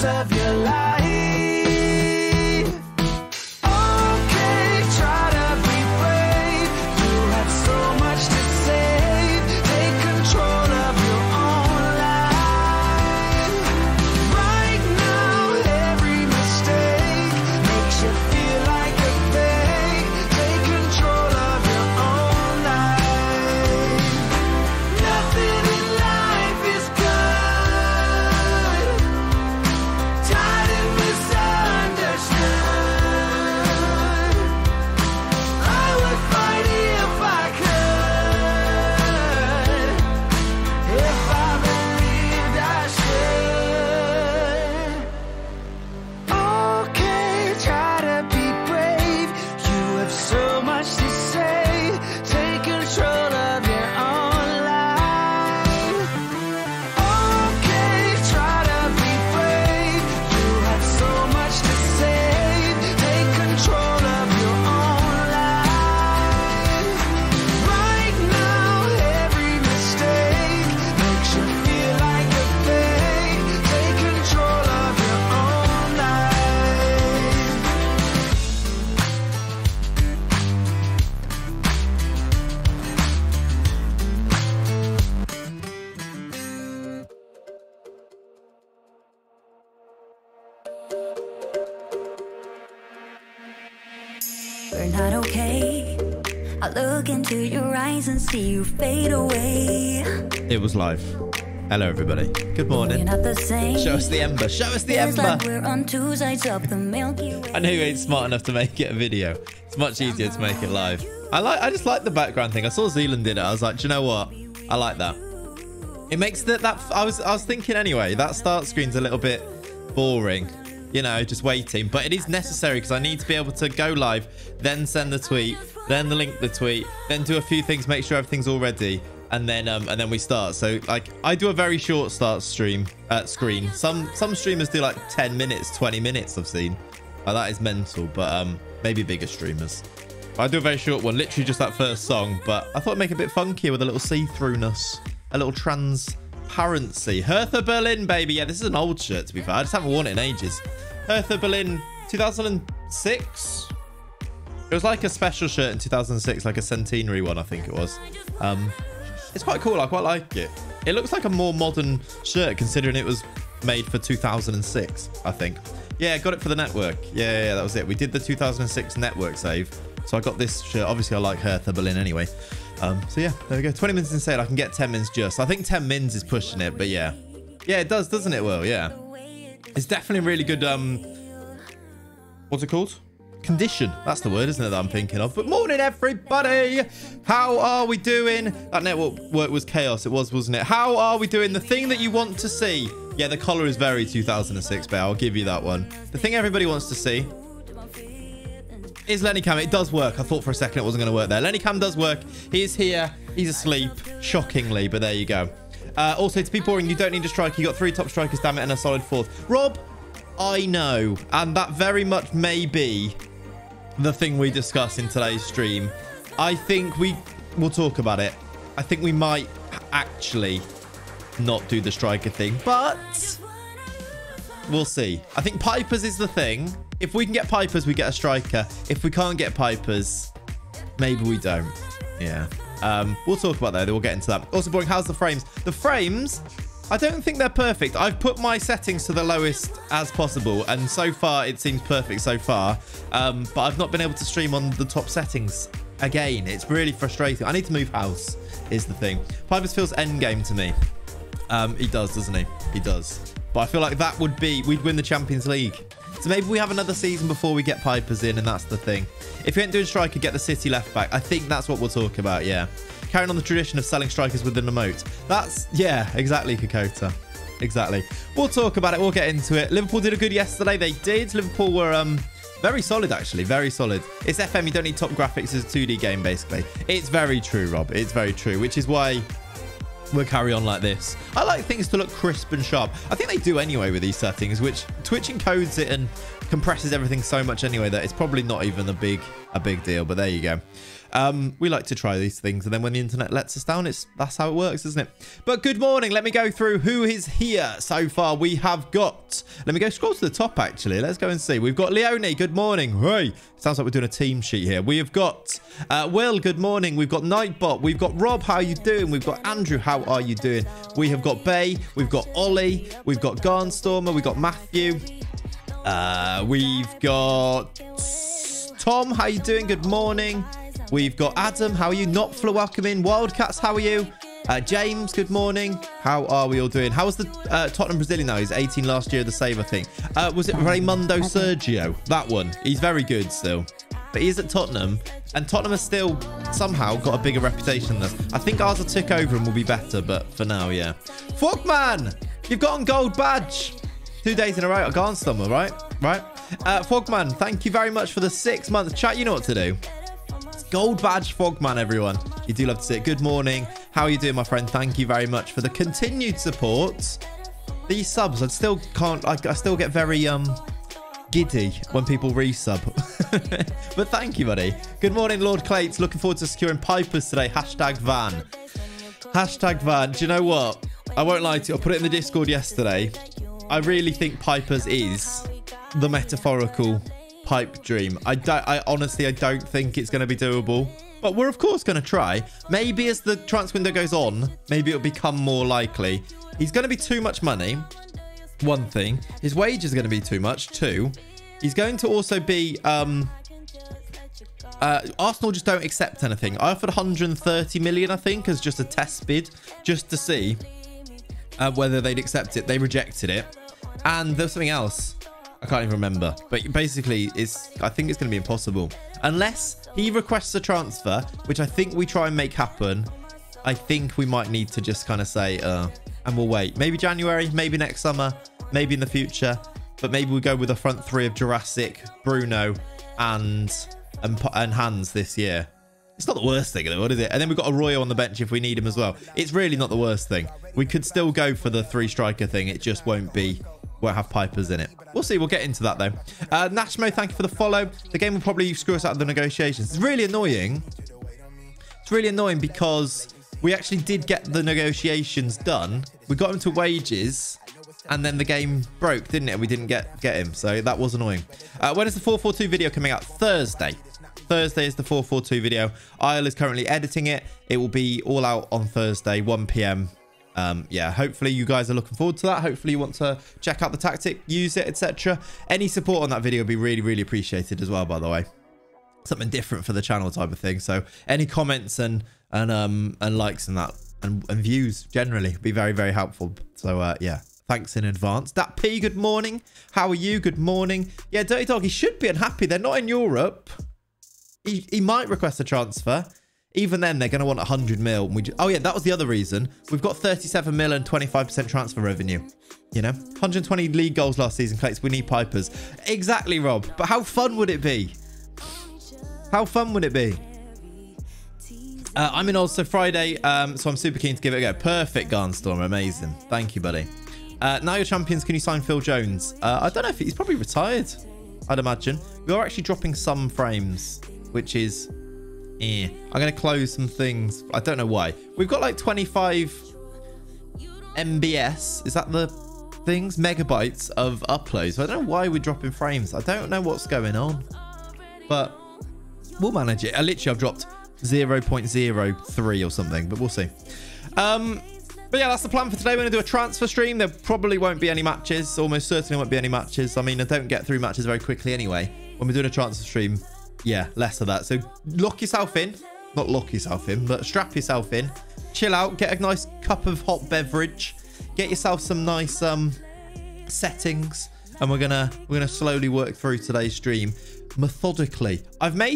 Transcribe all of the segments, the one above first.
days of your life. Okay, try to be brave. You have so much to save. Take control of your own life. Right now, every mistake makes you feel like a fake. Take control of your own life. Nothing in life is good. Tired and misunderstood. I would fight if I could. If I believed I should. Okay, try to be brave. You have so much to say. Take control of your own life. Okay, try to be brave. You have so much to say. Take control of your own life. Right now, every mistake makes you feel like a fake. Take control of your own life. We're not okay. I look into your eyes and see you fade away. It was live. Hello, everybody. Good You're morning. not the same. Show us the ember. Show us the Feels like ember. we're on two sides of the Milky Way. I know you ain't smart enough to make it a video. It's much easier to make it live. I just like the background thing. I saw Zealand did it. I was like, do you know what? I like that. It makes I was thinking anyway, that start screen's a little bit boring. You know, just waiting. But it is necessary because I need to be able to go live, then send the tweet, then link the tweet, then do a few things, make sure everything's all ready, and then we start. So like I do a very short start screen. Some streamers do like 10 minutes, 20 minutes I've seen. That is mental, but maybe bigger streamers. I do a very short one, literally just that first song, but I thought it'd make it a bit funkier with a little see-throughness, a little transparency. Hereford Berlin, baby. Yeah, this is an old shirt, to be fair. I just haven't worn it in ages. Hereford Berlin 2006. It was like a special shirt in 2006, like a centenary one, I think it was. It's quite cool. I quite like it. It looks like a more modern shirt considering it was made for 2006, I think. Yeah, got it for the network. Yeah, that was it. We did the 2006 network save. So I got this shirt. Obviously, I like Hertha Berlin anyway. So yeah, there we go. 20 mins in sale. I can get 10 mins just. I think 10 mins is pushing it, but yeah. Yeah, it does, doesn't it, Will? Yeah. It's definitely really good, what's it called? Condition. That's the word, isn't it, that I'm thinking of. But morning, everybody. How are we doing? That network work was chaos. It was, wasn't it? How are we doing? The thing that you want to see. Yeah, the collar is very 2006, but I'll give you that one. The thing everybody wants to see is Lenny Cam. It does work. I thought for a second it wasn't going to work there. Lenny Cam does work. He is here. He's asleep. Shockingly, but there you go. Also, to be boring, you don't need a striker. You got 3 top strikers, damn it, and a solid 4th. Rob, I know. And that very much may be the thing we discuss in today's stream. I think we'll talk about it. I think we might actually not do the striker thing, but we'll see. I think Pipers is the thing. If we can get Pipers, we get a striker. If we can't get Pipers, maybe we don't. Yeah. We'll talk about that. We'll get into that. Also, boring, how's the frames? The frames, I don't think they're perfect. I've put my settings to the lowest as possible, and so far it seems perfect so far. But I've not been able to stream on the top settings again. It's really frustrating. I need to move house is the thing. Pipers feels endgame to me. He does, doesn't he? He does. But I feel like that would be, we'd win the Champions League. So maybe we have another season before we get Pipers in, and that's the thing. If you ain't doing striker, get the City left back. I think that's what we'll talk about, yeah. Carrying on the tradition of selling strikers with an emote. That's, yeah, exactly, Kokota. Exactly. We'll talk about it. We'll get into it. Liverpool did a good yesterday. They did. Liverpool were very solid, actually. Very solid. It's FM. You don't need top graphics. It's a 2D game, basically. It's very true, Rob. It's very true, which is why we'll carry on like this. I like things to look crisp and sharp. I think they do anyway with these settings, which Twitch encodes it and compresses everything so much anyway that it's probably not even a big deal. But there you go. We like to try these things, and then when the internet lets us down, that's how it works, isn't it? But good morning. Let me go through who is here so far. We have got, let me go scroll to the top actually. Let's go and see. We've got Leonie, good morning. Hey, sounds like we're doing a team sheet here. We have got Will, good morning. We've got Nightbot. We've got Rob, how are you doing? We've got Andrew, how are you doing? We have got Bay. We've got Ollie. We've got Garnstormer. We've got Matthew. We've got Tom, how are you doing? Good morning. We've got Adam, how are you? Notfla, welcome in. Wildcats, how are you? James, good morning. How are we all doing? How was the Tottenham Brazilian now? He's 18 last year, the save, I think. Was it Raimundo Sergio? That one. He's very good still. But he is at Tottenham, and Tottenham has still somehow got a bigger reputation than us. I think ours will tick over and will be better, but for now, yeah. Fogman, you've got a gold badge. 2 days in a row. Garnstummer, right? Right. Fogman, thank you very much for the 6 months. Chat, you know what to do. Gold badge Fogman, everyone. You do love to see it. Good morning. How are you doing, my friend? Thank you very much for the continued support. These subs, I still can't, I still get very giddy when people resub. But thank you, buddy. Good morning, Lord Clates. Looking forward to securing Pipers today. Hashtag van. Hashtag van. Do you know what? I won't lie to you. I put it in the Discord yesterday. I really think Pipers is the metaphorical pipe dream. I honestly, I don't think it's going to be doable, but we're of course going to try. Maybe as the transfer window goes on, maybe it'll become more likely. He's going to be too much money. One thing, his wage is going to be too much. Two, he's going to also be Arsenal just don't accept anything. I offered 130 million, I think, as just a test bid, just to see whether they'd accept it. They rejected it, and there's something else I can't even remember, but basically I think it's going to be impossible unless he requests a transfer, which I think we try and make happen. I think we might need to just kind of say and we'll wait, maybe January, maybe next summer, maybe in the future, but maybe we go with a front three of Jurassic, Bruno and Hans this year. It's not the worst thing in the world, is it? And then we've got Arroyo on the bench if we need him as well. It's really not the worst thing. We could still go for the 3 striker thing. It just won't have Pipers in it. We'll see. We'll get into that though. Nashmo, thank you for the follow. The game will probably screw us out of the negotiations. It's really annoying. It's really annoying because we actually did get the negotiations done. We got him to wages, and then the game broke, didn't it? We didn't get him, so that was annoying. When is the 442 video coming out? Thursday. Thursday is the 442 video. Isle is currently editing it. It will be all out on Thursday, 1 p.m. Yeah, hopefully you guys are looking forward to that. Hopefully you want to check out the tactic, use it, etc. Any support on that video would be really, really appreciated as well, by the way. Something different for the channel type of thing. So any comments and likes and that and views generally would be very, very helpful. So yeah, thanks in advance. Dat P, good morning. How are you? Good morning. Yeah, Dirty Dog, he should be unhappy. They're not in Europe. He might request a transfer. Even then, they're going to want 100 mil. Oh, yeah, that was the other reason. We've got 37 mil and 25% transfer revenue. You know, 120 league goals last season, Clates. We need Pipers. Exactly, Rob. But how fun would it be? How fun would it be? I'm in also Friday, so I'm super keen to give it a go. Perfect, Garnstorm. Amazing. Thank you, buddy. Now you're champions. Can you sign Phil Jones? I don't know if he's probably retired, I'd imagine. We are actually dropping some frames, which is... I'm going to close some things. I don't know why. We've got like 25 MBS. Is that the things? Megabytes of uploads. So I don't know why we're dropping frames. I don't know what's going on. But we'll manage it. I've dropped 0.03 or something. But we'll see. But yeah, that's the plan for today. We're going to do a transfer stream. There probably won't be any matches. Almost certainly won't be any matches. I mean, I don't get through matches very quickly anyway. When we're doing a transfer stream... yeah, less of that. So lock yourself in. Not lock yourself in, but strap yourself in. Chill out. Get a nice cup of hot beverage. Get yourself some nice settings. And we're gonna slowly work through today's stream methodically. I've not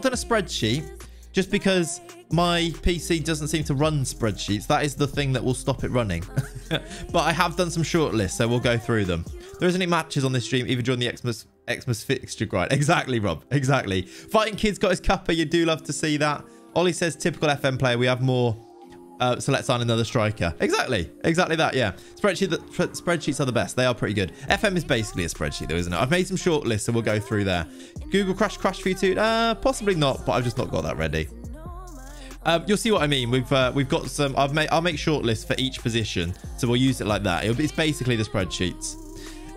done a spreadsheet just because my PC doesn't seem to run spreadsheets. That is the thing that will stop it running. But I have done some short lists, so we'll go through them. There isn't any matches on this stream, even during the Xmas fixture grind. Exactly, Rob. Exactly. Fighting Kid's got his cuppa. You do love to see that. Ollie says, typical FM player. We have more So let's sign another striker. Exactly that. Yeah, spreadsheets are the best. They are pretty good. FM is basically a spreadsheet, though, isn't it? I've made some short lists, so we'll go through there. Google crash for you too. Possibly not, but I've just not got that ready. You'll see what I mean. We've got some. I'll make short lists for each position, so we'll use it like that. It's basically the spreadsheets.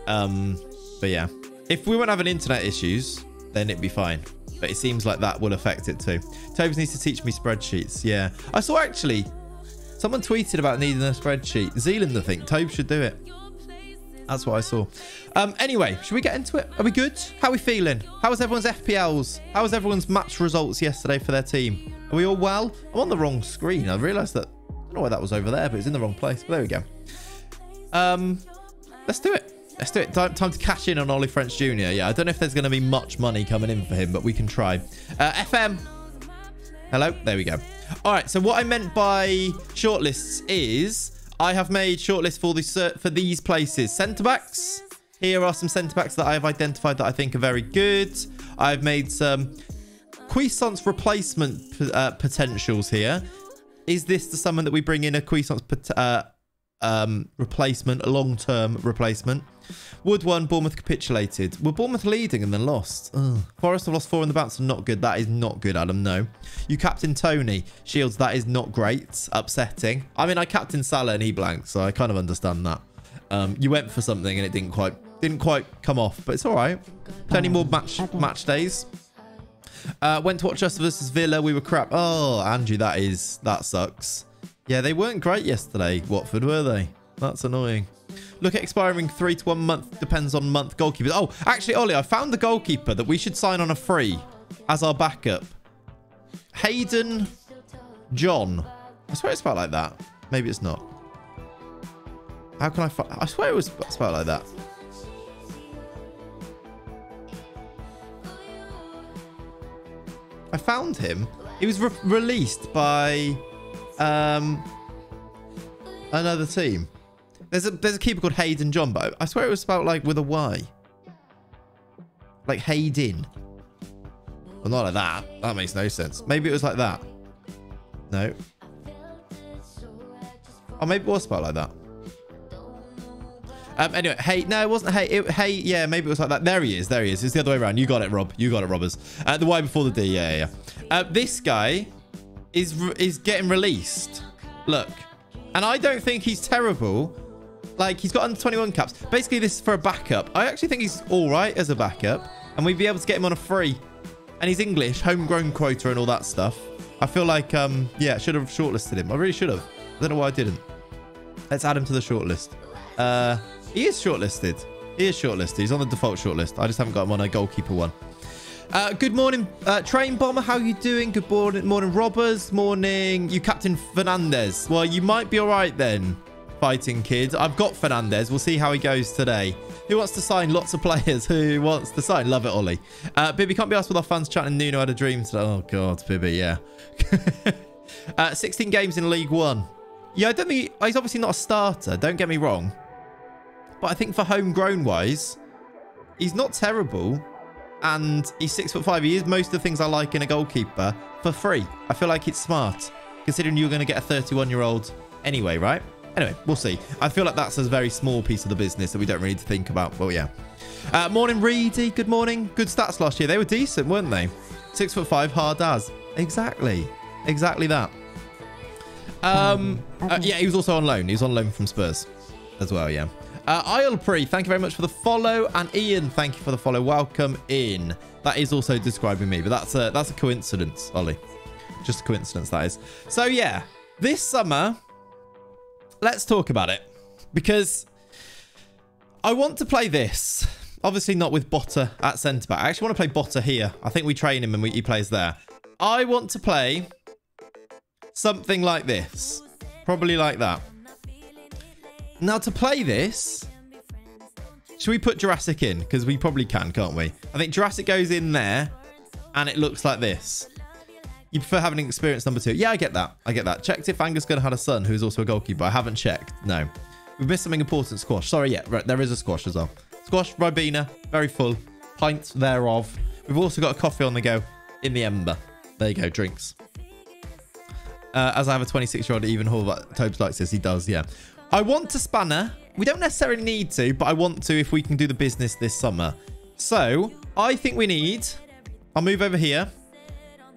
But yeah, if we won't have an internet issues, then it'd be fine. But it seems like that will affect it too. Tobes needs to teach me spreadsheets. Yeah, I saw actually someone tweeted about needing a spreadsheet. Zealand, I think. Tobes should do it. That's what I saw. Anyway, should we get into it? Are we good? How are we feeling? How was everyone's FPLs? How was everyone's match results yesterday for their team? Are we all well? I'm on the wrong screen. I realised that. I don't know why that was over there, but it's in the wrong place. But there we go. Let's do it. Let's do it. Time to cash in on Ollie French Jr. Yeah, I don't know if there's going to be much money coming in for him, but we can try. FM. Hello. There we go. All right. So what I meant by shortlists is I have made shortlists for these places. Centre backs. Here are some centre backs that I have identified that I think are very good. I've made some Cuisance replacement potentials here. Is this the someone that we bring in a Cuisance replacement, a long-term replacement? Wood won, Bournemouth capitulated. Were Bournemouth leading and then lost? Ugh. Forest have lost 4 in the bounce. Not good. That is not good, Adam. No. You captain Tony. Shields, that is not great. Upsetting. I mean, I captain Salah and he blanked, so I kind of understand that. You went for something and it didn't quite come off, but it's all right. Plenty more match days. Went to watch us versus Villa. We were crap. Oh, Andrew, that sucks. Yeah, they weren't great yesterday, Watford, were they? That's annoying. Look at expiring 3 to 1 month. Depends on month goalkeepers. Oh, actually, Ollie, I found the goalkeeper that we should sign on a free as our backup. Hayden John. I swear it's spelled like that. Maybe it's not. How can I swear it was spelled like that. I found him. He was released by another team. There's a keeper called Hayden John, but I swear it was spelled like with a Y. Like Hayden. Well, not like that. That makes no sense. Maybe it was like that. No. Oh, maybe it was spelled like that. Anyway, hey, no, it wasn't hey, yeah, maybe it was like that. There he is. It's the other way around. You got it, Rob. You got it, Robbers. The Y before the D. Yeah. This guy is getting released. Look. And I don't think he's terrible. Like, he's got under 21 caps. Basically, this is for a backup. I actually think he's all right as a backup. And we'd be able to get him on a free. And he's English, homegrown quota and all that stuff. I feel like, yeah, I should have shortlisted him. I really should have. I don't know why I didn't. Let's add him to the shortlist. He is shortlisted. He's on the default shortlist. I just haven't got him on a goalkeeper one. Good morning, Train Bomber. How you doing? Good morning, Robbers. Morning, you Captain Fernandez. Well, you might be all right then, Fighting Kid. I've got Fernandez. We'll see how he goes today. Who wants to sign? Lots of players. Who wants to sign? Love it, Ollie. Bibby, can't be asked with our fans chatting. Nuno had a dream today. Oh, God, Bibby, yeah. 16 games in League One. Yeah, I don't think he's obviously not a starter. Don't get me wrong. But I think for homegrown wise, he's not terrible. And he's 6'5". He is most of the things I like in a goalkeeper for free. I feel like it's smart, considering you're going to get a 31-year-old anyway, right? Anyway, we'll see. I feel like that's a very small piece of the business that we don't really need to think about. But yeah. Morning, Reedy. Good morning. Good stats last year. They were decent, weren't they? 6'5", hard as. Exactly that. Yeah, he was also on loan. He was on loan from Spurs as well, yeah. Isle Pre, thank you very much for the follow. And Ian, thank you for the follow. Welcome in. That is also describing me, but that's a coincidence, Ollie. Just a coincidence, that is. So, yeah, this summer, let's talk about it. Because I want to play this. Obviously not with Botta at centre-back. I actually want to play Botta here. I think we train him and he plays there. I want to play something like this. Probably like that. Now, to play this, should we put Jurassic in? Because we probably can, can't we? I think Jurassic goes in there, and it looks like this. You prefer having an experienced number 2? Yeah, I get that. Checked if Angus Gunn had a son who's also a goalkeeper. I haven't checked. No. We've missed something important. Squash. Sorry, yeah. Right, there is a squash as well. Squash, Ribena, very full. Pints thereof. We've also got a coffee on the go in the Ember. There you go, drinks. As I have a 26-year-old even Hall, but Tobes likes this. He does, yeah. I want to spanner. We don't necessarily need to, but I want to if we can do the business this summer. So I think we need... I'll move over here.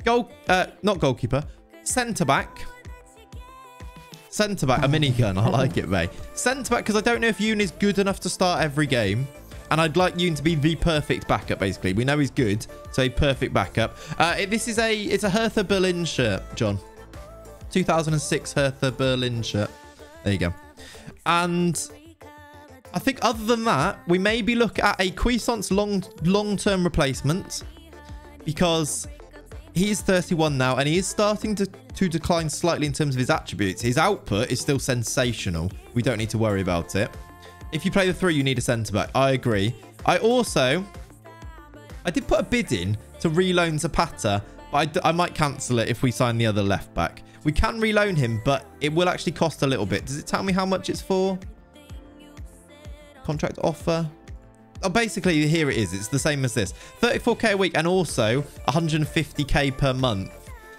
Not goalkeeper. Centre-back. Centre-back. A minigun. I like it, mate. Centre-back, because I don't know if Yoon is good enough to start every game. And I'd like Yoon to be the perfect backup, basically. We know he's good, so a perfect backup. It's a Hertha Berlin shirt, John. 2006 Hertha Berlin shirt. There you go. And I think other than that, we maybe look at a Cuisance long-term replacement, because he's 31 now and he is starting to decline slightly in terms of his attributes. His output is still sensational. We don't need to worry about it. If you play the 3, you need a centre-back. I agree. I did put a bid in to reloan Zapata, but I might cancel it if we sign the other left-back. We can reloan him, but it will actually cost a little bit. Does it tell me how much it's for? Contract offer. Oh, basically, here it is. It's the same as this. 34k a week and also 150k per month.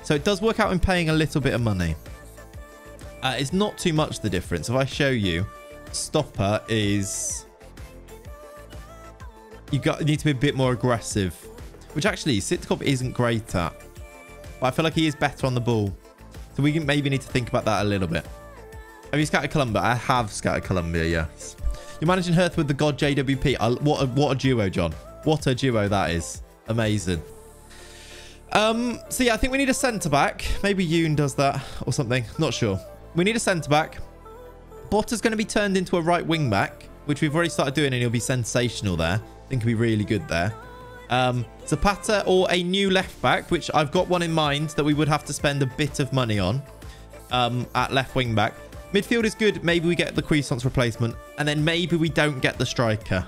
So it does work out in paying a little bit of money. It's not too much, the difference. If I show you, stopper is... You need to be a bit more aggressive. Which actually, Sitkov isn't great at. But I feel like he is better on the ball. So we maybe need to think about that a little bit. Have you scouted Colombia? I have scouted Colombia, yes. You're managing Hereford with the God JWP. What a duo, John. What a duo that is. Amazing. So yeah, I think we need a centre-back. Maybe Yoon does that or something. Not sure. We need a centre-back. Botta's going to be turned into a right wing-back, which we've already started doing, and he'll be sensational there. I think he'll be really good there. Zapata or a new left-back, which I've got one in mind that we would have to spend a bit of money on at left wing-back. Midfield is good. Maybe we get the Cuisance replacement, and then maybe we don't get the striker.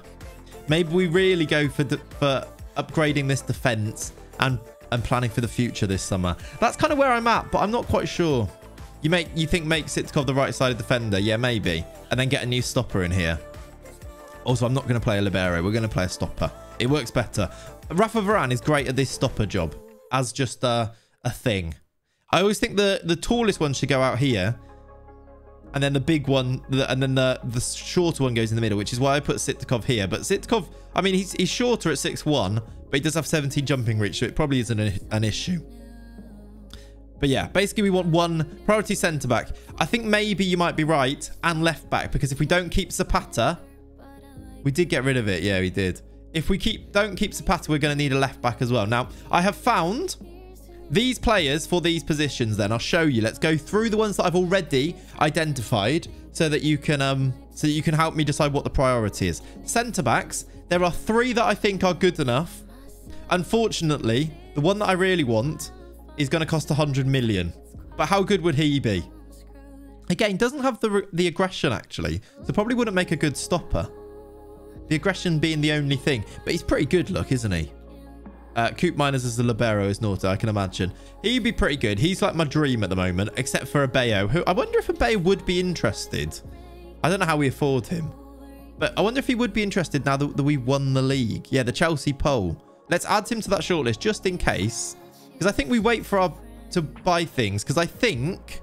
Maybe we really go for upgrading this defence and planning for the future this summer. That's kind of where I'm at, but I'm not quite sure. You think make Sitkov the right-sided defender? Yeah, maybe. And then get a new stopper in here. Also, I'm not going to play a libero. We're going to play a stopper. It works better. Rafa Varane is great at this stopper job as just a thing. I always think the tallest one should go out here. And then the big one, and then the shorter one goes in the middle, which is why I put Sitkov here. But Sitkov, I mean, he's shorter at 6'1", but he does have 17 jumping reach, so it probably isn't an issue. But yeah, basically we want one priority centre-back. I think maybe you might be right, and left-back, because if we don't keep Zapata, we did get rid of it. Yeah, we did. If we don't keep Zapata, we're going to need a left-back as well. Now, I have found these players for these positions then. I'll show you. Let's go through the ones that I've already identified so that you can help me decide what the priority is. Centre-backs, there are 3 that I think are good enough. Unfortunately, the one that I really want is going to cost 100 million. But how good would he be? Again, doesn't have the aggression, actually. So probably wouldn't make a good stopper. The aggression being the only thing. But he's pretty good, look, isn't he? Coop Miners as the libero is naughty, I can imagine. He'd be pretty good. He's like my dream at the moment, except for Abeyo, who I wonder if Abeyo would be interested. I don't know how we afford him. But I wonder if he would be interested now that we won the league. Yeah, the Chelsea poll. Let's add him to that shortlist just in case. Because I think we wait for to buy things. Because I think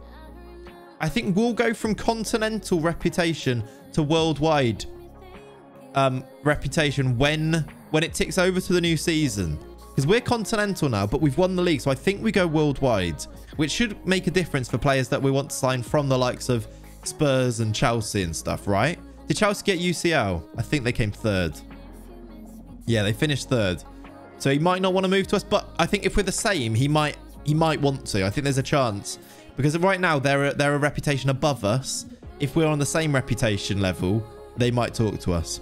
we'll go from continental reputation to worldwide reputation when it ticks over to the new season. Because we're continental now, but we've won the league. So I think we go worldwide, which should make a difference for players that we want to sign from the likes of Spurs and Chelsea and stuff, right? Did Chelsea get UCL? I think they came 3rd. Yeah, they finished 3rd. So he might not want to move to us, but I think if we're the same, he might want to. I think there's a chance. Because right now, they're a reputation above us. If we're on the same reputation level, they might talk to us.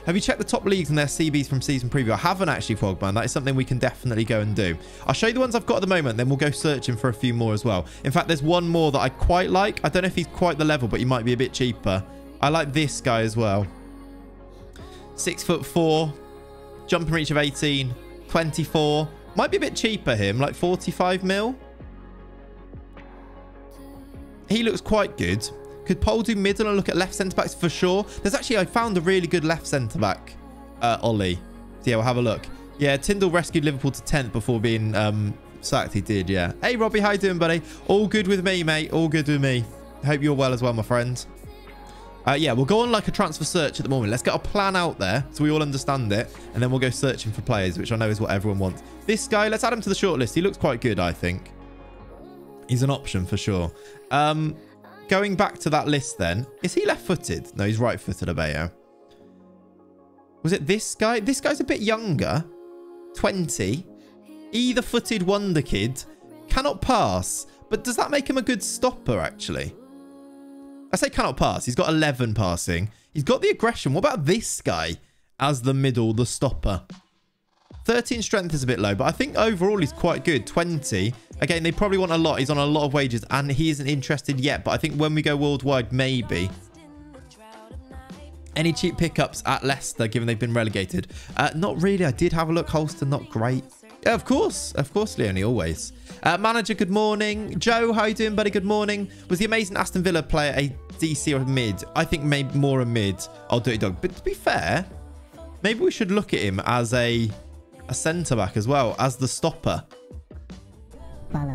Have you checked the top leagues and their CBs from season preview? I haven't actually, Frogman. That is something we can definitely go and do. I'll show you the ones I've got at the moment, then we'll go searching for a few more as well. In fact, there's one more that I quite like. I don't know if he's quite the level, but he might be a bit cheaper. I like this guy as well. 6'4", jumping reach of 18, 24. Might be a bit cheaper, him, like 45 mil. He looks quite good. Could Paul do middle and look at left centre-backs for sure? There's actually, I found a really good left centre-back, Ollie. So yeah, we'll have a look. Yeah, Tyndall rescued Liverpool to 10th before being sacked. He did, yeah. Hey, Robbie, how you doing, buddy? All good with me, mate. All good with me. Hope you're well as well, my friend. Yeah, we'll go on like a transfer search at the moment. Let's get a plan out there so we all understand it. And then we'll go searching for players, which I know is what everyone wants. This guy, let's add him to the shortlist. He looks quite good, I think. He's an option for sure. Going back to that list then. Is he left-footed? No, he's right-footed, Abeyo. Was it this guy? This guy's a bit younger. 20. Either-footed wonder kid. Cannot pass. But does that make him a good stopper, actually? I say cannot pass. He's got 11 passing. He's got the aggression. What about this guy as the middle, the stopper? 13 strength is a bit low, but I think overall he's quite good. 20. Again, they probably want a lot. He's on a lot of wages, and he isn't interested yet. But I think when we go worldwide, maybe. Any cheap pickups at Leicester, given they've been relegated? Not really. I did have a look. Holster, not great. Yeah, of course, Leonie, always. Manager, good morning. Joe, how you doing, buddy? Good morning. Was the amazing Aston Villa player a DC or a mid? I think maybe more a mid. Oh, Dirty Dog. But to be fair, maybe we should look at him as a centre-back as well, as the stopper.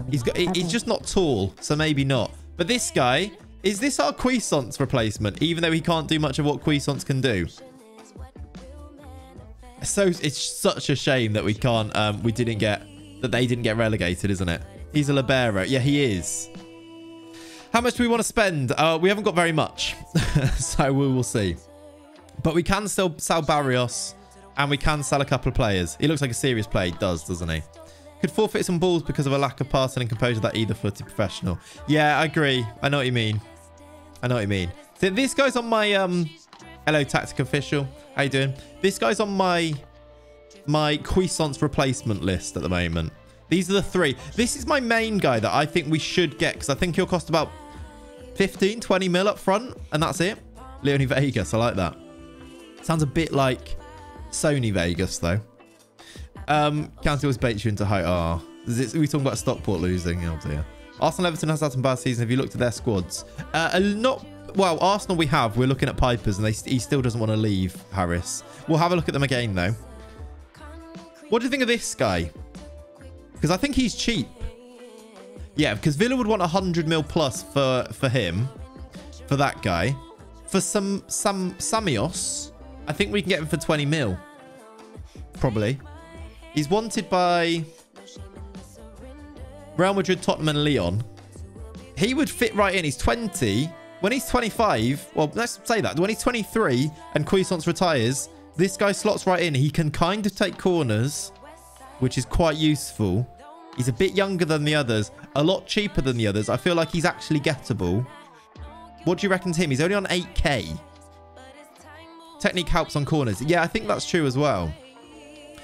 He's just not tall, so maybe not. But this guy, is this our Cuisance replacement, even though he can't do much of what Cuisance can do? So it's such a shame that we can't, they didn't get relegated, isn't it? He's a libero. Yeah, he is. How much do we want to spend? We haven't got very much, so we will see. But we can still sell Barrios, and we can sell a couple of players. He looks like a serious player. He does, doesn't he? Could forfeit some balls because of a lack of passing and composure that either-footed professional. Yeah, I agree. I know what you mean. So this guy's on my hello, Tactic Official. How you doing? This guy's on my Cuisance replacement list at the moment. These are the three. This is my main guy that I think we should get, because I think he'll cost about 15, 20 mil up front, and that's it. Leone Vegas. I like that. Sounds a bit like Sony Vegas, though. County always baits you into height. Oh, are we talking about Stockport losing? Oh, dear. Arsenal Everton has had some bad season. Have you looked at their squads? Well, Arsenal we have. We're looking at Pipers, and he still doesn't want to leave, Harris. We'll have a look at them again, though. What do you think of this guy? Because I think he's cheap. Yeah, because Villa would want 100 mil plus for him. For that guy. For some Samios, I think we can get him for 20 mil. Probably. He's wanted by Real Madrid, Tottenham, and Lyon. He would fit right in. He's 20. When he's 25, well, let's say that. When he's 23 and Cuisance retires, this guy slots right in. He can kind of take corners, which is quite useful. He's a bit younger than the others. A lot cheaper than the others. I feel like he's actually gettable. What do you reckon to him? He's only on 8k. Technique helps on corners. Yeah, I think that's true as well.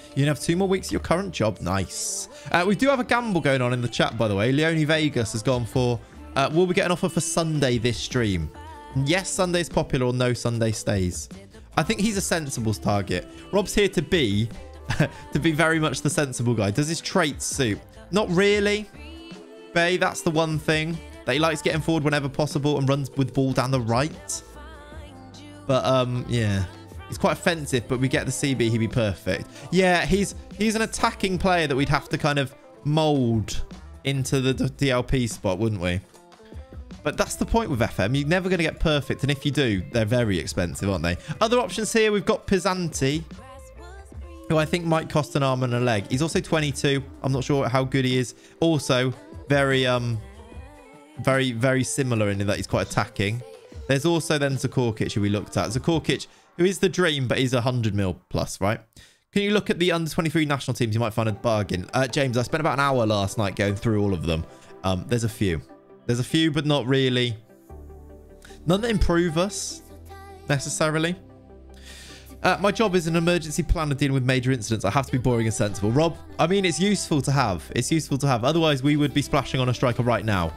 You can have 2 more weeks at your current job. Nice. We do have a gamble going on in the chat, by the way. Leone Vegas has gone for... will we get an offer for Sunday this stream? Yes, Sunday's popular, or no, Sunday stays. I think he's a sensibles target. Rob's here to be very much the sensible guy. Does his traits suit? Not really. Bay, that's the one thing. That he likes getting forward whenever possible and runs with ball down the right. But, yeah. He's quite offensive, but we get the CB, he'd be perfect. Yeah, he's an attacking player that we'd have to kind of mould into the DLP spot, wouldn't we? But that's the point with FM. You're never going to get perfect. And if you do, they're very expensive, aren't they? Other options here, we've got Pizzanti, who I think might cost an arm and a leg. He's also 22. I'm not sure how good he is. Also, very similar in that he's quite attacking. There's also then Zakorkic, who we looked at. Zakorkic, who is the dream, but he's 100 mil plus, right? Can you look at the under-23 national teams? You might find a bargain. James, I spent about an hour last night going through all of them. There's a few. There's a few, but not really. None that improve us, necessarily. My job is an emergency planner dealing with major incidents. I have to be boring and sensible. Rob, I mean, it's useful to have. It's useful to have. Otherwise, we would be splashing on a striker right now.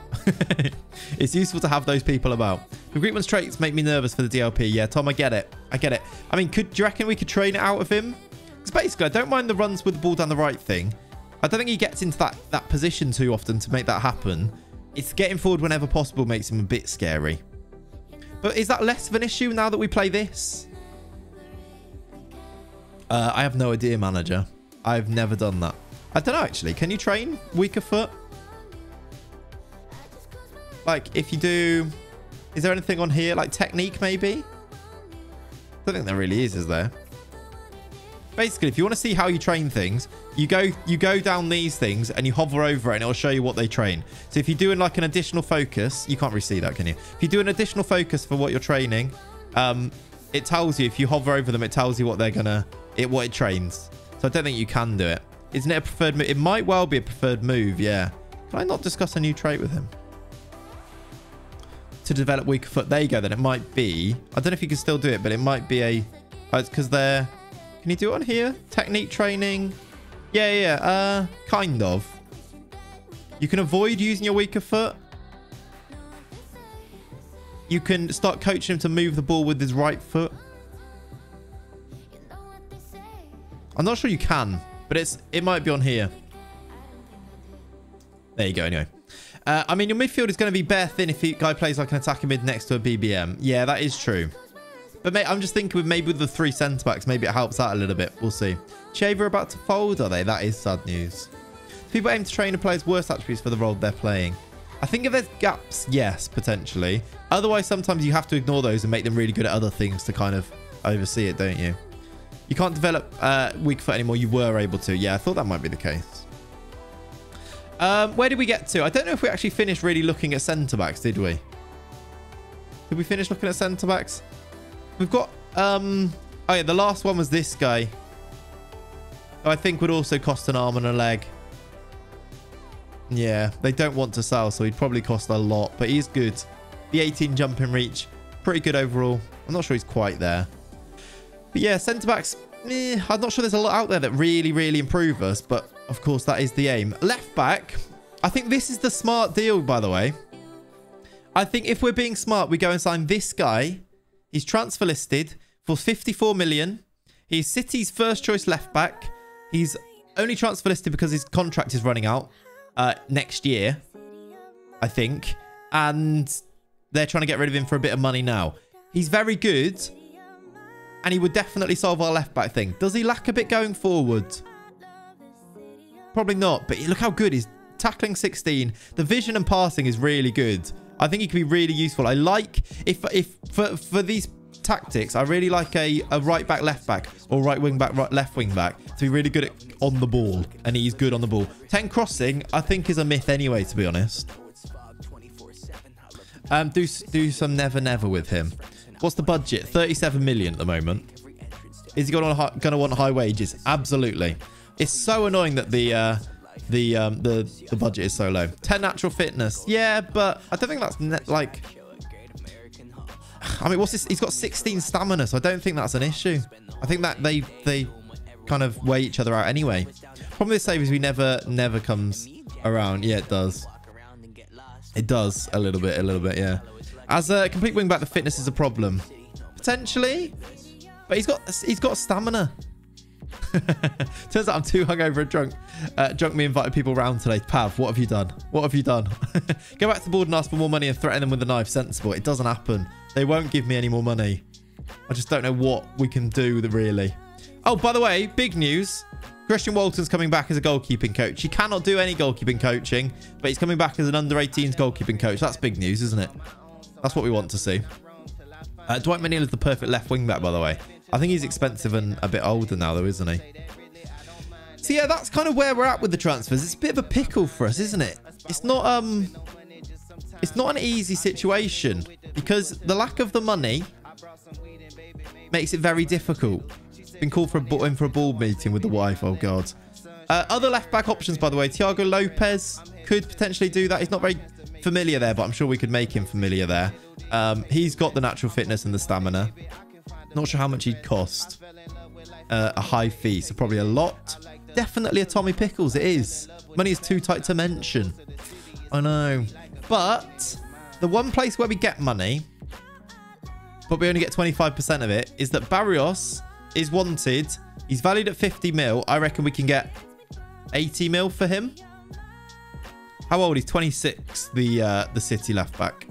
It's useful to have those people about. The Griezmann's traits make me nervous for the DLP. Yeah, Tom, I get it. I get it. I mean, do you reckon we could train it out of him? Because basically, I don't mind the runs with the ball down the right thing. I don't think he gets into that position too often to make that happen. It's getting forward whenever possible makes him a bit scary. But is that less of an issue now that we play this? I have no idea, manager. I've never done that. I don't know, actually. Can you train weaker foot? Like, if you do... Is there anything on here? Like, technique, maybe? I don't think there really is there? Basically, if you want to see how you train things, you go down these things and you hover over it and it'll show you what they train. So if you're doing like an additional focus, you can't really see that, can you? If you do an additional focus for what you're training, it tells you, if you hover over them, it tells you what they're gonna, what it trains. So I don't think you can do it. Isn't it a preferred move? It might well be a preferred move, yeah. Can I not discuss a new trait with him? To develop weaker foot. There you go, then it might be. I don't know if you can still do it, but it might be a... Oh, it's because they're... Can you do it on here? Technique training. Yeah. Kind of. You can avoid using your weaker foot. You can start coaching him to move the ball with his right foot. I'm not sure you can, but it might be on here. There you go, anyway. I mean, your midfield is going to be bare thin if the guy plays like an attacking mid next to a BBM. Yeah, that is true. But mate, I'm just thinking maybe with the 3 centre-backs, maybe it helps out a little bit. We'll see. Shaver about to fold, are they? That is sad news. People aim to train a player's worst attributes for the role they're playing. I think if there's gaps, yes, potentially. Otherwise, sometimes you have to ignore those and make them really good at other things to kind of oversee it, don't you? You can't develop weak foot anymore. You were able to. Yeah, I thought that might be the case. Where did we get to? I don't know if we actually finished really looking at centre-backs, did we? Did we finish looking at centre-backs? We've got... oh, yeah, the last one was this guy. Who I think would also cost an arm and a leg. Yeah, they don't want to sell, so he'd probably cost a lot. But he's good. The 18 jumping reach. Pretty good overall. I'm not sure he's quite there. But yeah, centre-backs... I'm not sure there's a lot out there that really, really improve us. But, of course, that is the aim. Left-back. I think this is the smart deal, by the way. I think if we're being smart, we go and sign this guy... He's transfer listed for 54 million. He's City's first choice left back. He's only transfer listed because his contract is running out next year, I think. And they're trying to get rid of him for a bit of money now. He's very good. And he would definitely solve our left back thing. Does he lack a bit going forward? Probably not. But look how good he's tackling 16. The vision and passing is really good. I think he could be really useful. I like, for these tactics, I really like a right back, left back, or right wing back, left wing back to be really good at on the ball. And he's good on the ball. 10 crossing, I think, is a myth anyway, to be honest. Do some never with him. What's the budget? 37 million at the moment. Is he going to want high wages? Absolutely. It's so annoying that the budget is so low. 10 natural fitness. Yeah, but I don't think that's like... I mean, what's this? He's got 16 stamina, so I don't think that's an issue. I think that they kind of weigh each other out anyway. Problem with this save is we never comes around. Yeah, it does. It does a little bit, yeah. As a complete wing back, the fitness is a problem. Potentially. But he's got stamina. Turns out I'm too hungover and drunk. Drunk me invited people around today. Pav, what have you done? What have you done? Go back to the board and ask for more money and threaten them with a knife. Sensible. It doesn't happen. They won't give me any more money. I just don't know what we can do really. Oh, by the way, big news. Christian Walton's coming back as a goalkeeping coach. He cannot do any goalkeeping coaching, but he's coming back as an under-18s goalkeeping coach. That's big news, isn't it? That's what we want to see. Dwight McNeil is the perfect left wing back, by the way. I think he's expensive and a bit older now, though, isn't he? So, yeah, that's kind of where we're at with the transfers. It's a bit of a pickle for us, isn't it? It's not an easy situation because the lack of the money makes it very difficult. Been called for a board meeting with the wife. Oh, God. Other left-back options, by the way. Thiago Lopez could potentially do that. He's not very familiar there, but I'm sure we could make him familiar there. He's got the natural fitness and the stamina. Not sure how much he'd cost. A high fee, so probably a lot. Definitely a Tommy Pickles, it is. Money is too tight to mention. I know. But the one place where we get money, but we only get 25% of it, is that Barrios is wanted. He's valued at 50 mil. I reckon we can get 80 mil for him. How old? He's 26, the City left back.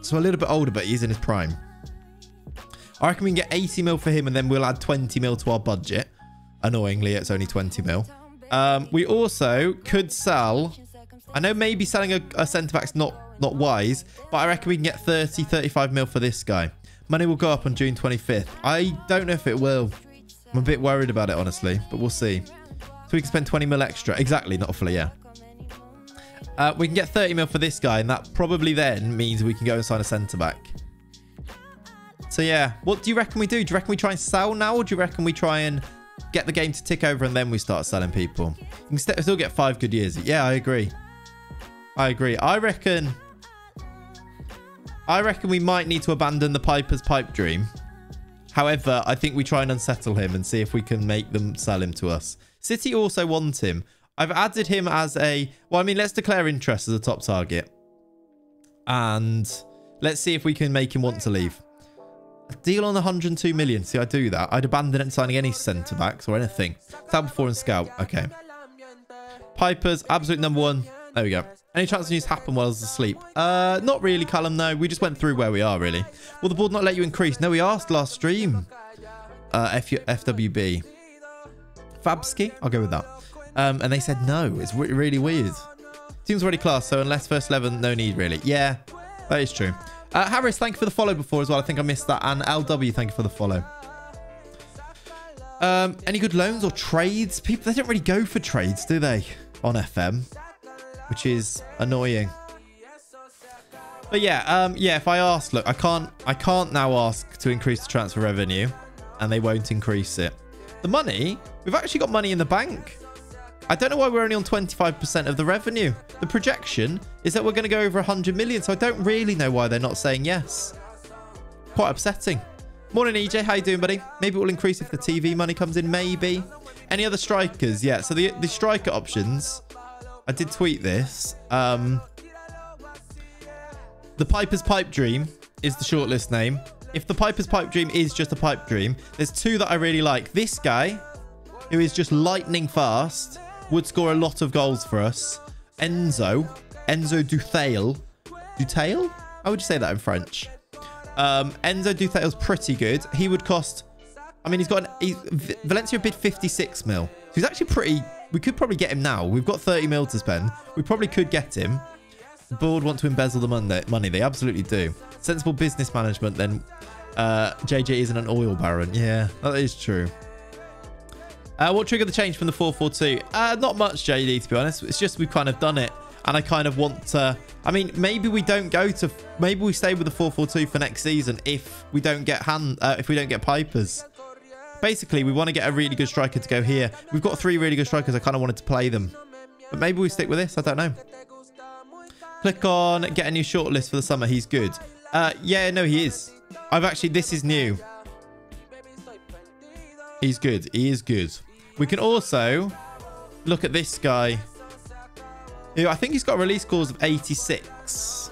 So a little bit older, but he's in his prime. I reckon we can get 80 mil for him, and then we'll add 20 mil to our budget. Annoyingly, it's only 20 mil. We also could sell. I know maybe selling a centre-back's not wise, but I reckon we can get 30, 35 mil for this guy. Money will go up on June 25th. I don't know if it will. I'm a bit worried about it, honestly, but we'll see. So we can spend 20 mil extra. Exactly, not fully, yeah. We can get 30 mil for this guy, and that probably then means we can go and sign a centre-back. So, yeah. What do you reckon we do? Do you reckon we try and sell now, or do you reckon we try and get the game to tick over and then we start selling people? You can still get 5 good years. Yeah, I agree. I reckon we might need to abandon the Piper's pipe dream. However, I think we try and unsettle him and see if we can make them sell him to us. City also want him. I've added him as a... Well, I mean, let's declare interest as a top target. And let's see if we can make him want to leave. A deal on 102 million. See, I do that. I'd abandon it signing any centre-backs or anything. Sell before and scout. Okay. Piper's absolute number 1. There we go. Any chance of news happen while I was asleep? Not really, Callum, no. We just went through where we are, really. Will the board not let you increase? No, we asked last stream. FWB. Fabsky? I'll go with that. And they said no. It's really weird. Team's already classed, so unless first 11, no need, really. Yeah, that is true. Harris, thank you for the follow before as well. I think I missed that. And LW, thank you for the follow. Any good loans or trades? People, they don't really go for trades, do they? On FM. Which is annoying. But yeah, yeah, if I ask, look, I can't now ask to increase the transfer revenue, and they won't increase it. The money, we've actually got money in the bank. I don't know why we're only on 25% of the revenue. The projection is that we're going to go over 100 million, so I don't really know why they're not saying yes. Quite upsetting. Morning, EJ. How you doing, buddy? Maybe it will increase if the TV money comes in, maybe. Any other strikers? Yeah, so the striker options... I did tweet this. The Piper's Pipe Dream is the shortlist name. If the Piper's Pipe Dream is just a pipe dream, there's 2 that I really like. This guy, who is just lightning fast, would score a lot of goals for us. Enzo Duthale. Duthale? How would you say that in French? Enzo Duthale's pretty good. He would cost... I mean, Valencia bid 56 mil. So he's actually pretty... We could probably get him now. We've got 30 mil to spend. We probably could get him. The board want to embezzle the money. They absolutely do. Sensible business management, then JJ isn't an oil baron. Yeah, that is true. What triggered the change from the 4-4-2? Not much, JD, to be honest. It's just we've kind of done it. And I kind of want to... I mean, maybe we don't go to... Maybe we stay with the 4-4-2 for next season if we don't get Pipers. Basically, we want to get a really good striker to go here. We've got 3 really good strikers. I kind of wanted to play them. But maybe we stick with this. I don't know. Click on get a new shortlist for the summer. He's good. Yeah, no, he is. This is new. He's good. He is good. We can also look at this guy. Who I think he's got a release clause of 86.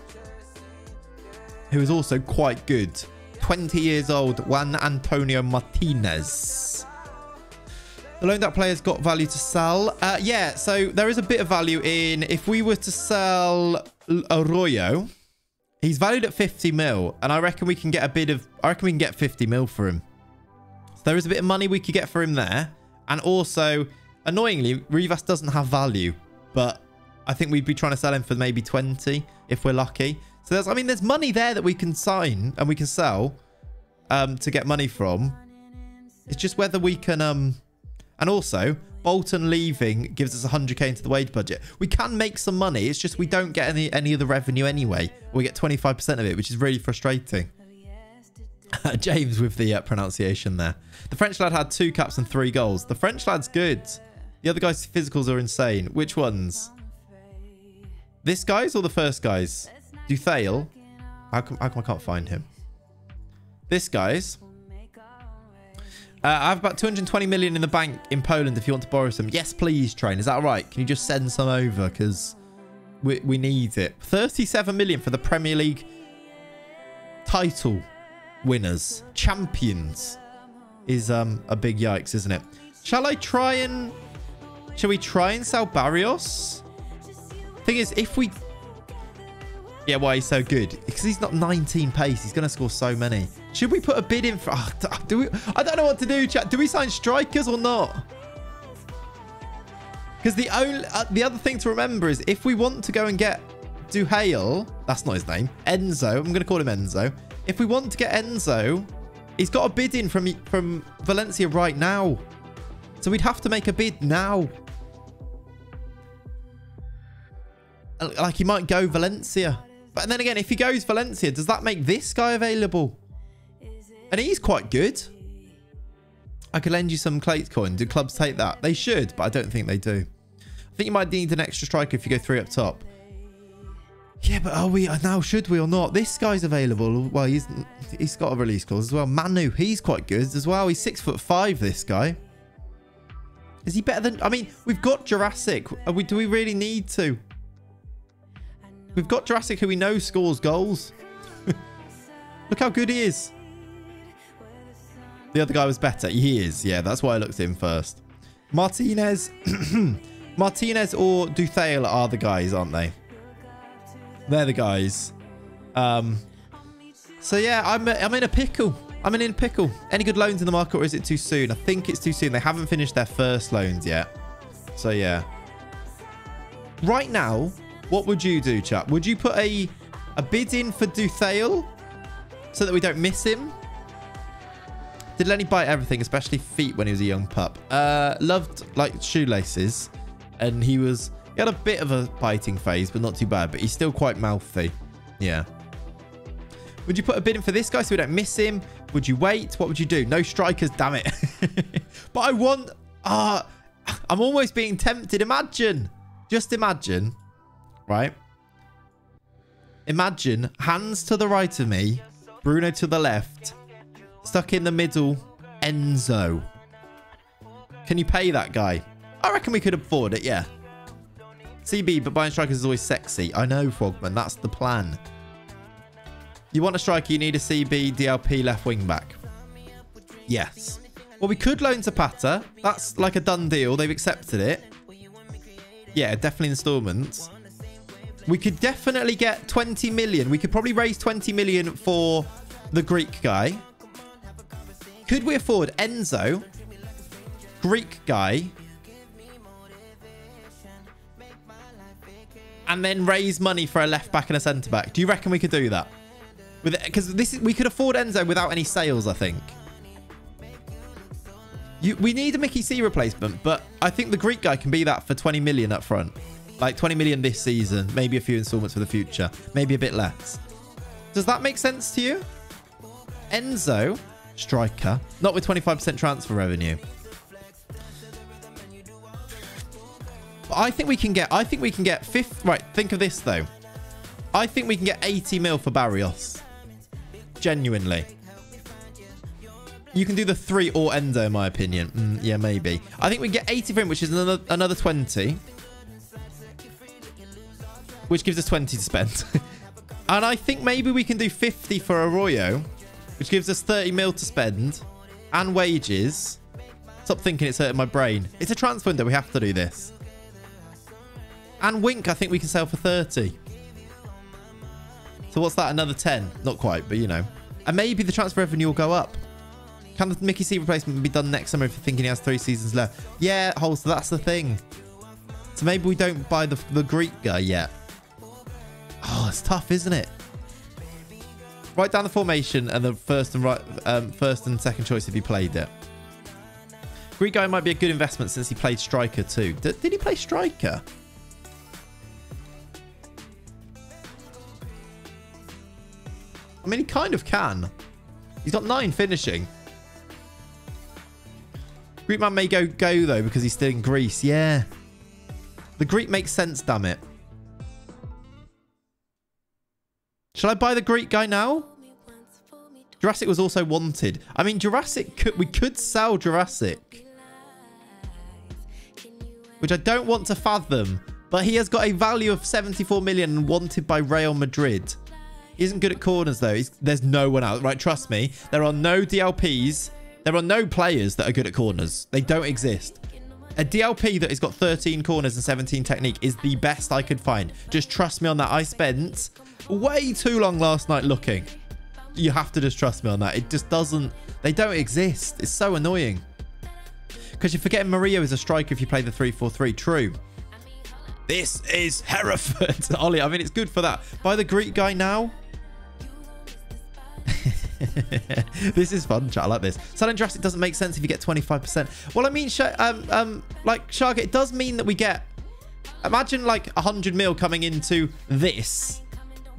Who is also quite good. 20 years old, Juan Antonio Martinez. The loaned out player's got value to sell. Yeah, so there is a bit of value in... If we were to sell Arroyo, he's valued at 50 mil. And I reckon we can get a bit of... I reckon we can get 50 mil for him. So there is a bit of money we could get for him there. And also, annoyingly, Rivas doesn't have value. But I think we'd be trying to sell him for maybe 20 if we're lucky. So there's money there that we can sign and we can sell to get money from. It's just whether we can... And also, Bolton leaving gives us 100k into the wage budget. We can make some money. It's just we don't get any of the revenue anyway. We get 25% of it, which is really frustrating. James with the pronunciation there. The French lad had 2 caps and 3 goals. The French lad's good. The other guys' physicals are insane. Which ones? This guy's or the first guy's? Duthale? How come I can't find him? This guy's. I have about 220 million in the bank in Poland if you want to borrow some. Yes, please, Train. Is that all right? Can you just send some over? Because we need it. 37 million for the Premier League title winners. Champions is a big yikes, isn't it? Shall we try and sell Barrios? Thing is, if we... Yeah, why he's so good? Because he's not 19 pace. He's going to score so many. Should we put a bid in for... Oh, I don't know what to do, chat. Do we sign strikers or not? Because the other thing to remember is if we want to go and get Duhale, that's not his name, Enzo, I'm going to call him Enzo. If we want to get Enzo, he's got a bid in from Valencia right now. So we'd have to make a bid now. Like he might go Valencia. But then again, if he goes Valencia, does that make this guy available? And he's quite good. I could lend you some Clates coin. Do clubs take that? They should, but I don't think they do. I think you might need an extra striker if you go 3 up top. Yeah, but are we now? Should we or not? This guy's available. Well, he's got a release clause as well. Manu, he's quite good as well. He's 6'5", this guy. Is he better than... I mean, we've got Jurassic. Do we really need to? We've got Jurassic who we know scores goals. Look how good he is. The other guy was better. He is. Yeah, that's why I looked at him first. Martinez. Martinez or Duthale are the guys, aren't they? They're the guys. So yeah, I'm in a pickle. I'm in a pickle. Any good loans in the market, or is it too soon? I think it's too soon. They haven't finished their first loans yet. So yeah. Right now, what would you do, chap? Would you put a bid in for Duthale so that we don't miss him? Did Lenny bite everything, especially feet when he was a young pup? Loved like shoelaces, and he had a bit of a biting phase, but not too bad. But he's still quite mouthy. Yeah. Would you put a bid in for this guy so we don't miss him? Would you wait? What would you do? No strikers, damn it. But I want... I'm almost being tempted. Imagine. Just imagine. Right? Imagine hands to the right of me, Bruno to the left, stuck in the middle, Enzo. Can you pay that guy? I reckon we could afford it, yeah. CB, but buying strikers is always sexy. I know, Frogman. That's the plan. You want a striker, you need a CB, DLP, left wing back. Yes. Well, we could loan Zapata. That's like a done deal. They've accepted it. Yeah, definitely installments. We could definitely get 20 million. We could probably raise 20 million for the Greek guy. Could we afford Enzo, Greek guy, and then raise money for a left back and a centre back? Do you reckon we could do that? Because we could afford Enzo without any sales, I think. We need a Mickey C replacement, but I think the Greek guy can be that for 20 million up front. Like 20 million this season, maybe a few installments for the future, maybe a bit less. Does that make sense to you? Enzo, striker, not with 25% transfer revenue. But I think we can get fifth. Right, think of this though. I think we can get 80 mil for Barrios. Genuinely. You can do the 3 or Enzo, in my opinion. Yeah, maybe. I think we can get 80 for him, which is another 20. Which gives us 20 to spend. And I think maybe we can do 50 for Arroyo, which gives us 30 mil to spend. And wages. Stop thinking it's hurting my brain. It's a transfer window. We have to do this. And Wink, I think we can sell for 30. So what's that? Another 10? Not quite, but you know. And maybe the transfer revenue will go up. Can the Mickey C replacement be done next summer if you're thinking he has 3 seasons left? Yeah, Holster, that's the thing. So maybe we don't buy the Greek guy yet. Oh, it's tough, isn't it? Write down the formation and the first and second choice if you played it. Greek guy might be a good investment since he played striker too. Did he play striker? I mean, he kind of can. He's got 9 finishing. Greek man may go though because he's still in Greece. Yeah. The Greek makes sense, damn it. Shall I buy the Greek guy now? Jurassic was also wanted. I mean, we could sell Jurassic. Which I don't want to fathom. But he has got a value of 74 million and wanted by Real Madrid. He isn't good at corners though. There's no one else. Right, trust me. There are no DLPs. There are no players that are good at corners. They don't exist. A DLP that has got 13 corners and 17 technique is the best I could find. Just trust me on that. I spent way too long last night looking. You have to just trust me on that. It just doesn't... They don't exist. It's so annoying. Because you're forgetting Mario is a striker if you play the 3-4-3. True. This is Hereford. Ollie, I mean, it's good for that. Buy the Greek guy now. This is fun, chat. I like this. Selling Jurassic doesn't make sense if you get 25%. Well, I mean, like, Shark, it does mean that we get... Imagine, like, 100 mil coming into this.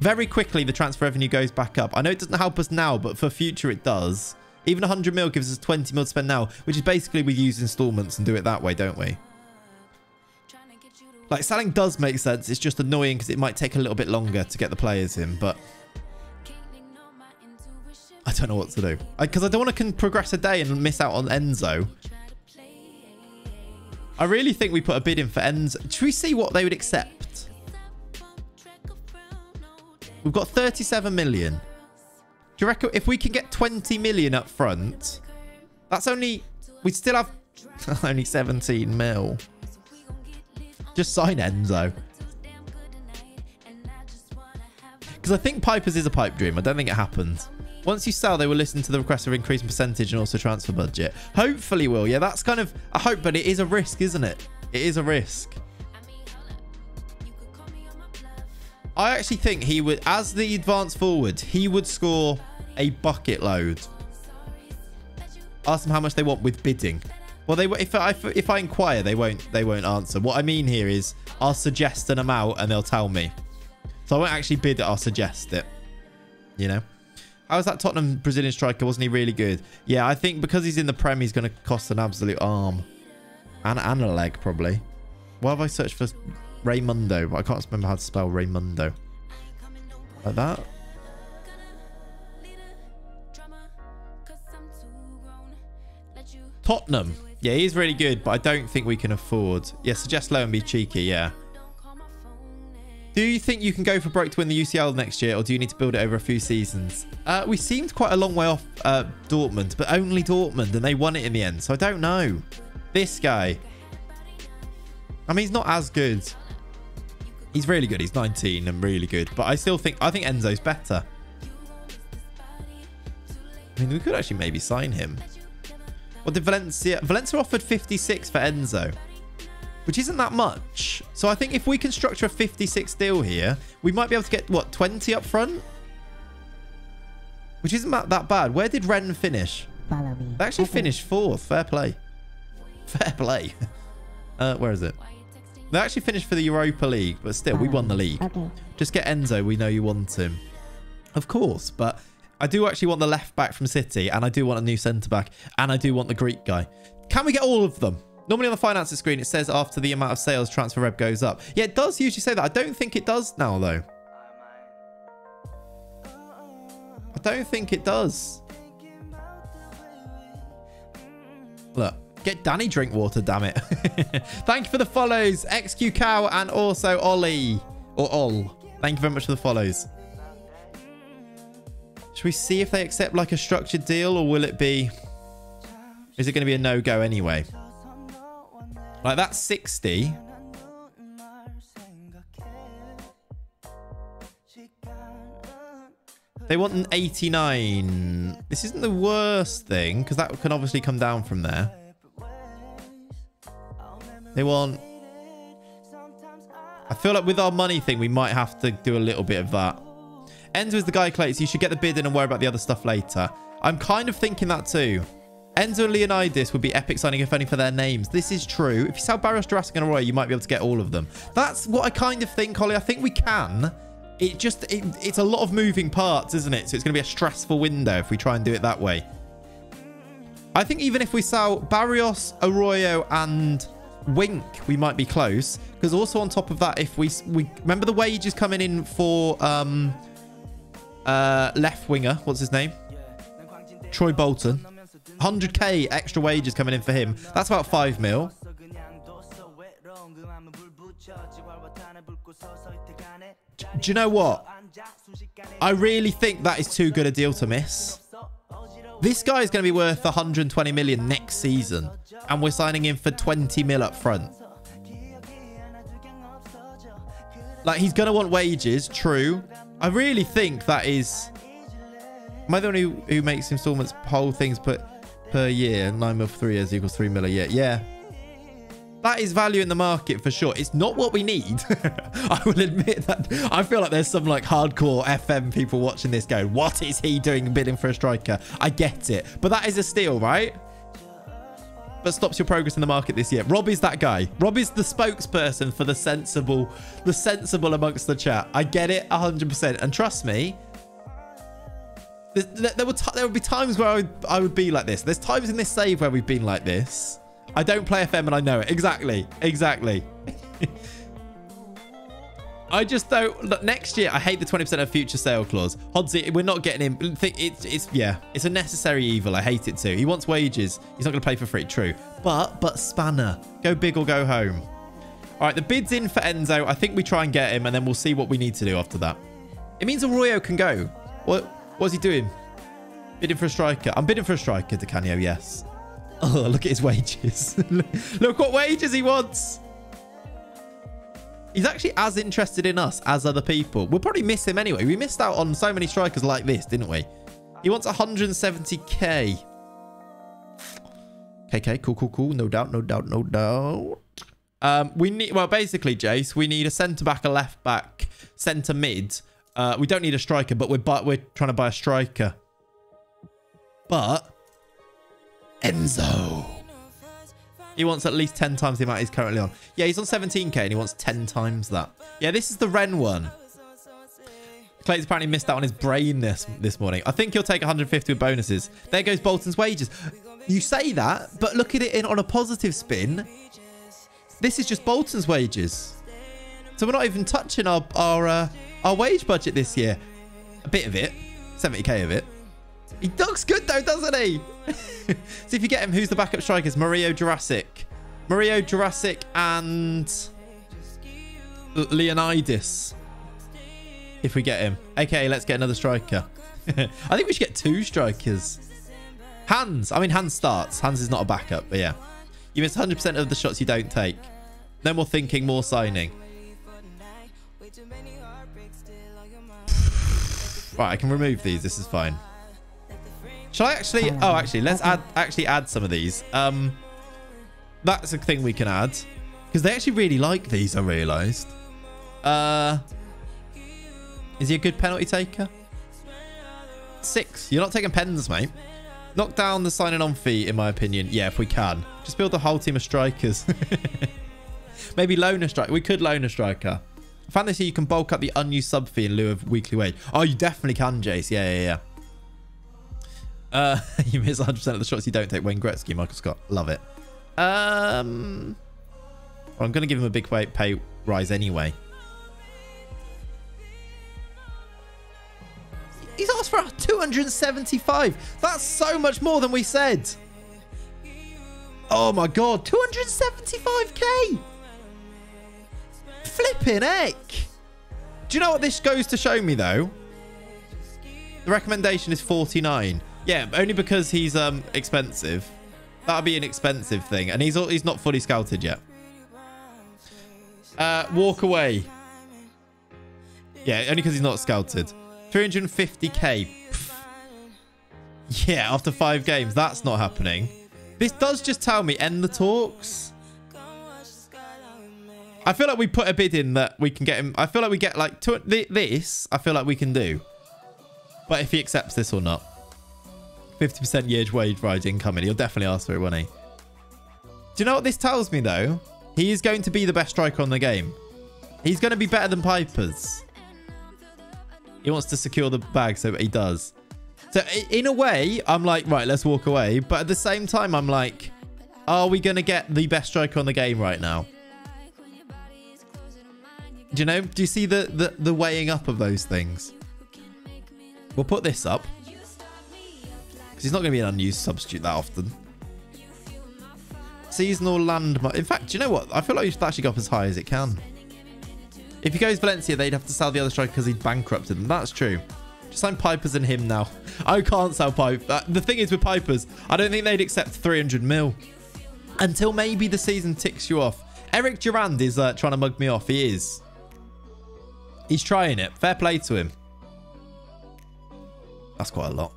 Very quickly, the transfer revenue goes back up. I know it doesn't help us now, but for future, it does. Even 100 mil gives us 20 mil to spend now, which is basically we use installments and do it that way, don't we? Like, selling does make sense. It's just annoying because it might take a little bit longer to get the players in, but I don't know what to do. Because I don't want to progress a day and miss out on Enzo. I really think we put a bid in for Enzo. Should we see what they would accept? We've got 37 million. Do you reckon if we can get 20 million up front, that's only... We'd still have only 17 mil. Just sign Enzo. Because I think Piper's is a pipe dream. I don't think it happened. Once you sell, they will listen to the request of increasing percentage and also transfer budget. Hopefully will. Yeah, that's kind of a hope, but it is a risk, isn't it? It is a risk. I actually think he would, as the advance forward, he would score a bucket load. Ask them how much they want with bidding. Well, they if I inquire, they won't answer. What I mean here is I'll suggest an amount and they'll tell me. So I won't actually bid it, I'll suggest it. You know? How was that Tottenham Brazilian striker? Wasn't he really good? Yeah, I think because he's in the Prem, he's going to cost an absolute arm. And a leg, probably. Why have I searched for Raymundo? But I can't remember how to spell Raymundo. Like that. Tottenham. Yeah, he's really good, but I don't think we can afford. Yeah, suggest low and be cheeky, yeah. Do you think you can go for broke to win the UCL next year, or do you need to build it over a few seasons? We seemed quite a long way off Dortmund, but only Dortmund, and they won it in the end, so I don't know. This guy. I mean, he's not as good. He's really good. He's 19 and really good, but I think Enzo's better. I mean, we could actually maybe sign him. What did Valencia offered 56 for Enzo, which isn't that much. So I think if we can structure a 56 deal here, we might be able to get, what, 20 up front? Which isn't that bad. Where did Ren finish? Follow me. They actually finished 4th. Fair play. Fair play. Where is it? They actually finished for the Europa League, but still, we won the league. Okay. Just get Enzo. We know you want him. Of course, but I do actually want the left back from City, and I do want a new centre back, and I do want the Greek guy. Can we get all of them? Normally on the finances screen, it says after the amount of sales, transfer rev goes up. Yeah, it does usually say that. I don't think it does now, though. I don't think it does. Look, get Danny drink water, damn it. Thank you for the follows, XQ Cow and also Ollie. Or Ol. Thank you very much for the follows. Should we see if they accept like a structured deal, or will it be... Is it going to be a no-go anyway? Like, that's 60. They want an 89. This isn't the worst thing, because that can obviously come down from there. They want... I feel like with our money thing, we might have to do a little bit of that. Enzo is the guy, Clay, so you should get the bid in and worry about the other stuff later. I'm kind of thinking that too. Enzo and Leonidas would be epic signing if only for their names. This is true. If you sell Barrios, Jurassic and Arroyo, you might be able to get all of them. That's what I kind of think, Ollie. I think we can. It's a lot of moving parts, isn't it? So it's going to be a stressful window if we try and do it that way. I think even if we sell Barrios, Arroyo and Wink, we might be close. Because also on top of that, if we remember the wages coming in for left winger, what's his name? Troy Bolton. 100k extra wages coming in for him. That's about 5 mil. Do you know what? I really think that is too good a deal to miss. This guy is going to be worth 120 million next season, and we're signing him for 20 mil up front. Like, he's going to want wages, true. I really think that is... Am I the one who makes installments, whole things, but per year. 9 mil for 3 years equals 3 mil a year. Yeah. That is value in the market for sure. It's not what we need. I will admit that. I feel like there's some like hardcore FM people watching this going, what is he doing bidding for a striker? I get it. But that is a steal, right? But stops your progress in the market this year. Rob is that guy. Rob is the spokesperson for the sensible amongst the chat. I get it 100%. And trust me, there would be times where I would be like this. There's times in this save where we've been like this. I don't play FM and I know it. Exactly. I just don't. Look, next year, I hate the 20% of future sale clause. Hodsy, we're not getting him. It's a necessary evil. I hate it too. He wants wages. He's not going to play for free. True. But Spanner, go big or go home. All right, the bid's in for Enzo. I think we try and get him, and then we'll see what we need to do after that. It means Arroyo can go. What's he doing? Bidding for a striker. I'm bidding for a striker, DeCanio, yes. Oh, look at his wages. Look what wages he wants. He's actually as interested in us as other people. We'll probably miss him anyway. We missed out on so many strikers like this, didn't we? He wants 170k. KK, cool. No doubt. We need, well, basically, Jace, we need a centre-back, a left-back, centre-mid. We don't need a striker, but we're trying to buy a striker. But Enzo, he wants at least 10 times the amount he's currently on. Yeah, he's on 17k and he wants 10 times that. Yeah, this is the Ren one. Clayton's apparently missed out on his brain this morning. I think he'll take 150 with bonuses. There goes Bolton's wages. You say that, but look at it on a positive spin. This is just Bolton's wages. So we're not even touching our wage budget this year. A bit of it. 70k of it. He looks good though, doesn't he? See if you get him. Who's the backup strikers? Mario Jurassic and Leonidas. If we get him. Okay, let's get another striker. I think we should get 2 strikers. Hans starts. Hans is not a backup, but yeah. You miss 100% of the shots you don't take. No more thinking, more signing. Right, I can remove these. This is fine. Shall I actually... Oh, actually, let's add some of these. That's a thing we can add. Because they actually really like these, I realised. Is he a good penalty taker? 6. You're not taking pens, mate. Knock down the signing on fee, in my opinion. Yeah, if we can. Just build a whole team of strikers. Maybe loan a striker. We could loan a striker. I found this here. You can bulk up the unused sub fee in lieu of weekly wage. Oh, you definitely can, Jace. Yeah. You miss 100% of the shots you don't take. Wayne Gretzky, Michael Scott. Love it. I'm going to give him a big pay rise anyway. He's asked for 275. That's so much more than we said. Oh my God. 275k. Flipping heck. Do you know what this goes to show me though? The recommendation is 49. Yeah, only because he's expensive. That'll be an expensive thing. And he's not fully scouted yet. Walk away. Yeah, only because he's not scouted. 350k. Pff. Yeah, after 5 games. That's not happening. This does just tell me end the talks. I feel like we put a bid in that we can get him. I feel like we get like this. I feel like we can do. But if he accepts this or not. 50% year's wage rise incoming. He'll definitely ask for it, won't he? Do you know what this tells me, though? He is going to be the best striker on the game. He's going to be better than Pipers. He wants to secure the bag, so he does. So, in a way, I'm like, right, let's walk away. But at the same time, I'm like, are we going to get the best striker on the game right now? Do you know? Do you see the weighing up of those things? We'll put this up. He's not going to be an unused substitute that often. Seasonal landmark. In fact, do you know what? I feel like we should actually go up as high as it can. If he goes Valencia, they'd have to sell the other striker because he's bankrupted them. That's true. Just sign Pipers and him now. I can't sell Pipers. The thing is with Pipers, I don't think they'd accept 300 mil. Until maybe the season ticks you off. Eric Durand is trying to mug me off. He is. He's trying it. Fair play to him. That's quite a lot.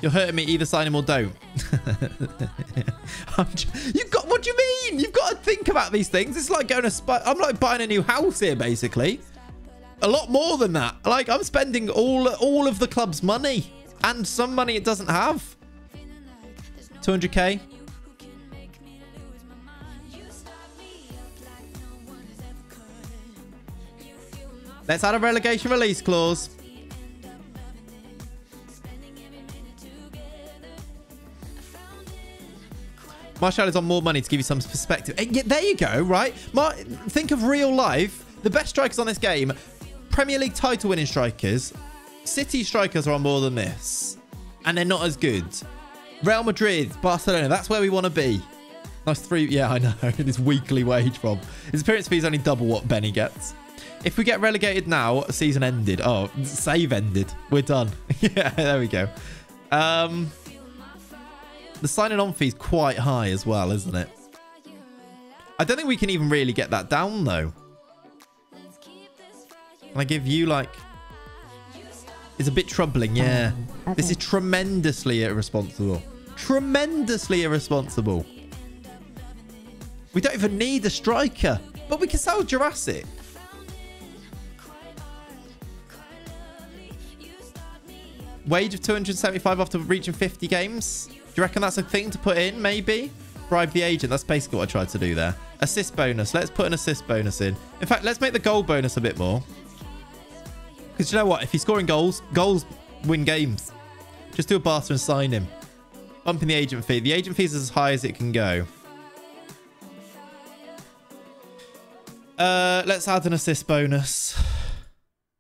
You're hurting me. Either sign him or don't. You've got. What do you mean? You've got to think about these things. It's like going to. I'm like buying a new house here, basically. A lot more than that. Like I'm spending all of the club's money and some money it doesn't have. 200k. Let's add a relegation release clause. Martial is on more money to give you some perspective. Yeah, there you go, right? Think of real life. The best strikers on this game, Premier League title winning strikers. City strikers are on more than this. And they're not as good. Real Madrid, Barcelona, that's where we want to be. Nice 3. Yeah, I know. This weekly wage, Rob. His appearance fee is only double what Benny gets. If we get relegated now, season ended. Oh, save ended. We're done. Yeah, there we go. The signing on fee is quite high as well, isn't it? I don't think we can even really get that down, though. Can I give you, like... It's a bit troubling, yeah. Okay. This is tremendously irresponsible. Tremendously irresponsible. We don't even need a striker. But we can sell Jurassic. Wage of 275 after reaching 50 games. Do you reckon that's a thing to put in, maybe? Bribe the agent. That's basically what I tried to do there. Assist bonus. Let's put an assist bonus in. In fact, let's make the goal bonus a bit more. Because you know what? If he's scoring goals, goals win games. Just do a barter and sign him. Bumping the agent fee. The agent fee is as high as it can go. Let's add an assist bonus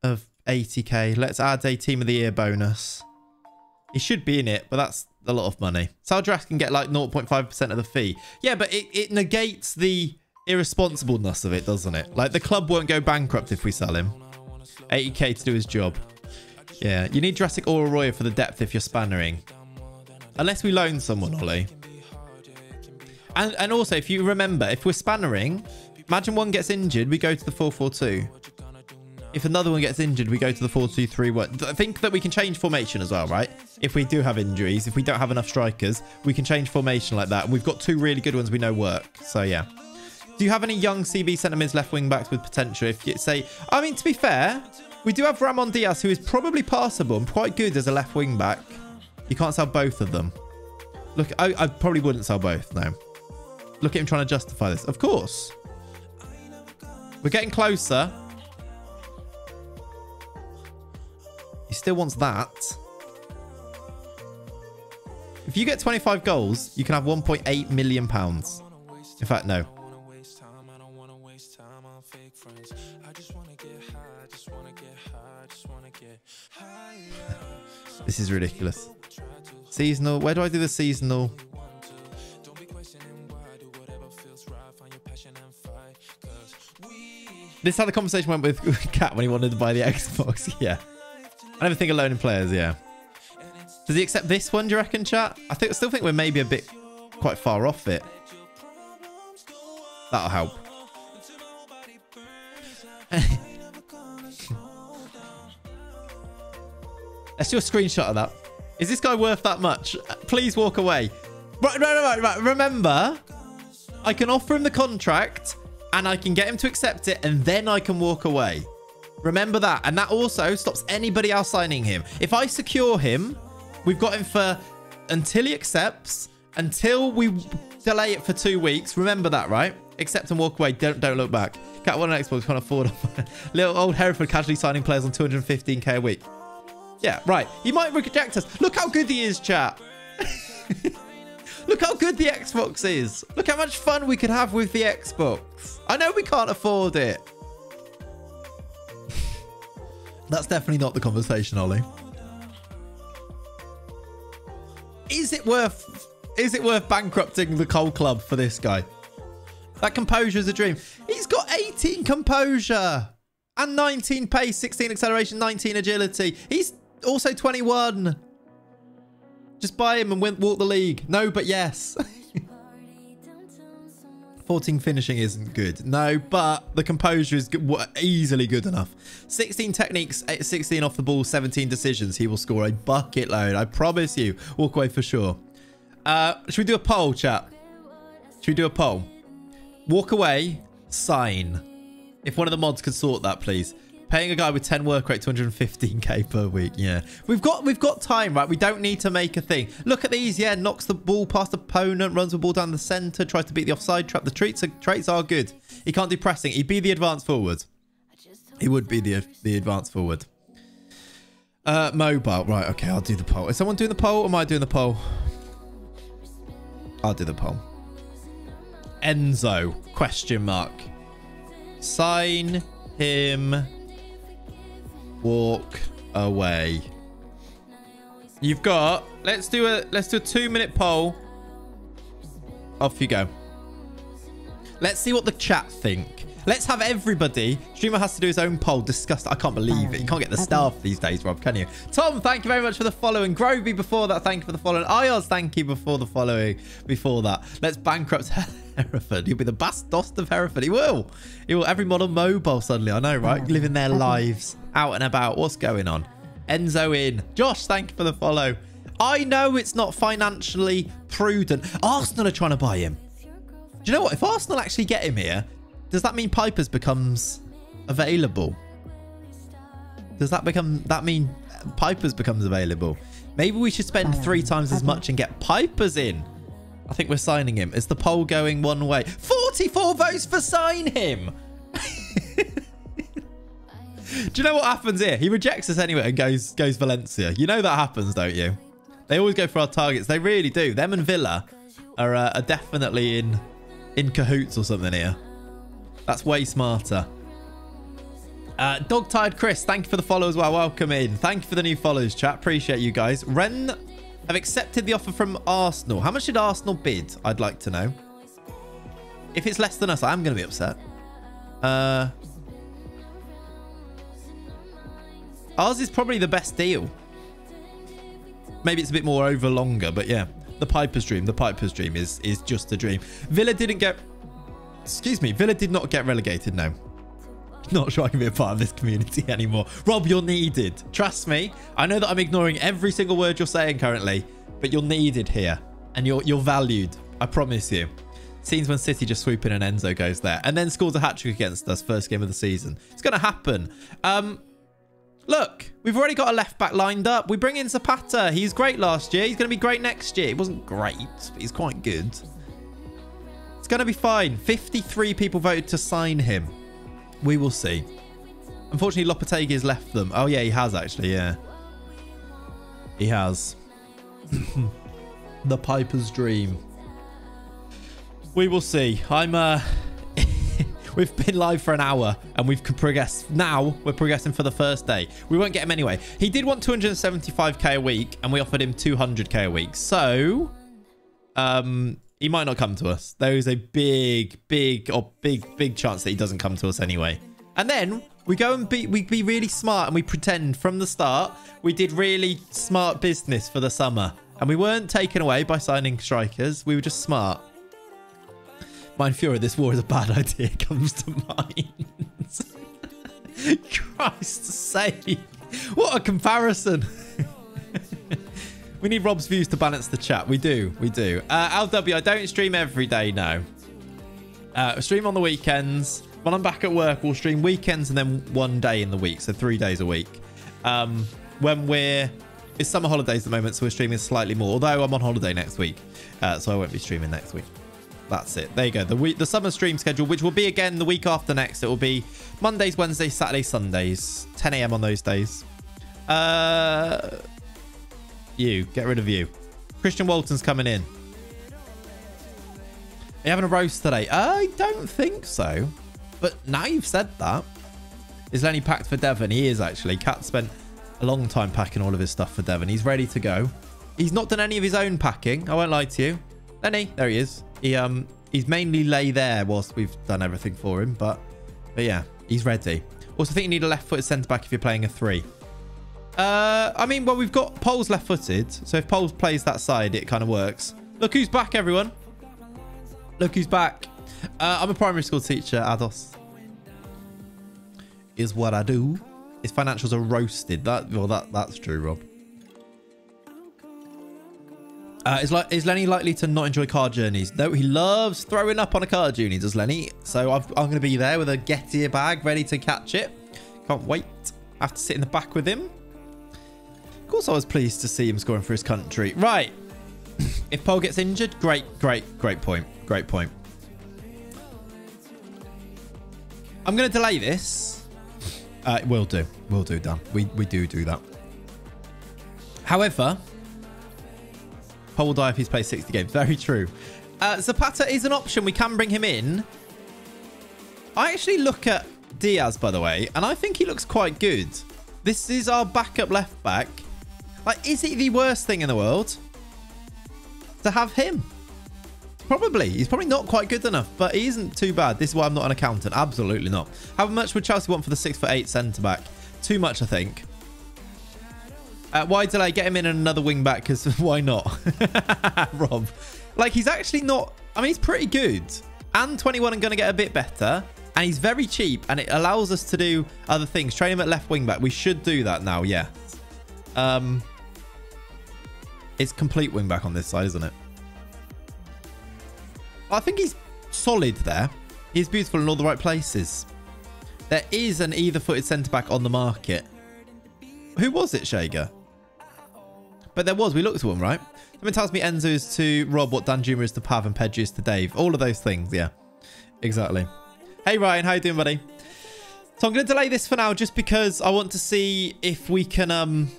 of 80k. Let's add a team of the year bonus. He should be in it, but that's a lot of money. Saldrask can get like 0.5% of the fee. Yeah, but it negates the irresponsibleness of it, doesn't it? Like the club won't go bankrupt if we sell him. 80k to do his job. Yeah, you need Jurassic or Arroyo for the depth if you're spannering. Unless we loan someone, Ollie. And also, if you remember, if we're spannering, imagine one gets injured, we go to the 4-4-2. If another one gets injured, we go to the 4-2-3-1. I think that we can change formation as well, right? If we do have injuries, if we don't have enough strikers, we can change formation like that. And we've got 2 really good ones we know work. So, yeah. Do you have any young CB centre mids left wing backs with potential? If you say, I mean, to be fair, we do have Ramon Diaz, who is probably passable and quite good as a left wing back. You can't sell both of them. Look, I probably wouldn't sell both, no. Look at him trying to justify this. Of course. We're getting closer. He still wants that. If you get 25 goals, you can have £1.8 million. In fact, no. This is ridiculous. Seasonal. Where do I do the seasonal? This is how the conversation went with Kat when he wanted to buy the Xbox. Yeah. I never think of loaning players, yeah. Does he accept this one, do you reckon, chat? I still think we're maybe a bit quite far off it. That'll help. Let's do a screenshot of that. Is this guy worth that much? Please walk away. Right. Remember, I can offer him the contract and I can get him to accept it and then I can walk away. Remember that. And that also stops anybody else signing him. If I secure him, we've got him for until he accepts, until we delay it for 2 weeks. Remember that, right? Accept and walk away. Don't look back. Cat one on Xbox can't afford little old Hereford casually signing players on 215k a week. Yeah, right. He might reject us. Look how good he is, chat. Look how good the Xbox is. Look how much fun we could have with the Xbox. I know we can't afford it. That's definitely not the conversation, Ollie. Is it worth bankrupting the Coal Club for this guy? That composure is a dream. He's got 18 composure and 19 pace, 16 acceleration, 19 agility. He's also 21. Just buy him and walk the league. No, but yes. 14 finishing isn't good. No, but the composure is easily good enough. 16 techniques, 16 off the ball, 17 decisions. He will score a bucket load. I promise you. Walk away for sure. Should we do a poll, chat? Should we do a poll? Walk away, sign. If one of the mods could sort that, please. Paying a guy with 10 work rate, 215k per week. Yeah, we've got time, right? We don't need to make a thing. Look at these. Yeah, knocks the ball past opponent, runs the ball down the center, tries to beat the offside trap. The traits are good. He can't do pressing. He'd be the advanced forward. He would be the advanced forward. Mobile, right? Okay, I'll do the poll. Is someone doing the poll? Or am I doing the poll? I'll do the poll. Enzo ? Sign him. Walk away. You've got. Let's do a 2-minute poll. Off you go. Let's see what the chat think. Let's have everybody. Streamer has to do his own poll. Disgusting. I can't believe it. You can't get the staff these days, Rob, can you? Tom, thank you very much for the following. Grovey before that, thank you for the following. Ayos, thank you before the following. Before that, let's bankrupt Hereford. He'll be the Bastos of Hereford. He will. He will. Every mod on mobile suddenly. I know, right? Living their lives out and about. What's going on? Enzo in. Josh, thank you for the follow. I know it's not financially prudent. Arsenal are trying to buy him. Do you know what? If Arsenal actually get him here, does that mean Pipers becomes available? Does that mean Pipers becomes available? Maybe we should spend 3 times as much and get Pipers in. I think we're signing him. Is the poll going one way? 44 votes for sign him. Do you know what happens here? He rejects us anyway and goes Valencia. You know that happens, don't you? They always go for our targets. They really do. Them and Villa are definitely in cahoots or something here. That's way smarter. Dog Tired Chris, thank you for the follow as well. Welcome in. Thank you for the new follows, chat. Appreciate you guys. Ren have accepted the offer from Arsenal. How much did Arsenal bid? I'd like to know. If it's less than us, I'm going to be upset. Ours is probably the best deal. Maybe it's a bit more over longer, but yeah. The Piper's Dream. The Piper's Dream is just a dream. Villa didn't get... Excuse me. Villa did not get relegated, no. Not sure I can be a part of this community anymore. Rob, you're needed. Trust me. I know that I'm ignoring every single word you're saying currently, but you're needed here. And you're valued. I promise you. Scenes when City just swoop in and Enzo goes there. And then scores a hat-trick against us. First game of the season. It's going to happen. Look, we've already got a left back lined up. We bring in Zapata. He's great last year. He's going to be great next year. He wasn't great, but he's quite good. It's going to be fine. 53 people voted to sign him. We will see. Unfortunately, Lopetegui has left them. Oh, yeah, he has actually, yeah. He has. The Piper's Dream. We will see. We've been live for an hour and we've progressed. Now we're progressing for the first day. We won't get him anyway. He did want 275k a week and we offered him 200k a week. So, he might not come to us. There is a big chance that he doesn't come to us anyway. And then we go and we be really smart and we pretend from the start we did really smart business for the summer. And we weren't taken away by signing strikers. We were just smart. Mind Fury, this war is a bad idea, comes to mind. Christ's sake. What a comparison. We need Rob's views to balance the chat. We do. LW, I don't stream every day now. Stream on the weekends. When I'm back at work, we'll stream weekends and then 1 day in the week. So 3 days a week. It's summer holidays at the moment, so we're streaming slightly more. Although I'm on holiday next week. So I won't be streaming next week. That's it. There you go. The summer stream schedule, which will be again the week after next. It will be Mondays, Wednesdays, Saturdays, Sundays. 10 a.m. on those days. Get rid of you. Christian Walton's coming in. Are you having a roast today? I don't think so. But now you've said that. Is Lenny packed for Devon? He is actually. Kat spent a long time packing all of his stuff for Devon. He's ready to go. He's not done any of his own packing. I won't lie to you. Lenny, there he is. He's mainly lay there whilst we've done everything for him. But yeah, he's ready. Also, I think you need a left-footed centre-back if you're playing a 3. I mean, well, we've got Pole's left-footed. So if Pole plays that side, it kind of works. Look who's back, everyone. Look who's back. I'm a primary school teacher, Ados. Is what I do. His financials are roasted. That's true, Rob. Is Lenny likely to not enjoy car journeys? No, he loves throwing up on a car journey, does Lenny? So I'm going to be there with a Getir bag ready to catch it. Can't wait. I have to sit in the back with him. Of course I was pleased to see him scoring for his country. Right. If Paul gets injured, great point. Great point. I'm going to delay this. We'll do, Dan. We do that. However, Paul will die if he's played 60 games. Very true. Zapata is an option. We can bring him in. I actually look at Diaz, by the way, and I think he looks quite good. This is our backup left back. Like, is it the worst thing in the world to have him? Probably. He's probably not quite good enough, but he isn't too bad. This is why I'm not an accountant. Absolutely not. How much would Chelsea want for the 6'8" centre-back? Too much, I think. Why delay? Get him in another wing-back, because why not? Rob. Like, he's actually not... I mean, he's pretty good. And 21 and going to get a bit better. And he's very cheap, and it allows us to do other things. Train him at left wing-back. We should do that now, yeah. It's complete wing-back on this side, isn't it? I think he's solid there. He's beautiful in all the right places. There is an either-footed centre-back on the market. Who was it, Shager? But there was. We looked at one, right? Someone tells me Enzo is to Rob what Danjuma is to Pav and Pedri is to Dave. All of those things, yeah. Exactly. Hey, Ryan. How you doing, buddy? So I'm going to delay this for now just because I want to see if we can...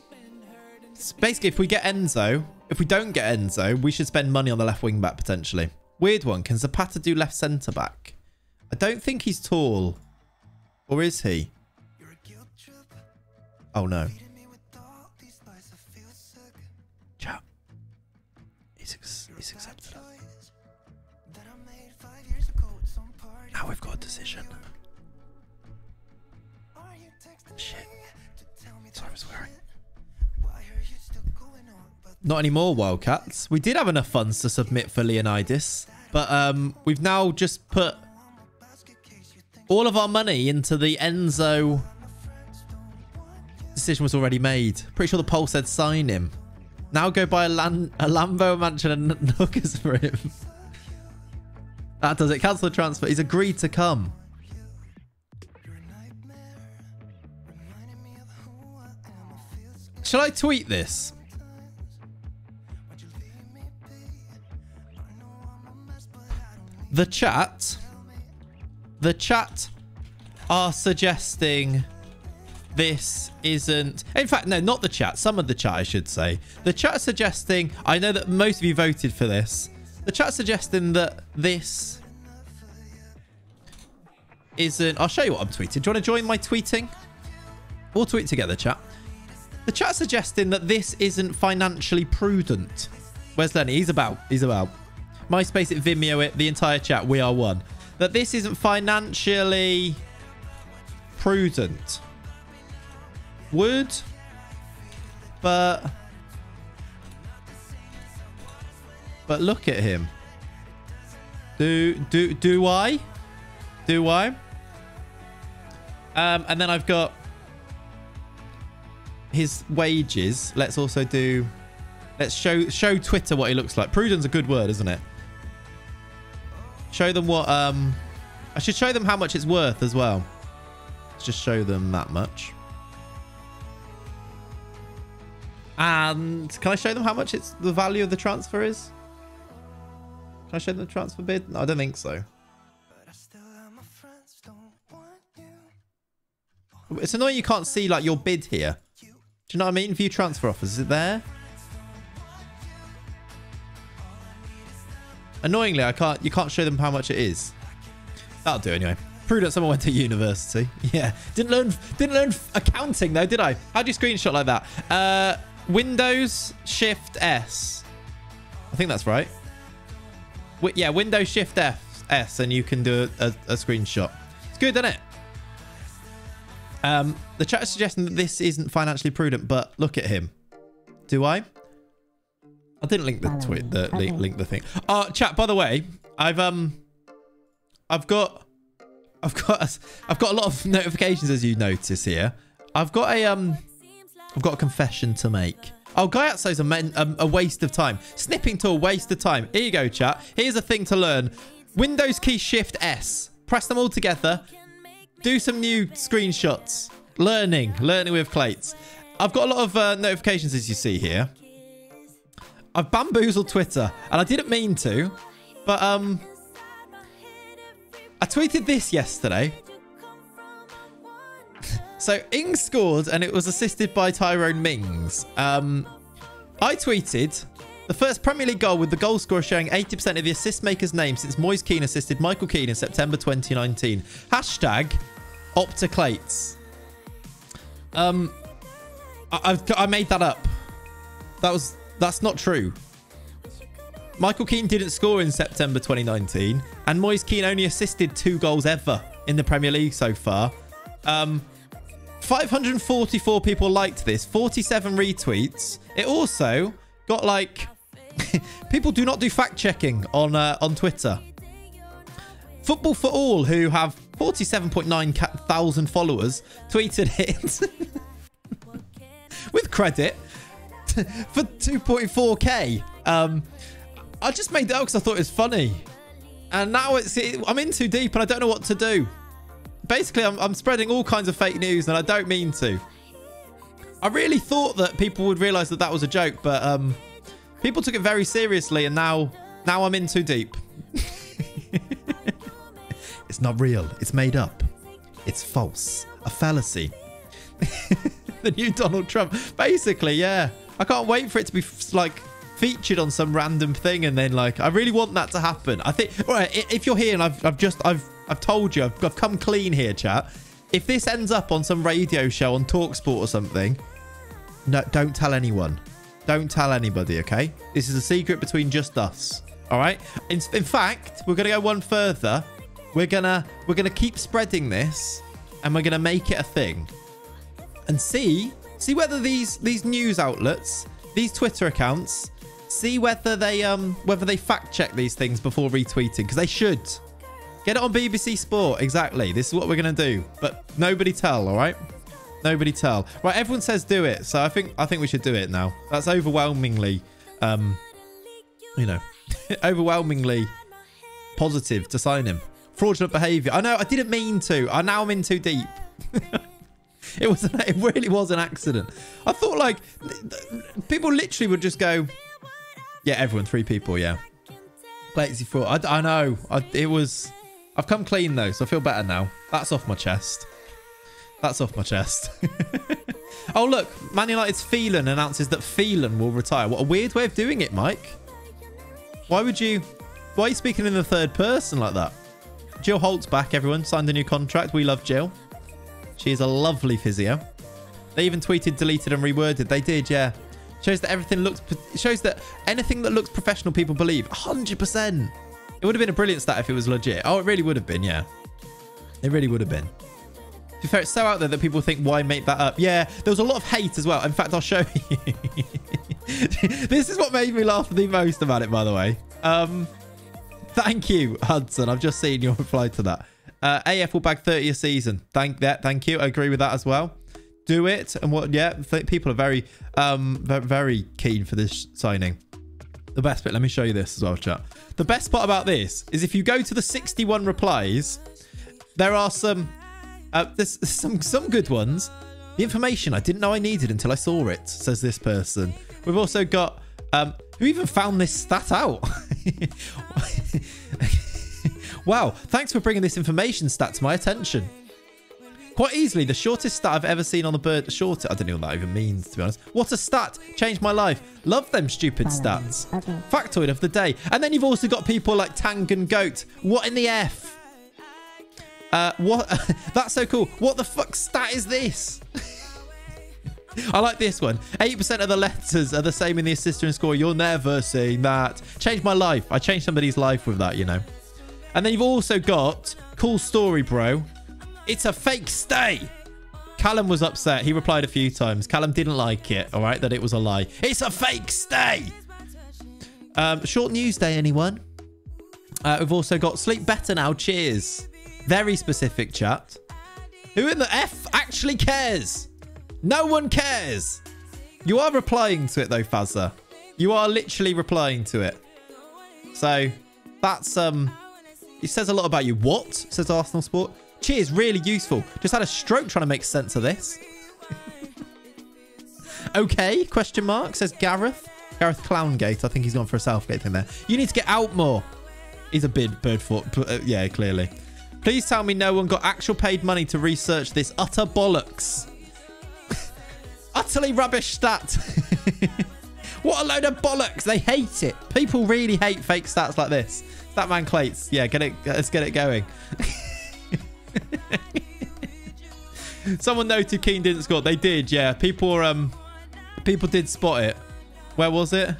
Basically, if we get Enzo... If we don't get Enzo, we should spend money on the left wing-back, potentially. Weird one. Can Zapata do left centre-back? I don't think he's tall. Or is he? Oh, no. Chat. He's accepted us. Now we've got a decision. Shit. Sorry, I was swearing. Not anymore, Wildcats. We did have enough funds to submit for Leonidas, but we've now just put all of our money into the Enzo. Decision was already made. Pretty sure the poll said sign him. Now go buy a Lambo mansion and Nookers for him. That does it. Cancel the transfer. He's agreed to come. Shall I tweet this? The chat are suggesting this isn't... In fact, no, not the chat. Some of the chat, I should say. The chat suggesting... I know that most of you voted for this. The chat suggesting that this isn't... I'll show you what I'm tweeting. Do you want to join my tweeting? We'll tweet together, chat. The chat suggesting that this isn't financially prudent. Where's Lenny? He's about. MySpace it, Vimeo it, the entire chat. We are one. That this isn't financially prudent. Would, but look at him. Do I? And then I've got his wages. Let's also do. Let's show Twitter what he looks like. Prudent's a good word, isn't it? Show them what... I should show them how much it's worth as well. Let's just show them that much. And can I show them how much it's the value of the transfer is? Can I show them the transfer bid? No, I don't think so. It's annoying you can't see like your bid here. Do you know what I mean? View transfer offers. Is it there? Annoyingly, you can't show them how much it is. That'll do anyway. Prudent, someone went to university. Yeah. Didn't learn accounting though, did I? How do you screenshot like that? Windows Shift S. I think that's right. Yeah, Windows Shift S and you can do a screenshot. It's good, isn't it? The chat is suggesting that this isn't financially prudent, but look at him. Do I? I didn't link the tweet, link the thing. Chat, by the way, I've I've got a lot of notifications, as you notice here. I've got a confession to make. Oh, Gaiatso's a waste of time. Snipping to a waste of time. Here you go, chat. Here's a thing to learn. Windows key Shift S. Press them all together. Do some new screenshots. Learning with Clates. I've got a lot of notifications, as you see here. I've bamboozled Twitter, and I didn't mean to, but I tweeted this yesterday. So Ings scored, and it was assisted by Tyrone Mings. I tweeted the first Premier League goal with the goal scorer showing 80% of the assist maker's name since Moise Keane assisted Michael Keane in September 2019. Hashtag Opticlates. I made that up. That's not true. Michael Keane didn't score in September 2019, and Moise Keane only assisted 2 goals ever in the Premier League so far. 544 people liked this, 47 retweets. It also got like people do not do fact checking on Twitter. Football for All, who have 47.9 thousand followers, tweeted it with credit for 2.4k. I just made that up because I thought it was funny, and now I'm in too deep and I don't know what to do. Basically, I'm spreading all kinds of fake news, and I don't mean to. I really thought that people would realize that was a joke, but people took it very seriously, and now I'm in too deep. It's not real. It's made up. It's false. A fallacy. The new Donald Trump. Basically, yeah. I can't wait for it to be like featured on some random thing, and then like I really want that to happen. I think, all right, if you're here and I've told you, I've come clean here, chat. If this ends up on some radio show on TalkSport or something, no, don't tell anyone. Don't tell anybody, okay? This is a secret between just us. All right. In fact, we're gonna go one further. We're gonna keep spreading this, and we're gonna make it a thing, and see whether these news outlets, these Twitter accounts, see whether they fact check these things before retweeting, because they should. Get it on BBC Sport. Exactly. This is what we're going to do. But nobody tell, all right? Nobody tell. Right, everyone says do it. So I think we should do it now. That's overwhelmingly, overwhelmingly positive to sign him. Fraudulent behaviour. I know, I didn't mean to. Now I'm in too deep. It really was an accident. I thought like people literally would just go, yeah, everyone, 3 people, yeah. Lazy fraud. I know. I've come clean though, so I feel better now. That's off my chest. That's off my chest. Oh look, Man United's Phelan announces that Phelan will retire. What a weird way of doing it, Mike. Why are you speaking in the third person like that? Jill Holt's back, everyone. Signed a new contract. We love Jill. She is a lovely physio. They even tweeted, deleted, and reworded. They did, yeah. Shows that anything that looks professional, people believe. 100%. It would have been a brilliant stat if it was legit. Oh, it really would have been, yeah. It really would have been. To be fair, it's so out there that people think, why make that up? Yeah, there was a lot of hate as well. In fact, I'll show you. This is what made me laugh the most about it, by the way. Thank you, Hudson. I've just seen your reply to that. AF will bag 30 a season. Thank you. I agree with that as well. Do it. And what? Yeah, people are very, very keen for this signing. The best bit, let me show you this as well, chat. The best part about this is if you go to the 61 replies, there are some good ones. The information I didn't know I needed until I saw it, says this person. We've also got, who even found this stat out? Wow, thanks for bringing this information stat to my attention. Quite easily, the shortest stat I've ever seen on the bird. Shorter, I don't know what that even means, to be honest. What a stat. Changed my life. Love them stupid stats. Okay. Factoid of the day. And then you've also got people like Tang and Goat. What in the F? What? That's so cool. What the fuck stat is this? I like this one. 8% of the letters are the same in the assist and score. You're never seeing that. Changed my life. I changed somebody's life with that, you know. And then you've also got cool story, bro. It's a fake stay. Callum was upset. He replied a few times. Callum didn't like it, all right, that it was a lie. It's a fake stay. Short news day, anyone? We've also got sleep better now. Cheers. Very specific chat. Who in the F actually cares? No one cares. You are replying to it though, Fazza. You are literally replying to it. So that's it says a lot about you. What? Says Arsenal Sport. Cheers, really useful. Just had a stroke trying to make sense of this. Okay, question mark, says Gareth. Gareth Clowngate. I think he's gone for a Southgate thing there. You need to get out more. He's a bird foot. Yeah, clearly. Please tell me no one got actual paid money to research this utter bollocks. Utterly rubbish stat. What a load of bollocks. They hate it. People really hate fake stats like this. That man Clates. Yeah, let's get it going. Someone noted Keane didn't score. They did, yeah. People did spot it. Where was it?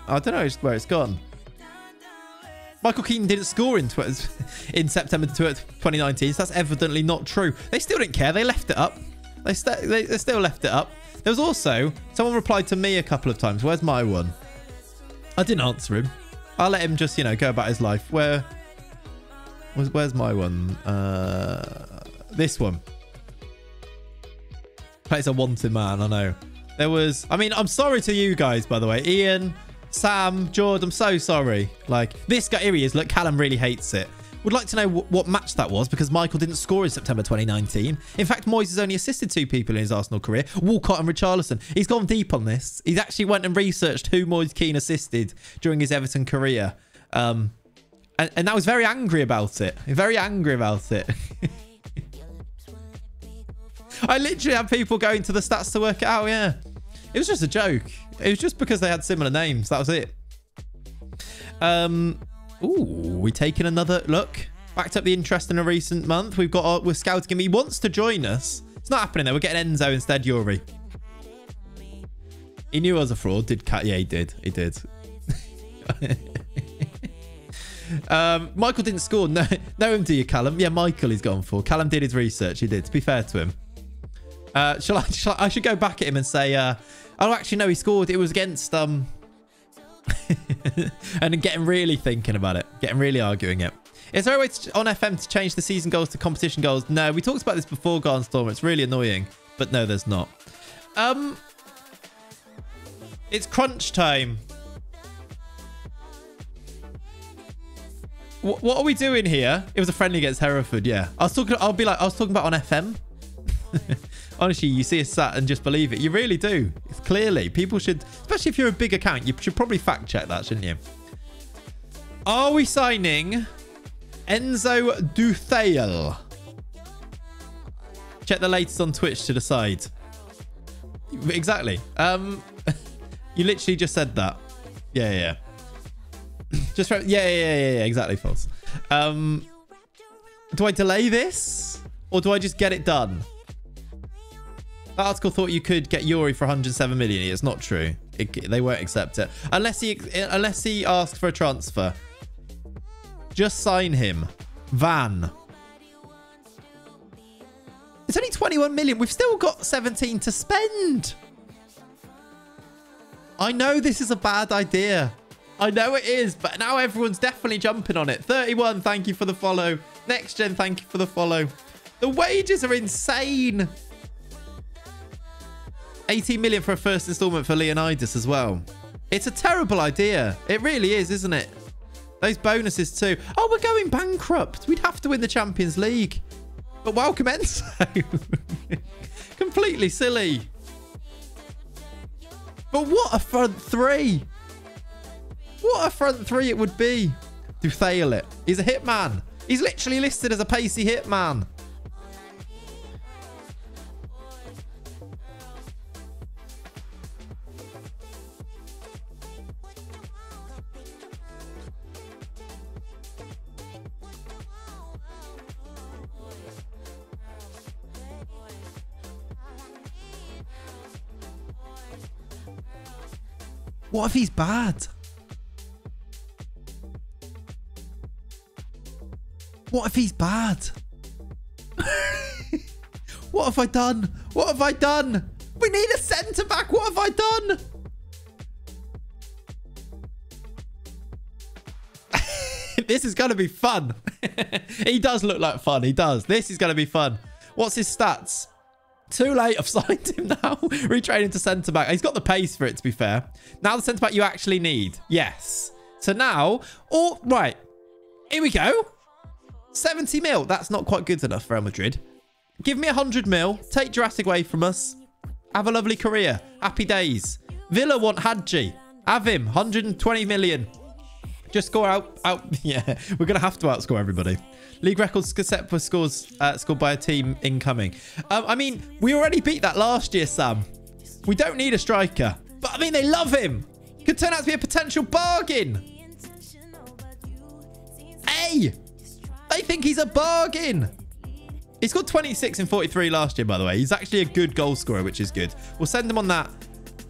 I don't know where it's gone. Michael Keane didn't score in September 2019, so that's evidently not true. They still didn't care. They left it up. They still left it up. There was also someone replied to me a couple of times. Where's my one? I didn't answer him. I'll let him just, you know, go about his life. Where's my one? This one. Plays a wanted man, I know. There was, I mean, I'm sorry to you guys, by the way. Ian, Sam, George, I'm so sorry. Like, this guy, here he is. Look, Callum really hates it. Would like to know what match that was because Michael didn't score in September 2019. In fact, Moyes has only assisted 2 people in his Arsenal career, Walcott and Richarlison. He's gone deep on this. He's actually went and researched who Moyes Keane assisted during his Everton career. And I was very angry about it. Very angry about it. I literally had people going to the stats to work it out, yeah. It was just a joke. It was just because they had similar names. That was it. Ooh, we're taking another look. Backed up the interest in a recent month. We're scouting him. He wants to join us. It's not happening though. We're getting Enzo instead, Yuri. He knew I was a fraud. Yeah, he did. He did. Michael didn't score. No him, do you, Callum? Yeah, Michael he's gone for. Callum did his research. He did. To be fair to him. I should go back at him and say, oh, actually, no, he scored. It was against, and getting really thinking about it. Getting really arguing it. Is there a way on FM to change the season goals to competition goals? No, we talked about this before, Garnstorm. It's really annoying. But no, there's not. It's crunch time. What are we doing here? It was a friendly against Hereford, yeah. I was talking about on FM. Honestly, you see a stat and just believe it. You really do. It's clearly. People should, especially if you're a big account, you should probably fact check that, shouldn't you? Are we signing Enzo Duthale? Check the latest on Twitch to decide. Exactly. You literally just said that. Yeah. Just yeah, exactly, false. Do I delay this or do I just get it done? That article thought you could get Yuri for 107 million. It's not true. They won't accept it unless he asks for a transfer. Just sign him. Van. It's only 21 million. We've still got 17 to spend. I know this is a bad idea. I know it is, but now everyone's definitely jumping on it. 31, thank you for the follow. Next Gen, thank you for the follow. The wages are insane. 18 million for a first installment for Leonidas as well. It's a terrible idea. It really is, isn't it? Those bonuses too. Oh, we're going bankrupt. We'd have to win the Champions League. But welcome Enzo. Completely silly. But what a front three. What a front three it would be. To fail it. He's a hitman. He's literally listed as a pacey hitman. What if he's bad? What if he's bad? What have I done? What have I done? We need a centre back. What have I done? This is going to be fun. He does look like fun. He does. This is going to be fun. What's his stats? Too late. I've signed him now. Retraining to centre back. He's got the pace for it, to be fair. Now the centre back you actually need. Yes. So now, right. Here we go. 70 mil. That's not quite good enough for Real Madrid. Give me 100 mil. Take Jurassic away from us. Have a lovely career. Happy days. Villa want Hadji. Have him. 120 million. Just score out. Yeah, we're going to have to outscore everybody. League records set for scores scored by a team incoming. I mean, we already beat that last year, Sam. We don't need a striker. But, I mean, they love him. Could turn out to be a potential bargain. Hey, they think he's a bargain. He scored 26 in 43 last year, by the way. He's actually a good goal scorer, which is good. We'll send him on that.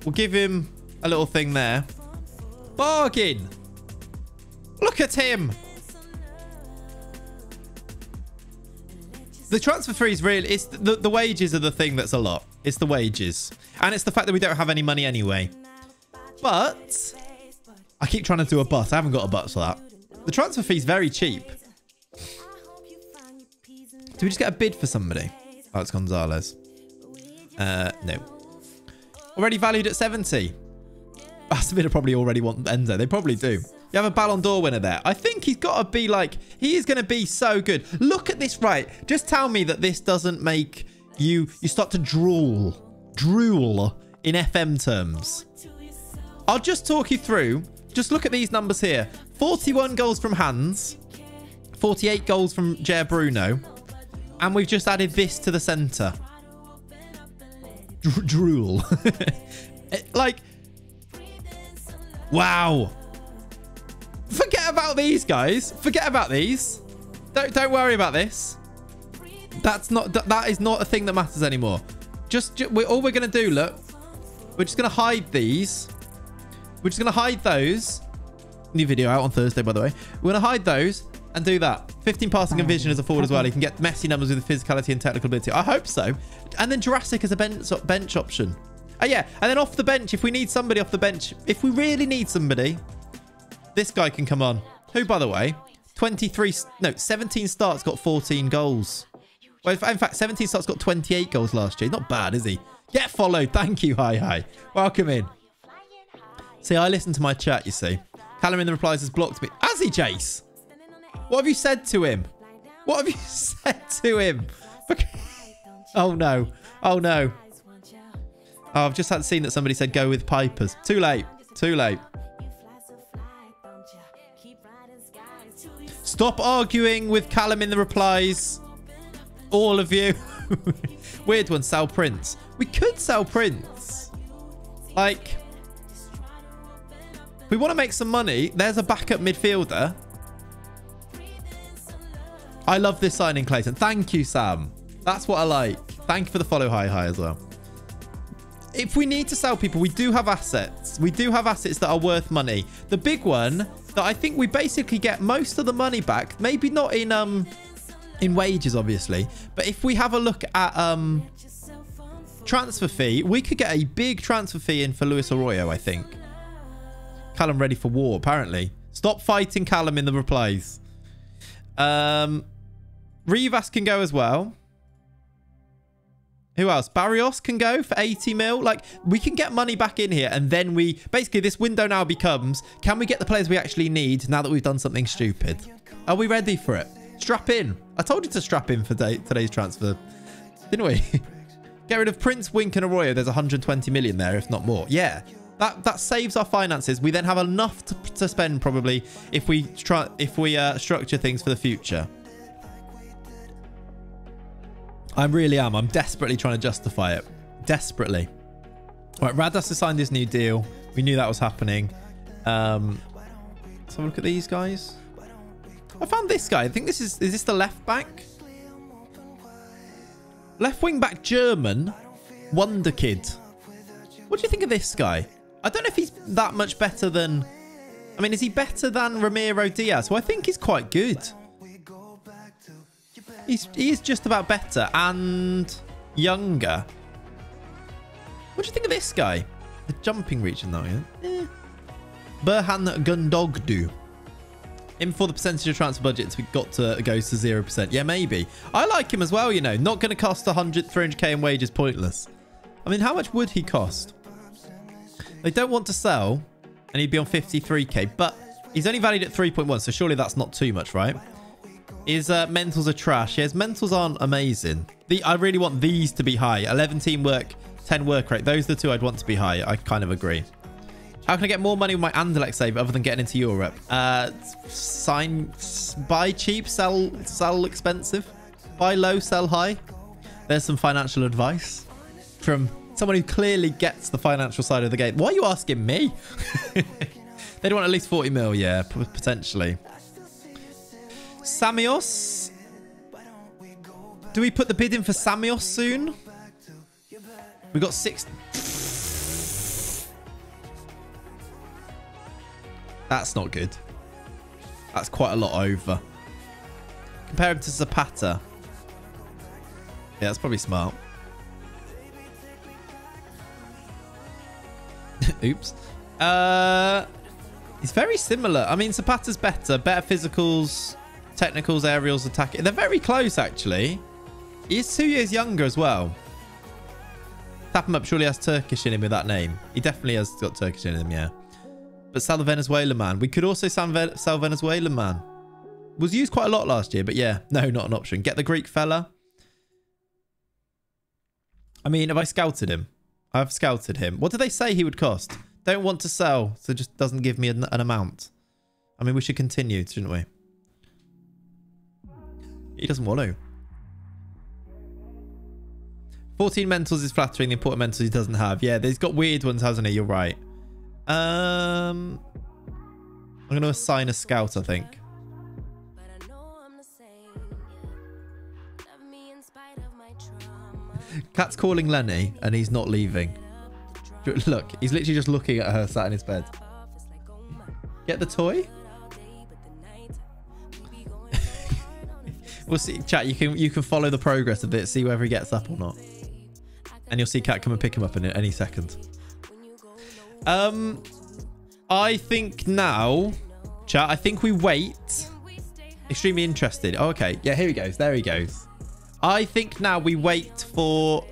We'll give him a little thing there. Bargain. Look at him. The transfer fee is really... It's the wages are the thing that's a lot. It's the wages. And it's the fact that we don't have any money anyway. But... I keep trying to do a but. I haven't got a but for that. The transfer fee is very cheap. Do we just get a bid for somebody? Oh, it's Gonzalez. No. Already valued at 70. Aston Villa probably already want Enzo. They probably do. You have a Ballon d'Or winner there. I think he's got to be like... He is going to be so good. Look at this, right? Just tell me that this doesn't make you... You start to drool. Drool in FM terms. I'll just talk you through. Just look at these numbers here. 41 goals from Hans. 48 goals from Jair Bruno. And we've just added this to the centre. Drool. Like, wow. Forget about these guys. Forget about these. Don't worry about this. That is not a thing that matters anymore. All we're going to do, look. We're just going to hide these. We're just going to hide those. New video out on Thursday, by the way. We're going to hide those. And do that. 15 passing and vision as a forward as well. He can get messy numbers with the physicality and technical ability. I hope so. And then Jurassic as a bench option. Oh, yeah. And then off the bench, if we need somebody off the bench, if we really need somebody, this guy can come on. Who, by the way, 17 starts, got 14 goals. Well, in fact, 17 starts, got 28 goals last year. Not bad, is he? Get followed. Thank you. Hi. Welcome in. See, I listen to my chat, you see. Callum in the replies has blocked me. Has he, Jace? What have you said to him? What have you said to him? Oh, no. Oh, no. Oh, I've just seen that somebody said go with Pipers. Too late. Too late. Stop arguing with Callum in the replies. All of you. Weird one. Sell Prince. We could sell Prince. Like, we want to make some money. There's a backup midfielder. I love this signing, Clayton. Thank you, Sam. That's what I like. Thank you for the follow. Hi as well. If we need to sell people, we do have assets. We do have assets that are worth money. The big one that I think we basically get most of the money back. Maybe not in wages, obviously. But if we have a look at transfer fee, we could get a big transfer fee in for Luis Arroyo, I think. Callum ready for war, apparently. Stop fighting Callum in the replies. Rivas can go as well. Who else? Barrios can go for 80 mil. Like, we can get money back in here. And then basically, this window now becomes, can we get the players we actually need now that we've done something stupid? Are we ready for it? Strap in. I told you to strap in for today's transfer. Didn't we? Get rid of Prince, Wink and Arroyo. There's 120 million there, if not more. Yeah. That saves our finances. We then have enough to spend probably if we structure things for the future. I really am. I'm desperately trying to justify it. Desperately. All right, Radas has signed his new deal. We knew that was happening. Let's have a look at these guys. I found this guy. I think is this the left back? Left wing back German. Wonder Kid. What do you think of this guy? I don't know if he's that much better than... I mean, is he better than Ramiro Diaz? Well, I think he's quite good. He is just about better and younger. What do you think of this guy? The jumping reach in that, yeah? Burhan Gundogdu. In for the percentage of transfer budgets, we got to go to 0%. Yeah, maybe. I like him as well, you know. Not going to cost 300k in wages, pointless. I mean, how much would he cost? They don't want to sell, and he'd be on 53k, but he's only valued at 3.1, so surely that's not too much, right? His mentals are trash. Yeah, his mentals aren't amazing. I really want these to be high. 11 teamwork, 10 work rate. Those are the two I'd want to be high. I kind of agree. How can I get more money with my Anderlecht save other than getting into Europe? Buy cheap, sell expensive. Buy low, sell high. There's some financial advice from someone who clearly gets the financial side of the game. Why are you asking me? They'd want at least 40 mil, yeah, potentially. Samios. Do we put the bid in for Samios soon? We got 6. That's not good. That's quite a lot over. Compare him to Zapata. Yeah, that's probably smart. Oops. He's very similar. I mean, Zapata's better physicals, technicals, aerials, attacking. They're very close, actually. He's 2 years younger as well. Tap him up. Surely has Turkish in him with that name. He definitely has got Turkish in him, yeah. But sell the Venezuelan man. We could also sell Venezuelan man. Was used quite a lot last year, but yeah. No, not an option. Get the Greek fella. I mean, have I scouted him? I've scouted him. What did they say he would cost? Don't want to sell, so just doesn't give me an amount. I mean, we should continue, shouldn't we? He doesn't want to. 14 mentals is flattering. The important mentals he doesn't have. Yeah, he's got weird ones, hasn't he? You're right. I'm going to assign a scout, I think. Kat's calling Lenny and he's not leaving. Look, he's literally just looking at her sat in his bed. Get the toy? We'll see. Chat, you can follow the progress of it, see whether he gets up or not. And you'll see Kat come and pick him up in any second. I think now, chat, I think we wait. Extremely interested. Oh, okay. Yeah, here he goes. There he goes. I think now we wait to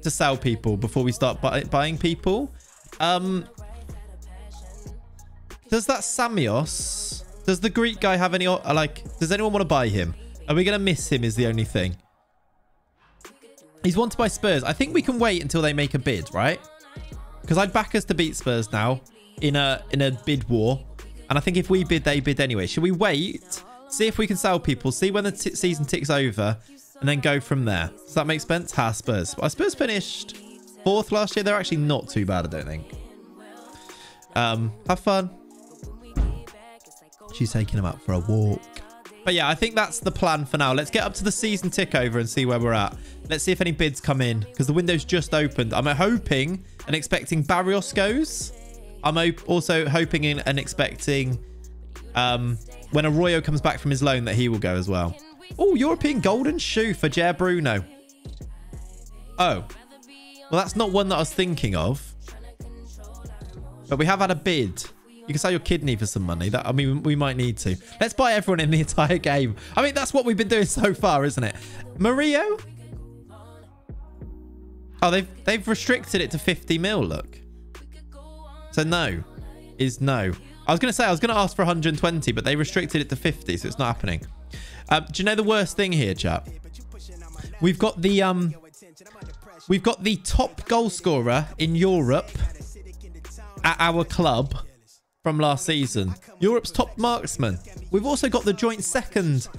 sell people before we start buying people. Does that Samios, does the Greek guy have any, like, does anyone want to buy him? Are we going to miss him is the only thing. He's wanted by Spurs. I think we can wait until they make a bid, right? Because I'd back us to beat Spurs now in a bid war. And I think if we bid, they bid anyway. Should we wait, see if we can sell people, see when the season ticks over, and then go from there? Does that make sense? Spurs. Spurs finished 4th last year. They're actually not too bad, I don't think. Have fun. She's taking him out for a walk. But yeah, I think that's the plan for now. Let's get up to the season tick over and see where we're at. Let's see if any bids come in because the window's just opened. I'm hoping and expecting Barrios goes. I'm also hoping and expecting when Arroyo comes back from his loan that he will go as well. Oh, European golden shoe for Jair Bruno. Oh, well, that's not one that I was thinking of. But we have had a bid. You can sell your kidney for some money. I mean, we might need to. Let's buy everyone in the entire game. I mean, that's what we've been doing so far, isn't it? Murillo? Oh, they've restricted it to 50 mil, look. So no is no. I was going to say, I was going to ask for 120, but they restricted it to 50, so it's not happening. Do you know the worst thing here, chap? We've got the top goal scorer in Europe at our club from last season. Europe's top marksman. We've also got the joint 2nd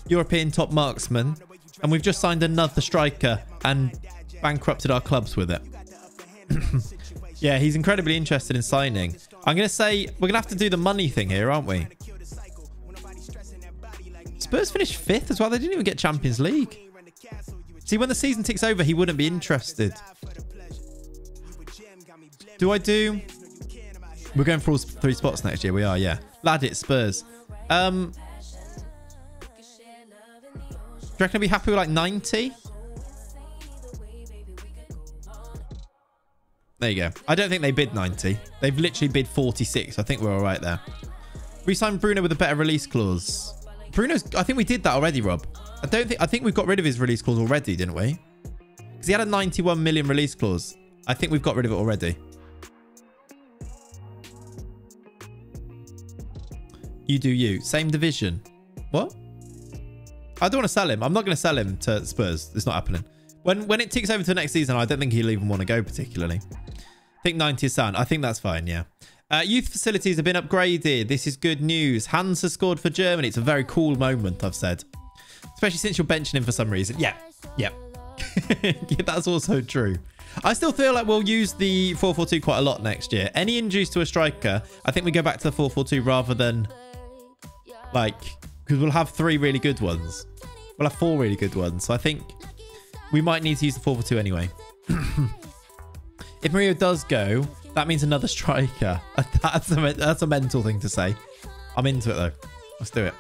European top marksman, and we've just signed another striker and bankrupted our clubs with it. Yeah, he's incredibly interested in signing. I'm going to say we're going to have to do the money thing here, aren't we? Spurs finished 5th as well. They didn't even get Champions League. See, when the season ticks over, he wouldn't be interested. Do I do... We're going for all 3 spots next year. We are, yeah. Lad, it's Spurs. Do you reckon I'll be happy with like 90? There you go. I don't think they bid 90. They've literally bid 46. I think we're all right there. We signed Bruno with a better release clause. Bruno's... I think we did that already, Rob. I think we've got rid of his release clause already, didn't we? Because he had a 91 million release clause. I think we've got rid of it already. You do you. Same division. What? I don't want to sell him. I'm not going to sell him to Spurs. It's not happening. When it ticks over to next season, I don't think he'll even want to go particularly. I think 90 is sound. I think that's fine, yeah. Youth facilities have been upgraded. This is good news. Hans has scored for Germany. It's a very cool moment, I've said. Especially since you're benching him for some reason. Yeah. Yeah, that's also true. I still feel like we'll use the 4-4-2 quite a lot next year. Any injuries to a striker, I think we go back to the 4-4-2 rather than like... Because we'll have 3 really good ones. We'll have 4 really good ones. So I think we might need to use the 4-4-2 anyway. If Mario does go, that means another striker. That's a mental thing to say. I'm into it, though. Let's do it.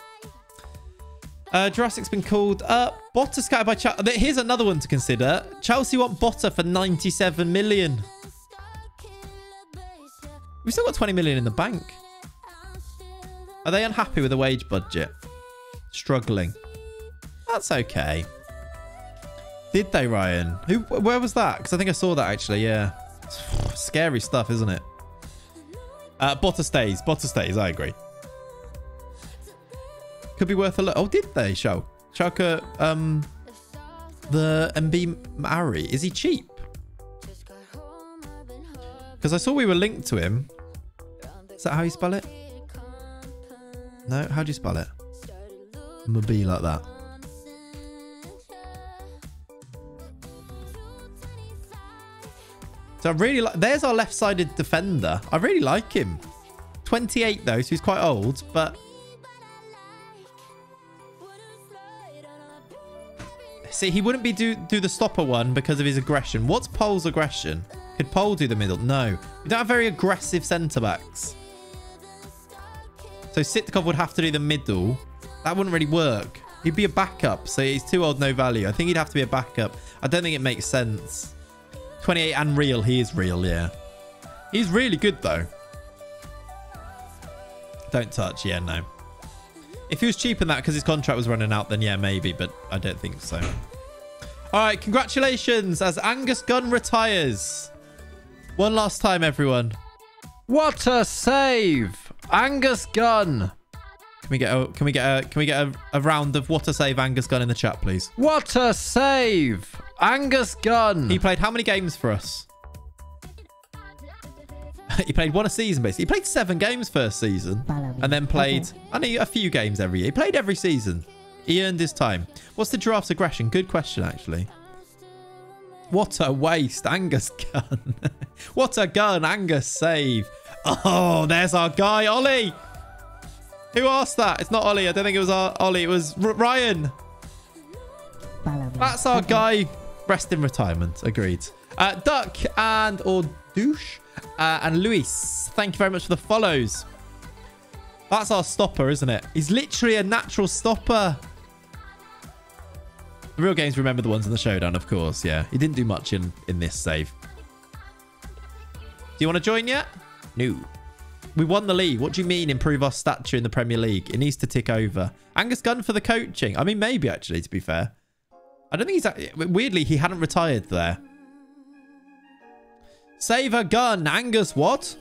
Jurassic's been called up. Botta scattered by Chelsea. Here's another one to consider. Chelsea want Botta for 97 million. We've still got 20 million in the bank. Are they unhappy with the wage budget? Struggling. That's okay. Did they, Ryan? Where was that? Because I think I saw that actually. Yeah. Scary stuff, isn't it? Botta stays. Botta stays. I agree. Could be worth a look. Oh, did they show? Schalke, the MB Mari. Is he cheap? Because I saw we were linked to him. Is that how you spell it? No? How do you spell it? MB like that. So I really like... There's our left-sided defender. I really like him. 28 though, so he's quite old, but... See, he wouldn't be do the stopper one because of his aggression. What's Pole's aggression? Could Pole do the middle? No. We don't have very aggressive centre-backs. So Sitkov would have to do the middle. That wouldn't really work. He'd be a backup, so he's too old, no value. I think he'd have to be a backup. I don't think it makes sense. 28 and real. He is real, yeah. He's really good, though. Don't touch. Yeah, no. If he was cheaper than that because his contract was running out, then yeah, maybe. But I don't think so. All right, congratulations as Angus Gunn retires. One last time, everyone. What a save, Angus Gunn. Can we get a round of what a save Angus Gunn in the chat, please? What a save, Angus Gunn. He played how many games for us? He played 1 a season, basically. He played 7 games first season and then played only a few games every year. He played every season. He earned his time. What's the giraffe's aggression? Good question, actually. What a waste, Angus Gunn. What a gun, Angus save. Oh, there's our guy, Ollie. Who asked that? It's not Ollie. I don't think it was Ollie. It was Ryan. That's our guy. Rest in retirement. Agreed. Duck or Douche and Luis. Thank you very much for the follows. That's our stopper, isn't it? He's literally a natural stopper. The real games remember the ones in the showdown, of course. Yeah, he didn't do much in this save. Do you want to join yet? No. We won the league. What do you mean improve our stature in the Premier League? It needs to tick over. Angus Gunn for the coaching. I mean, maybe actually, to be fair. I don't think he's... Weirdly, he hadn't retired there. Save a gun. Angus, what?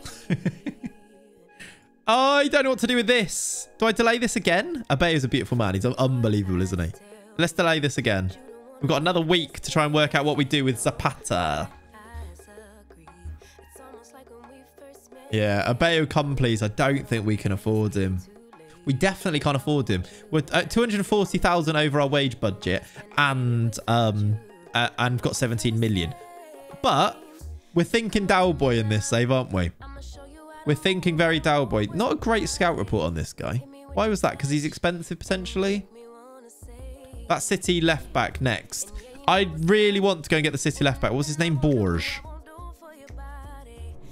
Oh, I don't know what to do with this. Do I delay this again? Abe is a beautiful man. He's unbelievable, isn't he? Let's delay this again. We've got another week to try and work out what we do with Zapata. Yeah, Abeo, come please. I don't think we can afford him. We definitely can't afford him. We're at 240,000 over our wage budget and got 17 million. But we're thinking Dowboy in this save, aren't we? We're thinking very Dowboy. Not a great scout report on this guy. Why was that? Because he's expensive potentially. That City left back next. I really want to go and get the City left back. What's his name? Borges.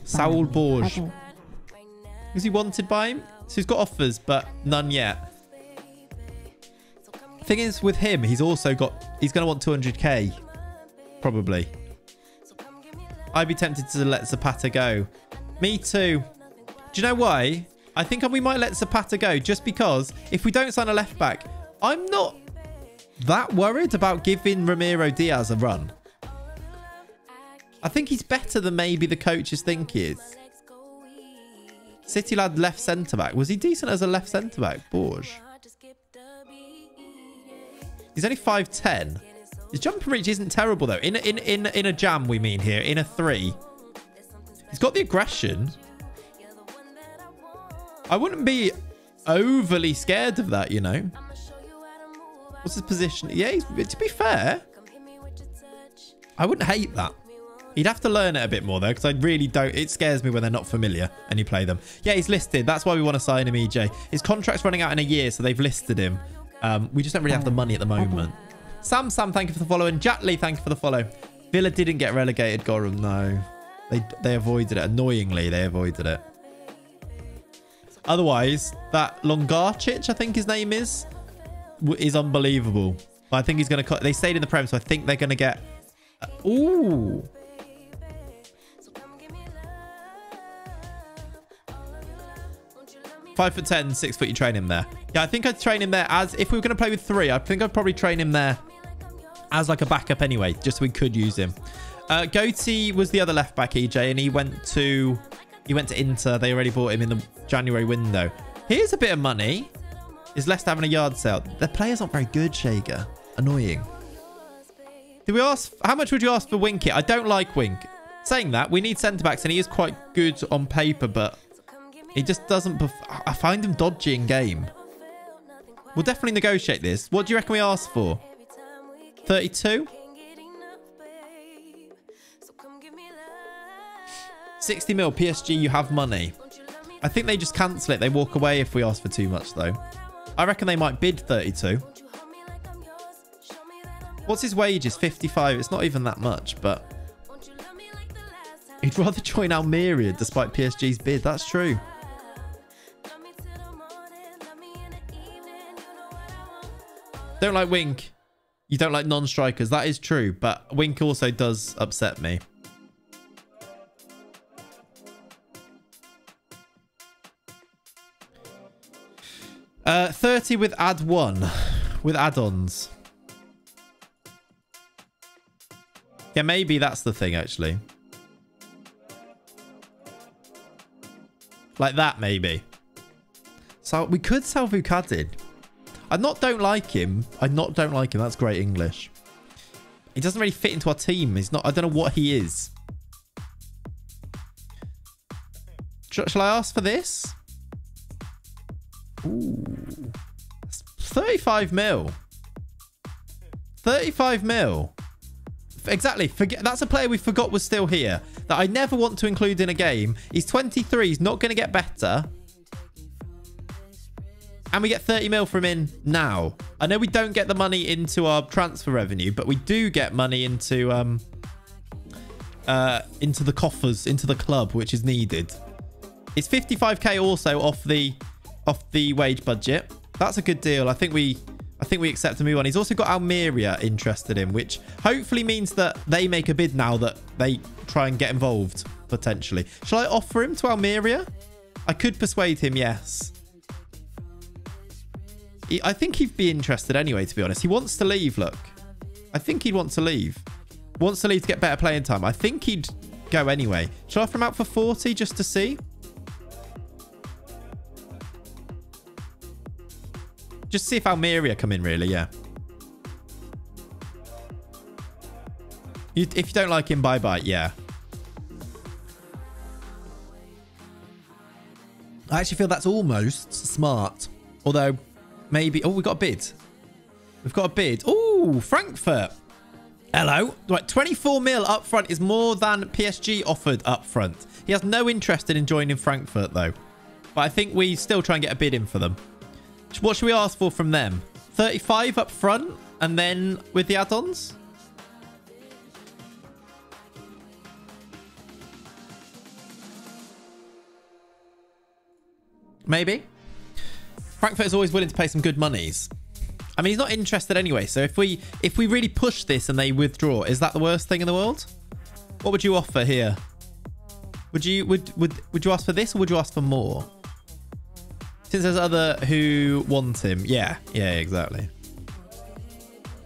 Saul Borges. Was he wanted by him? So he's got offers, but none yet. Thing is, with him, he's also got... He's going to want 200k. Probably. I'd be tempted to let Zapata go. Me too. Do you know why? I think we might let Zapata go just because if we don't sign a left back, I'm not that worried about giving Ramiro Diaz a run. I think he's better than maybe the coaches think he is. City lad left centre back. Was he decent as a left centre back? Borges. He's only 5'10". His jumping reach isn't terrible though. In a jam, we mean here. In a 3. He's got the aggression. I wouldn't be overly scared of that, you know. What's his position? Yeah, to be fair, I wouldn't hate that. He'd have to learn it a bit more though, because I really don't. It scares me when they're not familiar and you play them. Yeah, he's listed. That's why we want to sign him, EJ. His contract's running out in a year, so they've listed him. We just don't really have the money at the moment. Sam, thank you for the follow. And Jatley, thank you for the follow. Villa didn't get relegated, Gorum. No. They avoided it. Annoyingly, they avoided it. Otherwise, that Longarcic, I think his name is unbelievable. But I think he's going to... They stayed in the Prem, so I think they're going to get... Ooh. $5'10", 6 foot. You train him there. Yeah, I think I'd train him there as... If we were going to play with 3, I think I'd probably train him there as like a backup anyway, just so we could use him. Goatee was the other left back, EJ, and he went to Inter. They already bought him in the January window. Here's a bit of money. Is Leicester having a yard sale? Their players aren't very good, Shager. Annoying. Did we ask... How much would you ask for Winkit? I don't like Wink. Saying that, we need centre-backs, and he is quite good on paper, but he just doesn't... I find him dodgy in game. We'll definitely negotiate this. What do you reckon we ask for? 32? 60 mil, PSG, you have money. I think they just cancel it. They walk away if we ask for too much, though. I reckon they might bid 32. What's his wages? 55. It's not even that much, but... He'd rather join Almeria despite PSG's bid. That's true. Don't like Wink. You don't like non-strikers. That is true, but Wink also does upset me. Uh, 30 with add 1 with add-ons. Yeah, maybe that's the thing, actually. Like that, maybe. So we could sell Vukadin. I don't like him. That's great English. He doesn't really fit into our team. He's not... I don't know what he is. Shall I ask for this? Ooh. 35 mil. 35 mil. Exactly. That's a player we forgot was still here. That I never want to include in a game. He's 23. He's not going to get better. And we get 30 mil from him now. I know we don't get the money into our transfer revenue, but we do get money into the coffers, into the club, which is needed. It's 55k also off the wage budget. That's a good deal. I think we accept to move on. He's also got Almeria interested in, which hopefully means that they make a bid now that they try and get involved potentially. Shall I offer him to Almeria? I could persuade him, yes. I think he'd be interested anyway, to be honest. He wants to leave, look. I think he'd want to leave. Wants to leave to get better playing time. I think he'd go anyway. Shall I offer him out for 40 just to see? Just see if Almeria come in, really, yeah. If you don't like him, bye-bye, yeah. I actually feel that's almost smart. Although... Maybe... Oh, we got a bid. We've got a bid. Oh, Frankfurt. Hello. Right, 24 mil up front is more than PSG offered up front. He has no interest in joining Frankfurt, though. But I think we still try and get a bid in for them. What should we ask for from them? 35 up front and then with the add-ons? Maybe. Frankfurt is always willing to pay some good monies. I mean, he's not interested anyway. So if we really push this and they withdraw, is that the worst thing in the world? What would you offer here? Would you ask for this or would you ask for more? Since there's other who want him. Yeah, exactly.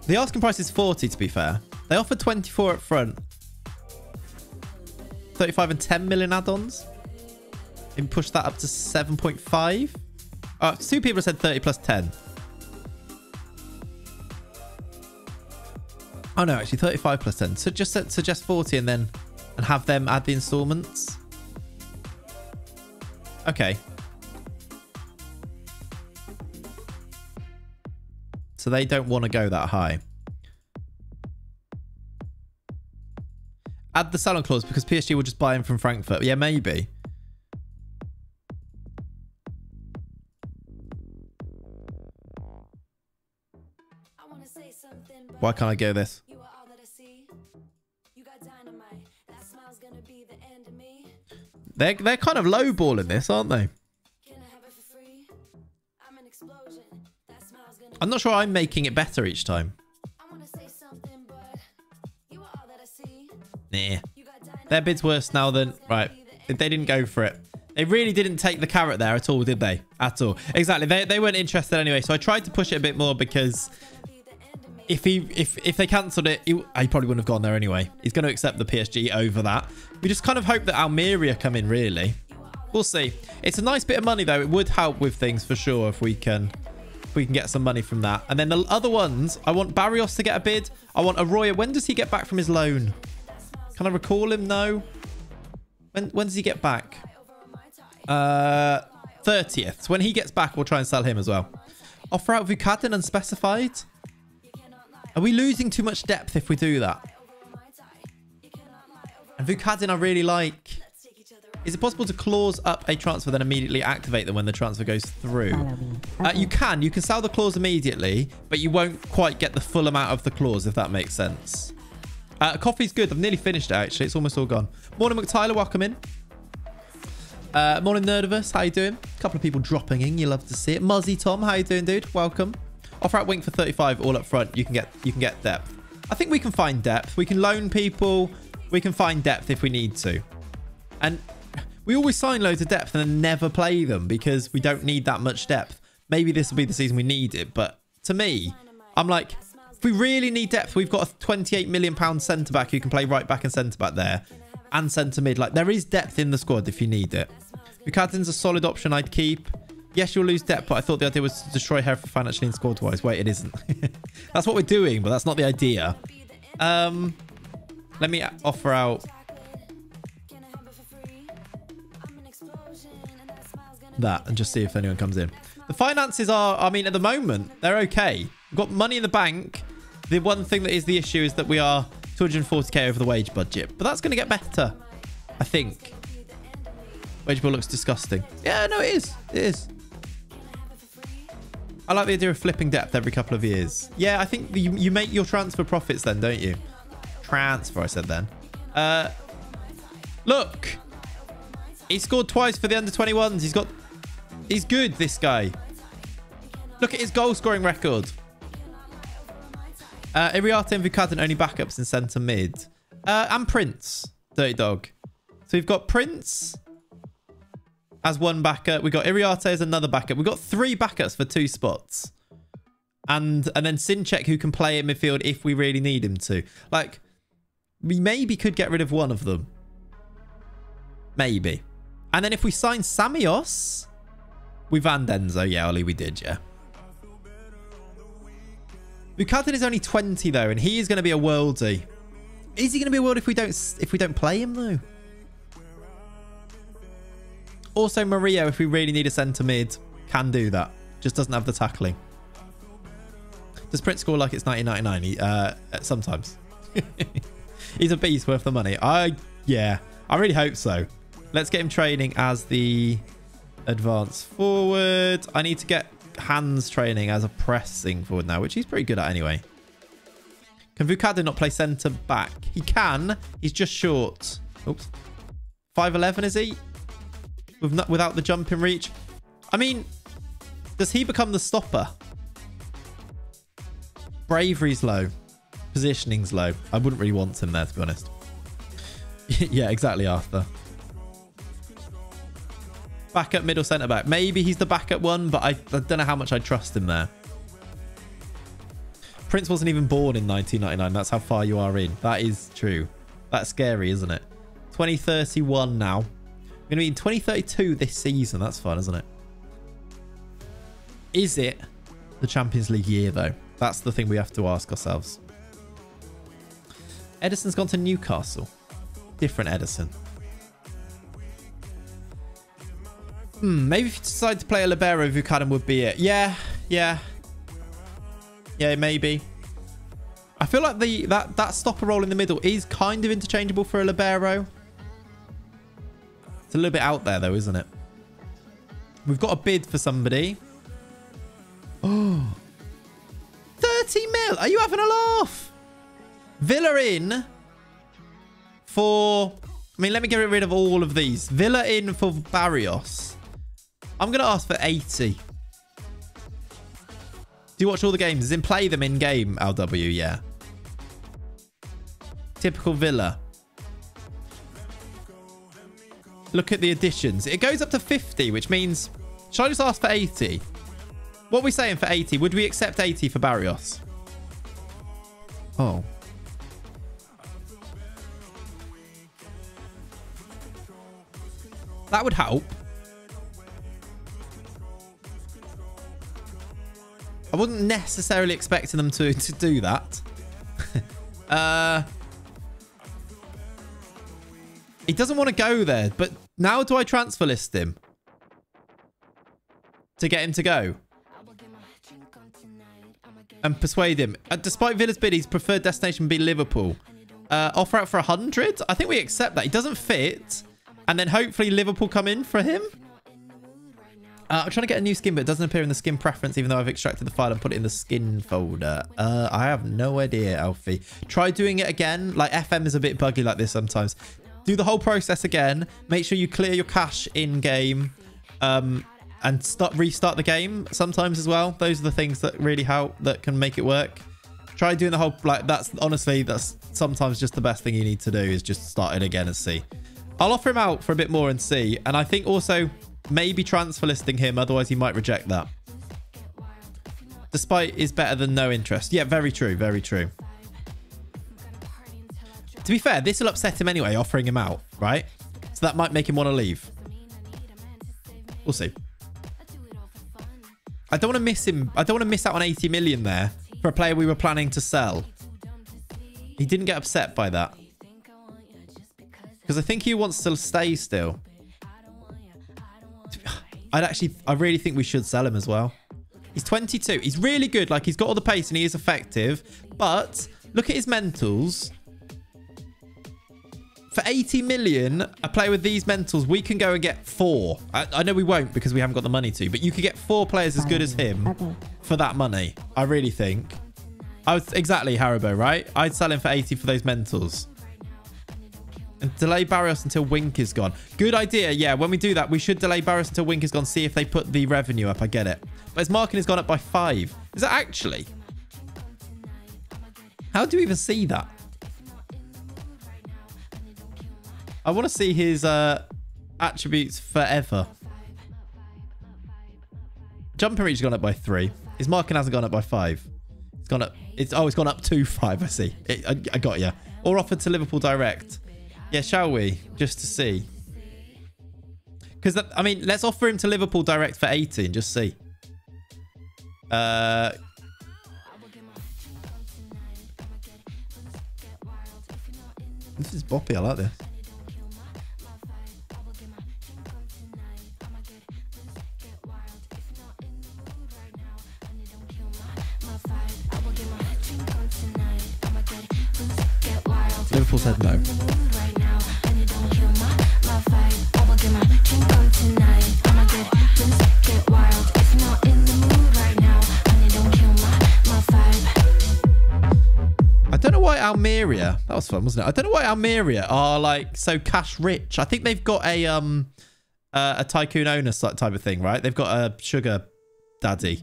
The asking price is 40, to be fair. They offered 24 up front. 35 and 10 million add-ons. And push that up to 7.5. Two people said 30 plus 10. Oh no, actually 35 plus 10. So just suggest 40 and have them add the installments. Okay. So they don't want to go that high. Add the sell-on clause because PSG will just buy him from Frankfurt. Yeah, maybe. Why can't I go this? They're kind of lowballing this, aren't they? I'm not sure I'm making it better each time. Nah. Their bid's worse now than... Right. They didn't go for it. They really didn't take the carrot there at all, did they? At all. Exactly. They weren't interested anyway. So I tried to push it a bit more because if they cancelled it, he probably wouldn't have gone there anyway. He's going to accept the PSG over that. We just kind of hope that Almeria come in, really. We'll see. It's a nice bit of money, though. It would help with things for sure if we can get some money from that. And then the other ones, I want Barrios to get a bid. I want Arroyo. When does he get back from his loan? Can I recall him? No. When does he get back? 30th. So when he gets back, we'll try and sell him as well. Offer out Vukadin unspecified. Are we losing too much depth if we do that? And Vukadin I really like. Is it possible to clause up a transfer then immediately activate them when the transfer goes through? You can sell the clause immediately, but you won't quite get the full amount of the clause, if that makes sense. Coffee's good. I've nearly finished it, actually. It's almost all gone. Morning, McTyler. Welcome in. Morning, Nerdiverse. How you doing? A couple of people dropping in. You love to see it. Muzzy Tom. How you doing, dude? Welcome. Offer out Wink for 35 all up front. You can get depth. I think we can find depth. We can loan people. We can find depth if we need to. And we always sign loads of depth and then never play them because we don't need that much depth. Maybe this will be the season we need it. But to me, I'm like, if we really need depth, we've got a £28 million centre-back who can play right back and centre-back there. And centre-mid. Like, there is depth in the squad if you need it. Vukadin's a solid option I'd keep. Yes, you'll lose depth, but I thought the idea was to destroy Hereford financially and squad-wise. Wait, it isn't. That's what we're doing, but that's not the idea. Let me offer out that and just see if anyone comes in. The finances are, I mean, at the moment, they're okay. We've got money in the bank. The one thing that is the issue is that we are 240k over the wage budget, but that's going to get better, I think. Wage bill looks disgusting. Yeah, no, it is. It is. I like the idea of flipping depth every couple of years. Yeah, I think you make your transfer profits then, don't you? Transfer, I said then. Look. He scored twice for the under-21s. He's good, this guy. Look at his goal-scoring record. Iriarte and Vukadin only backups in centre mid. And Prince, Dirty Dog. So we've got Prince as one backup. We've got Iriarte as another backup. We've got 3 backups for 2 spots. And then Sinchek, who can play in midfield if we really need him to. Like, we maybe could get rid of one of them. Maybe. And then if we sign Samios with Van Denzo. Yeah, Ollie, we did, yeah. Vukadin is only 20 though, and he is going to be a worldie. Is he going to be a world if we don't play him though? Also, Mario, if we really need a centre mid, can do that. Just doesn't have the tackling. Does Prince score like it's 1999? Sometimes. He's a beast worth the money. Yeah, I really hope so. Let's get him training as the advanced forward. I need to get hands training as a pressing forward now, which he's pretty good at anyway. Can Vukadin not play centre back? He can. He's just short. Oops. 5'11", is he? Without the jumping reach. I mean, does he become the stopper? Bravery's low. Positioning's low. I wouldn't really want him there, to be honest. Yeah, exactly, Arthur. Backup middle centre-back. Maybe he's the backup one, but I don't know how much I trust him there. Prince wasn't even born in 1999. That's how far you are in. That is true. That's scary, isn't it? 2031 now. We're going to be in 2032 this season. That's fun, isn't it? Is it the Champions League year, though? That's the thing we have to ask ourselves. Edison's gone to Newcastle. Different Edison. Maybe if you decide to play a libero, Vukadan would be it. Yeah, maybe. I feel like that stopper role in the middle is kind of interchangeable for a libero. It's a little bit out there, though, isn't it? We've got a bid for somebody. Oh, 30 mil. Are you having a laugh? Villa in for... I mean, let me get rid of all of these. Villa in for Barrios. I'm going to ask for 80. Do you watch all the games? As in play them in game, LW, yeah. Typical Villa. Look at the additions. It goes up to 50, which means... Should I just ask for 80? What are we saying for 80? Would we accept 80 for Barrios? Oh. That would help. I wasn't necessarily expecting them to do that. He doesn't want to go there, but now do I transfer list him? To get him to go? And persuade him. Despite Villa's bid, his preferred destination would be Liverpool. Offer out for 100? I think we accept that. He doesn't fit. And then hopefully Liverpool come in for him. I'm trying to get a new skin, but it doesn't appear in the skin preference, even though I've extracted the file and put it in the skin folder. I have no idea, Alfie. Try doing it again. Like, FM is a bit buggy like this sometimes. Do the whole process again. Make sure you clear your cache in-game. And restart the game sometimes as well. Those are the things that really help, that can make it work. Try doing the whole... Like, that's sometimes just the best thing you need to do is just start it again and see. I'll offer him out for a bit more and see. And I think also... Maybe transfer listing him, otherwise he might reject that. Despite is better than no interest. Yeah, very true, very true. To be fair, this will upset him anyway, offering him out, right? So that might make him want to leave. We'll see. I don't want to miss him. I don't want to miss out on 80 million there for a player we were planning to sell. He didn't get upset by that. Because I think he wants to stay still. I really think we should sell him as well. He's 22. He's really good. Like, he's got all the pace and he is effective. But look at his mentals. For 80 million, a player with these mentals, we can go and get 4. I know we won't because we haven't got the money to. But you could get 4 players as good as him for that money. I really think. Exactly, Haribo, right? I'd sell him for 80 for those mentals. And delay Barrios until Wink is gone. Good idea. Yeah, when we do that, we should delay Barrios until Wink is gone. See if they put the revenue up. I get it. But his marking has gone up by 5. Is that actually? How do you even see that? I want to see his attributes forever. Jumping reach has gone up by 3. His marking hasn't gone up by 5. It's gone up. It's gone up to 5. I see. I got you. Or offered to Liverpool direct. Yeah, shall we? Just to see. Because, I mean, let's offer him to Liverpool direct for 80 and just see. This is boppy. I like this. Liverpool said no. I don't know why Almeria, that was fun, wasn't it? I don't know why Almeria are like so cash rich. I think they've got a tycoon owner type of thing, right? They've got a sugar daddy.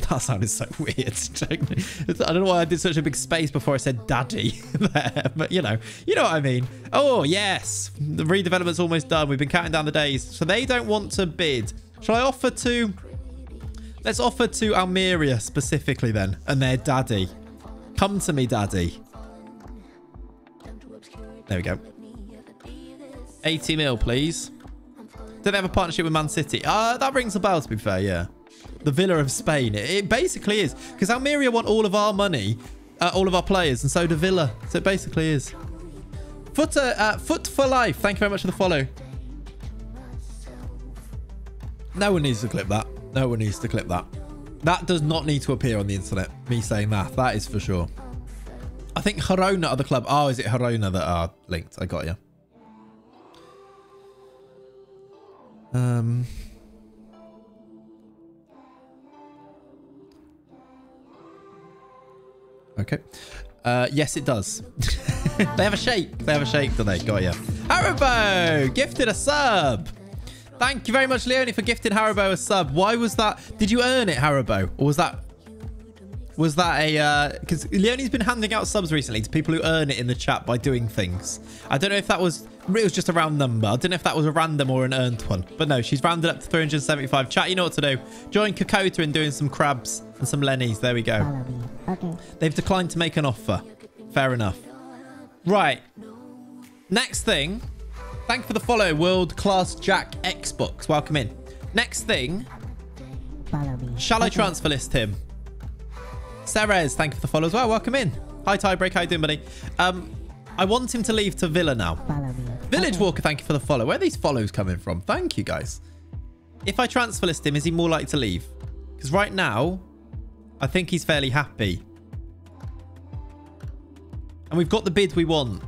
That sounded so weird. I don't know why I did such a big space before I said daddy there, but you know what I mean. Oh, yes. The redevelopment's almost done. We've been counting down the days. So they don't want to bid. Shall I offer to... Let's offer to Almeria specifically then, and their daddy. Come to me, daddy. There we go. 80 mil, please. Do they have a partnership with Man City? That rings a bell, to be fair, yeah. The Villa of Spain. It basically is. Because Almeria want all of our money, all of our players, and so do Villa. So it basically is. Foot for life. Thank you very much for the follow. No one needs to clip that. No one needs to clip that. That does not need to appear on the internet. Me saying that. That is for sure. I think Girona are the club. Oh, is it Girona that are linked? I got you. Okay. Yes, it does. They have a shake. They have a shake, do they? Got you. Haribo gifted a sub. Thank you very much, Leonie, for gifting Haribo a sub. Why was that? Did you earn it, Haribo? Or was that a... Because Leonie's been handing out subs recently to people who earn it in the chat by doing things. I don't know if that was... It was just a round number. I don't know if that was a random or an earned one. But no, she's rounded up to 375. Chat, you know what to do. Join Kokota in doing some crabs and some Lennies. There we go. Okay. They've declined to make an offer. Fair enough. Right. Next thing... Thank you for the follow, World Class Jack Xbox. Welcome in. Next thing. Follow me. Shall I transfer list him? Ceres, thank you for the follow as well. Welcome in. Hi, Tiebreak. How you doing, buddy? I want him to leave to Villa now. Follow me. Village Walker, thank you for the follow. Where are these follows coming from? Thank you, guys. If I transfer list him, is he more likely to leave? Because right now, I think he's fairly happy. And we've got the bid we want.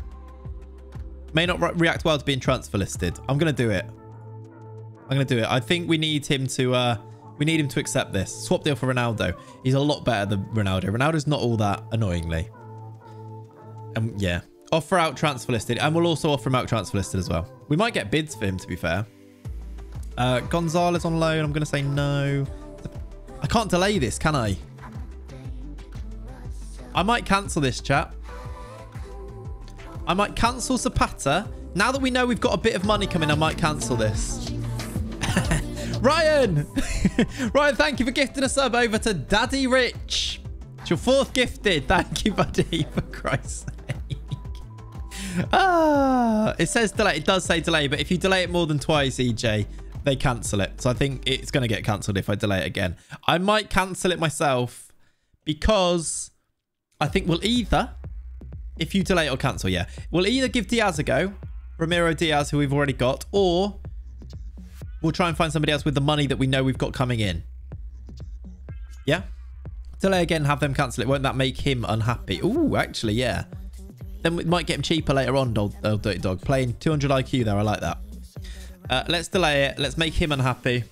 May not react well to being transfer listed. I'm going to do it. I'm going to do it. I think we need him to accept this. Swap deal for Ronaldo. He's a lot better than Ronaldo. Ronaldo's not all that annoyingly. Yeah. Offer out transfer listed. And we'll also offer him out transfer listed as well. We might get bids for him, to be fair. Gonzalez on loan. I'm going to say no. I can't delay this, can I? I might cancel this, chat. I might cancel Zapata. Now that we know we've got a bit of money coming, I might cancel this. Ryan! Ryan, thank you for gifting a sub over to Daddy Rich. It's your fourth gifted. Thank you, buddy, for Christ's sake. It says delay. It does say delay, but if you delay it more than twice, EJ, they cancel it. So I think it's going to get cancelled if I delay it again. I might cancel it myself because I think we'll either... If you delay it or cancel, yeah. We'll either give Diaz a go, Ramiro Diaz, who we've already got, or we'll try and find somebody else with the money that we know we've got coming in. Yeah? Delay again, have them cancel it. Won't that make him unhappy? Ooh, actually, yeah. Then we might get him cheaper later on, Dirty Dog. Playing 200 IQ there, I like that. Let's delay it. Let's make him unhappy.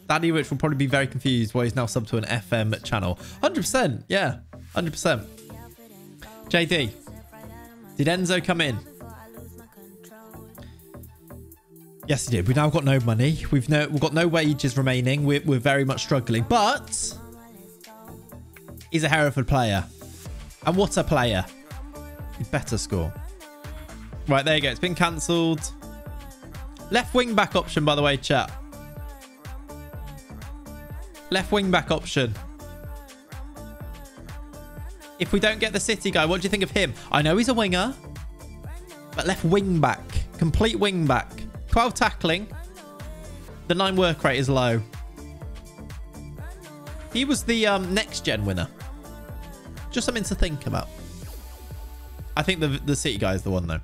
Daddy Rich will probably be very confused why he's now subbed to an FM channel. 100%, yeah. 100%. JD, did Enzo come in? Yes, he did. We've now got no money. We've got no wages remaining. We're very much struggling, but he's a Hereford player. And what a player. He better score. Right, there you go. It's been cancelled. Left wing back option, by the way, chat. Left wing back option. If we don't get the City guy, what do you think of him? I know he's a winger, but left wing back. Complete wing back. 12 tackling. The 9 work rate is low. He was the next gen winner. Just something to think about. I think the City guy is the one, though.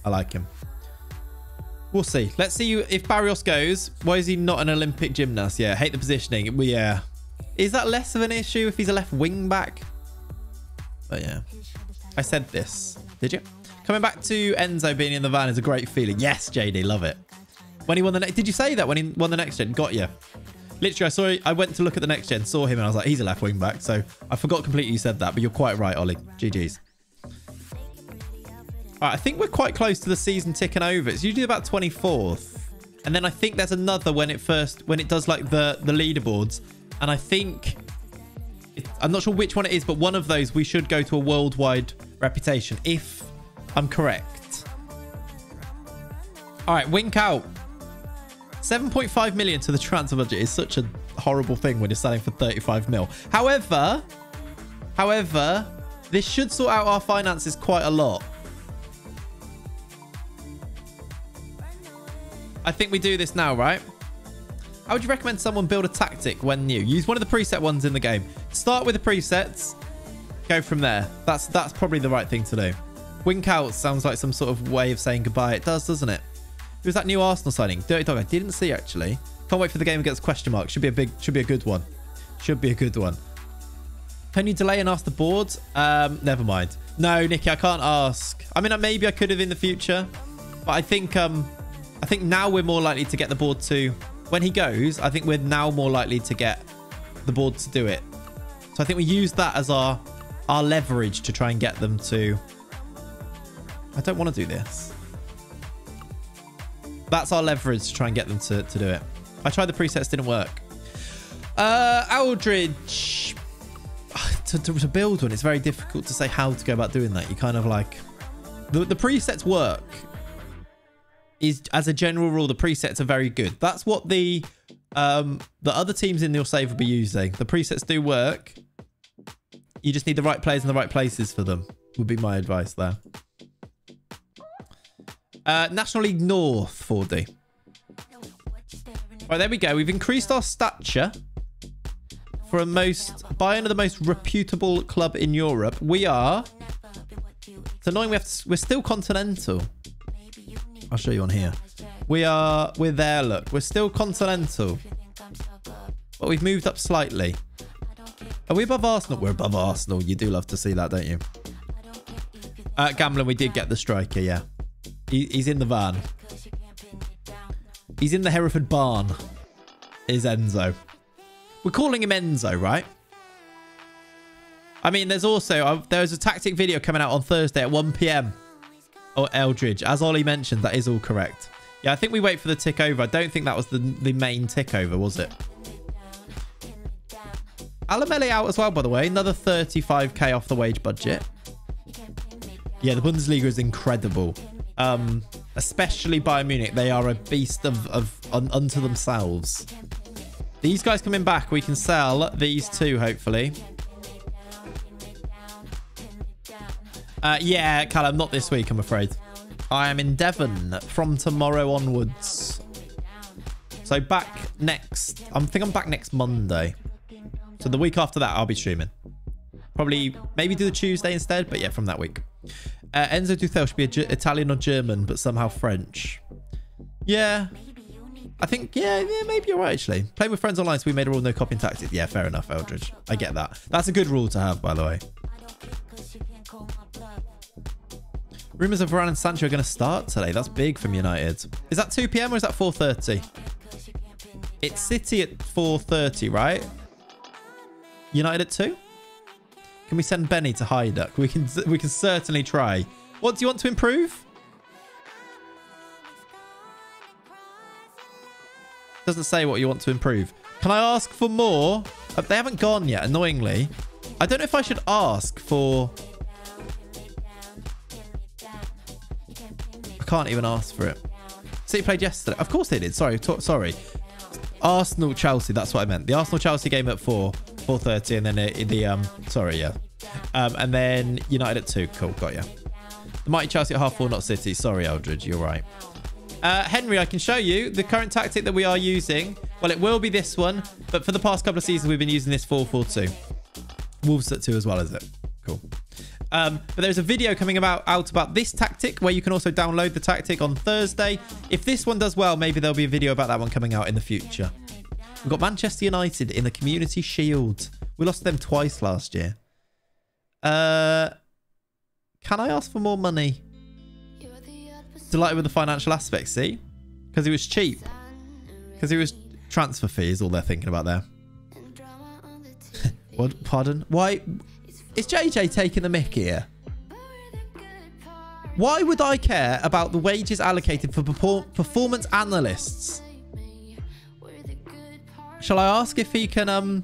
I like him. We'll see. Let's see if Barrios goes. Why is he not an Olympic gymnast? Yeah, hate the positioning. Yeah. Is that less of an issue if he's a left wing back? But yeah, I said this. Did you? Coming back to Enzo being in the van is a great feeling. Yes, JD, love it. When he won the next, did you say that when he won the next gen? Got you. Literally, I went to look at the next gen, saw him, and I was like, he's a left wing back. So I forgot completely you said that, but you're quite right, Ollie. GG's. All right, I think we're quite close to the season ticking over. It's usually about 24th. And then I think there's another when it does like the leaderboards. And I think, I'm not sure which one it is, but one of those we should go to a worldwide reputation, if I'm correct. All right, wink out. 7.5 million to the transfer budget is such a horrible thing when you're selling for 35 mil. However, this should sort out our finances quite a lot. I think we do this now, right? How would you recommend someone build a tactic when new? Use one of the preset ones in the game. Start with the presets. Go from there. That's probably the right thing to do. Wink out sounds like some sort of way of saying goodbye. It does, doesn't it? Who's that new Arsenal signing? Dirty Dog. I didn't see, actually. Can't wait for the game against question mark. Should be a good one. Should be a good one. Can you delay and ask the board? Never mind. No, Nicky, I can't ask. I mean, maybe I could have in the future, but I think now we're more likely to get the board to, when he goes, I think we're now more likely to get the board to do it. So I think we use that as our leverage to try and get them to, I don't want to do this. That's our leverage to try and get them to do it. I tried the presets, didn't work. Aldridge. To build one, it's very difficult to say how to go about doing that. You kind of like, the presets work. Is, as a general rule, the presets are very good. That's what the other teams in your save will be using. The presets do work. You just need the right players in the right places for them, would be my advice there. National League North 4D. Right, there we go. We've increased our stature for Bayern are the most reputable club in Europe. We are. It's annoying. We're still continental. I'll show you on here. We're there. Look, we're still continental, but we've moved up slightly. Are we above Arsenal? We're above Arsenal. You do love to see that, don't you? Gambling, we did get the striker. Yeah, he's in the van. He's in the Hereford barn. Is Enzo? We're calling him Enzo, right? I mean, there's a tactic video coming out on Thursday at 1 PM. Oh, Eldridge. As Ollie mentioned, that is all correct. Yeah, I think we wait for the tick over. I don't think that was the main tick over, was it? Alamele out as well, by the way. Another 35k off the wage budget. Yeah, the Bundesliga is incredible. Especially Bayern Munich. They are a beast unto themselves. These guys coming back. We can sell these two, hopefully. Yeah, Callum, not this week, I'm afraid. I am in Devon from tomorrow onwards. So back next... I think I'm back next Monday. So the week after that, I'll be streaming. Probably, maybe do the Tuesday instead. But yeah, from that week. Enzo Duthel should be Italian or German, but somehow French. Yeah. I think, yeah, maybe you're right, actually. Playing with friends online, so we made a rule no copying tactics. Yeah, fair enough, Eldridge. I get that. That's a good rule to have, by the way. Rumours of Varane and Sancho are going to start today. That's big from United. Is that 2 PM or is that 4:30? It's City at 4:30, right? United at 2? Can we send Benny to Hajduk? We can certainly try. What do you want to improve? Doesn't say what you want to improve. Can I ask for more? They haven't gone yet, annoyingly. I don't know if I should ask for... I can't even ask for it. City played yesterday. Of course they did. Sorry. Arsenal Chelsea. That's what I meant. The Arsenal Chelsea game at 4:30, and then and then United at 2. Cool, got ya. The mighty Chelsea at 4:30, not City. Sorry, Eldridge, you're right. Henry, I can show you the current tactic that we are using. Well, it will be this one, but for the past couple of seasons, we've been using this 4-4-2. Wolves at 2 as well, is it? Cool. But there's a video coming out about this tactic where you can also download the tactic on Thursday. If this one does well, maybe there'll be a video about that one coming out in the future. We've got Manchester United in the Community Shield. We lost them twice last year. Can I ask for more money? Delighted with the financial aspect, see? Because it was cheap. Because it was transfer fee is all they're thinking about there. What? Pardon? Why? Is JJ taking the mick here? Why would I care about the wages allocated for performance analysts? Shall I ask if he can,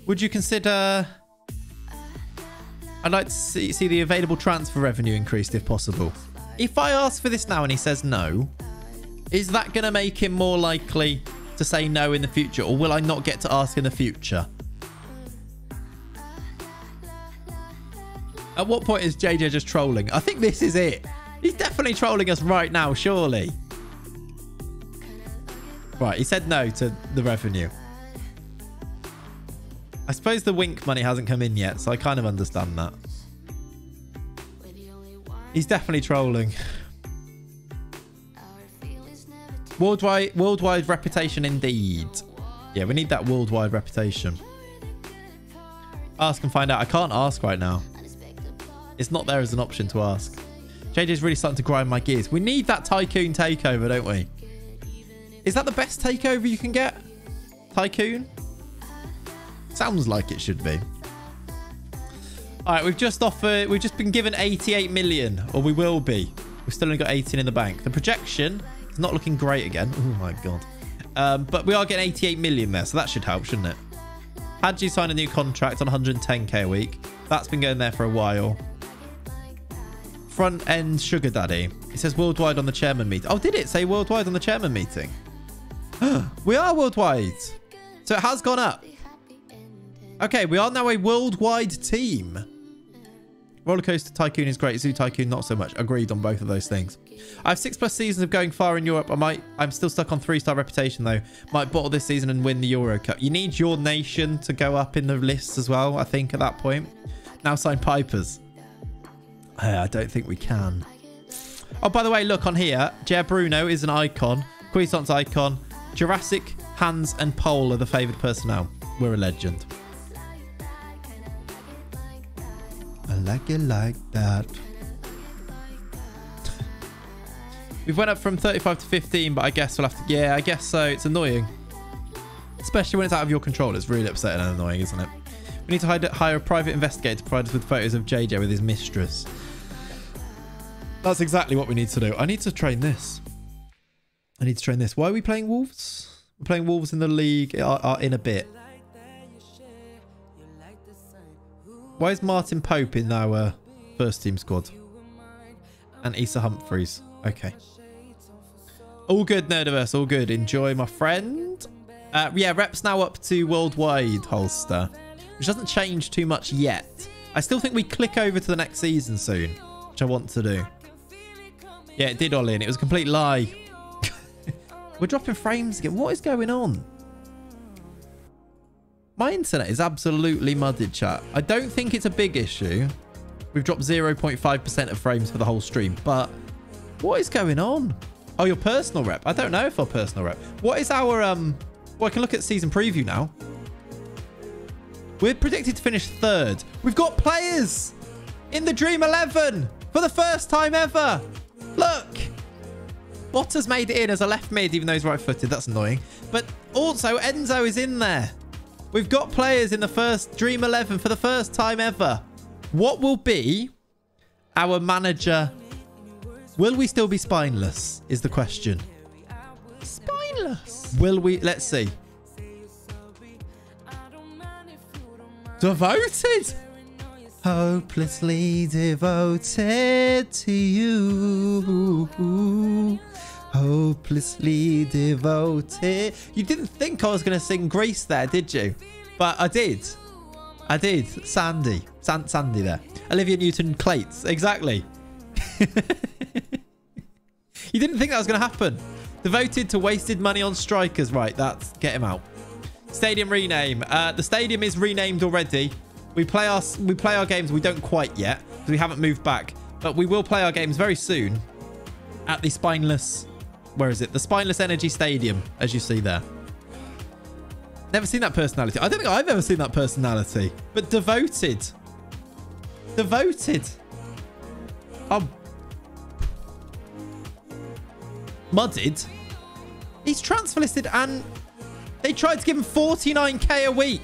would you consider... I'd like to see the available transfer revenue increased if possible. If I ask for this now and he says no, is that going to make him more likely to say no in the future? Or will I not get to ask in the future? At what point is JJ just trolling? I think this is it. He's definitely trolling us right now, surely. Right, he said no to the revenue. I suppose the wink money hasn't come in yet, so I kind of understand that. He's definitely trolling. Worldwide reputation indeed. Yeah, we need that worldwide reputation. Ask and find out. I can't ask right now. It's not there as an option to ask. JJ's really starting to grind my gears. We need that Tycoon takeover, don't we? Is that the best takeover you can get? Tycoon? Sounds like it should be. All right, we've just been given 88 million, or we will be. We've still only got 18 in the bank. The projection is not looking great again. Oh my God. But we are getting 88 million there, so that should help, shouldn't it? Hadji signed a new contract on 110k a week. That's been going there for a while. Front end sugar daddy. It says worldwide on the chairman meeting. Oh, did it say worldwide on the chairman meeting? We are worldwide. So it has gone up. Okay, we are now a worldwide team. Rollercoaster Tycoon is great. Zoo Tycoon, not so much. Agreed on both of those things. I have 6+ seasons of going far in Europe. I'm still stuck on 3-star reputation, though. Might bottle this season and win the Euro Cup. You need your nation to go up in the lists as well, I think, at that point. Now sign Pipers. I don't think we can. Oh, by the way, look on here. Jer Bruno is an icon. Cuisance icon. Jurassic, Hans, and Pole are the favoured personnel. We're a legend. I like it like that. We've went up from 35 to 15, but I guess we'll have to... Yeah, I guess so. It's annoying. Especially when it's out of your control. It's really upsetting and annoying, isn't it? We need to hire a private investigator to provide us with photos of JJ with his mistress. That's exactly what we need to do. I need to train this. I need to train this. Why are we playing Wolves? We're playing Wolves in the league in a bit. Why is Martin Pope in our first team squad? And Issa Humphreys. Okay. All good, Nerdiverse. All good. Enjoy, my friend. Yeah, rep's now up to worldwide holster, which doesn't change too much yet. I still think we click over to the next season soon, which I want to do. Yeah, it did, Ollie, and it was a complete lie. We're dropping frames again. What is going on? My internet is absolutely mudded, chat. I don't think it's a big issue. We've dropped 0.5% of frames for the whole stream, but what is going on? Oh, your personal rep. I don't know if our personal rep. What is our... Well, I can look at season preview now. We're predicted to finish 3rd. We've got players in the Dream 11 for the first time ever. Look. Bottas made it in as a left mid, even though he's right-footed. That's annoying. But also, Enzo is in there. We've got players in the first Dream 11 for the first time ever. What will be our manager? Will we still be spineless, is the question. Spineless. Will we? Let's see. Devoted. Hopelessly devoted to you. Hopelessly devoted. You didn't think I was going to sing Grease there, did you? But I did. I did. Sandy. Sandy there. Olivia Newton-Clates. Exactly. You didn't think that was going to happen. Devoted to wasted money on strikers. Right, that's... Get him out. Stadium rename. The stadium is renamed already. We play our games. We don't quite yet, because we haven't moved back. But we will play our games very soon at the spineless... Where is it? The Spineless Energy Stadium, as you see there. Never seen that personality. I don't think I've ever seen that personality. But devoted. Devoted. Mudded. He's transfer listed and they tried to give him 49k a week.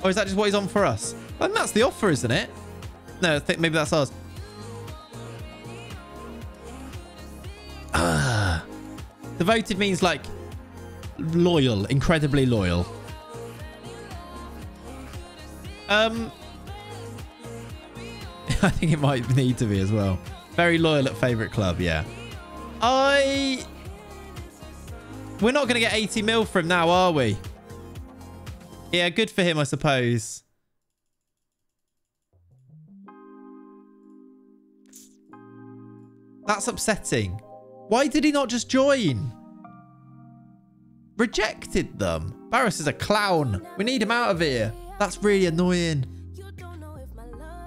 Or is that just what he's on for us? I think that's the offer, isn't it? No, I think maybe that's ours. Devoted means like loyal, incredibly loyal. I think it might need to be as well. Very loyal at favourite club, yeah. We're not going to get 80 mil from him now, are we? Yeah, good for him, I suppose. That's upsetting. Why did he not just join? Rejected them. Barris is a clown. We need him out of here. That's really annoying.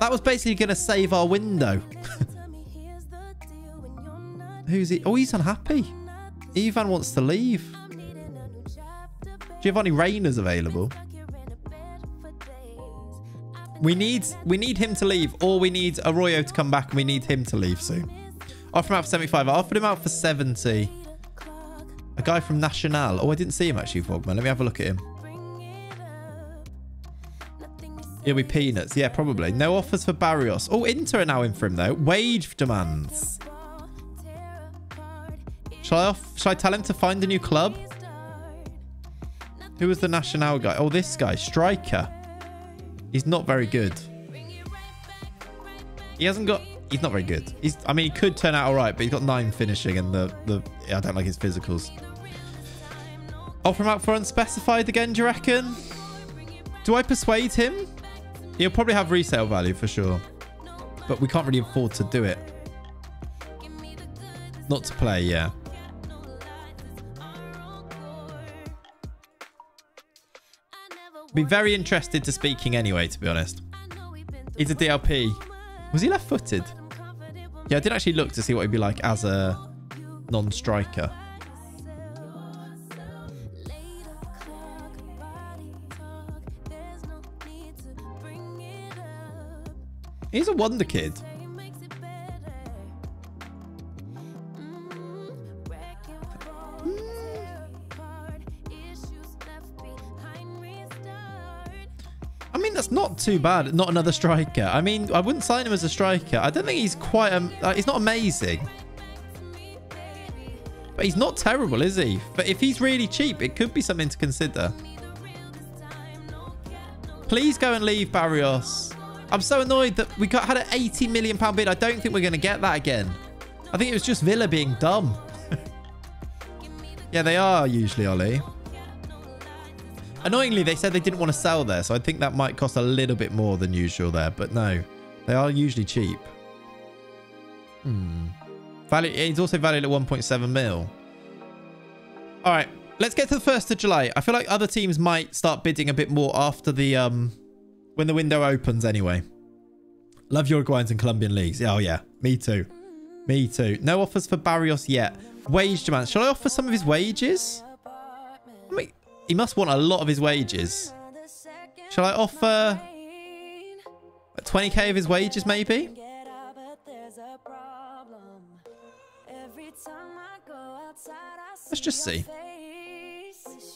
That was basically going to save our window. Who's he? Oh, he's unhappy. Ivan wants to leave. Giovanni Reyna's available. We need him to leave, or we need Arroyo to come back, and we need him to leave soon. Offer him out for 75. I offered him out for 70. A guy from Nacional. Oh, I didn't see him actually, Fogman. Let me have a look at him. He'll be peanuts. Yeah, probably. No offers for Barrios. Oh, Inter are now in for him, though. Wage demands. Shall I tell him to find a new club? Who was the Nacional guy? Oh, this guy. Striker. He's not very good. He hasn't got... He's not very good. I mean, he could turn out all right, but he's got 9 finishing, and I don't like his physicals. Offer him out for unspecified again, do you reckon? Do I persuade him? He'll probably have resale value for sure, but we can't really afford to do it. Not to play, yeah. Be very interested to speaking anyway, to be honest. He's a DLP. Was he left-footed? Yeah, I did actually look to see what he'd be like as a non-striker. He's a wonder kid. I mean, that's not too bad. Not another striker. I mean, I wouldn't sign him as a striker. I don't think he's quite... he's not amazing. But he's not terrible, is he? But if he's really cheap, it could be something to consider. Please go and leave Barrios. I'm so annoyed that we had an £80 million bid. I don't think we're going to get that again. I think it was just Villa being dumb. Yeah, they are usually, Ollie. Annoyingly, they said they didn't want to sell there, so I think that might cost a little bit more than usual there. But no, they are usually cheap. Value. It's also valued at 1.7 mil. All right, let's get to the 1st of July. I feel like other teams might start bidding a bit more after the when the window opens. Anyway, love Uruguayans and Colombian leagues. Oh yeah, me too. Me too. No offers for Barrios yet. Wage demands. Shall I offer some of his wages? I mean, he must want a lot of his wages. Shall I offer 20k of his wages, maybe? Let's just see.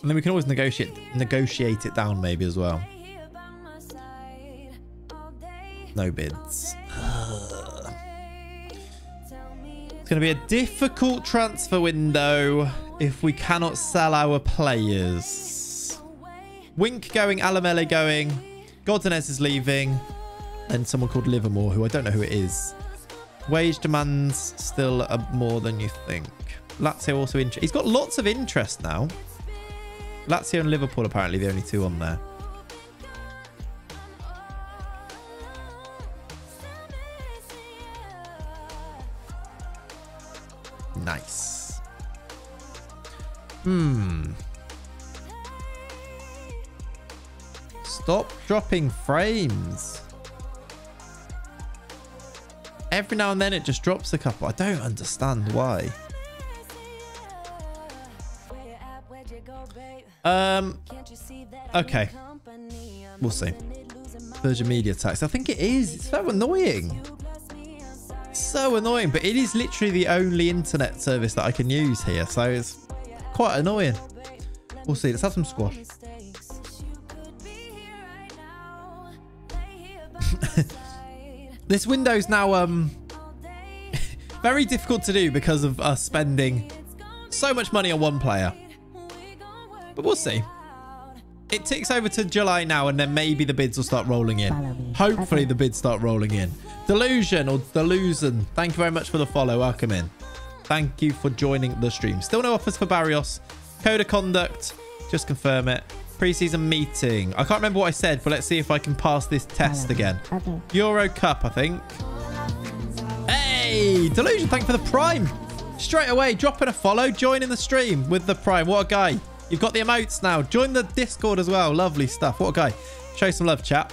And then we can always negotiate it down maybe as well. No bids. It's going to be a difficult transfer window if we cannot sell our players. Wink going, Alamele going, Godinez is leaving, and someone called Livermore, who I don't know who it is. Wage demands still more than you think. Lazio also interested. He's got lots of interest now. Lazio and Liverpool apparently the only two on there. Nice. Stop dropping frames. Every now and then it just drops a couple. I don't understand why. Okay. We'll see. Virgin Media tax. I think it is. It's so annoying. So annoying, but it is literally the only internet service that I can use here, so it's quite annoying. We'll see. Let's have some squash. This window's now very difficult to do because of us spending So much money on one player. But we'll see. It ticks over to July now, and then maybe the bids will start rolling in. Hopefully the bids start rolling in. Delusion or Delusion, thank you very much for the follow. Welcome in. Thank you for joining the stream. Still no offers for Barrios. Code of conduct, just confirm it. Pre-season meeting. I can't remember what I said, but let's see if I can pass this test again. Euro Cup, I think. Hey, Delusion, thank you for the Prime. Straight away, dropping a follow, joining the stream with the Prime. What a guy. You've got the emotes now. Join the Discord as well. Lovely stuff. What a guy. Show some love, chat.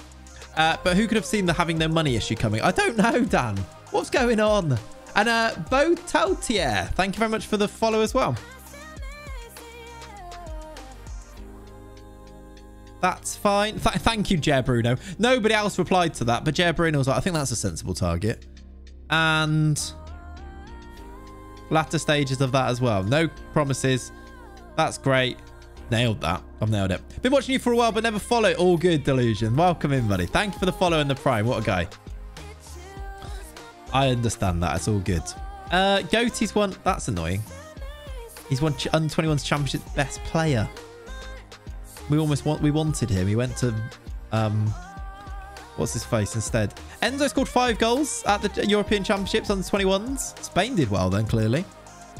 But who could have seen the having no money issue coming? I don't know, Dan. What's going on? And Bo Tautier, thank you very much for the follow as well. That's fine. Thank you, Jer Bruno. Nobody else replied to that, but Jer Bruno was like, I think that's a sensible target. And latter stages of that as well. No promises. That's great. Nailed that. I've nailed it. Been watching you for a while, but never follow. All good, Delusion. Welcome in, buddy. Thank you for the follow and the Prime. What a guy. I understand that. It's all good. Goatee's won. That's annoying. He's won under 21's championship best player. We wanted him. He went to what's his face instead. Enzo scored 5 goals at the European Championships under 21s. Spain did well then, clearly.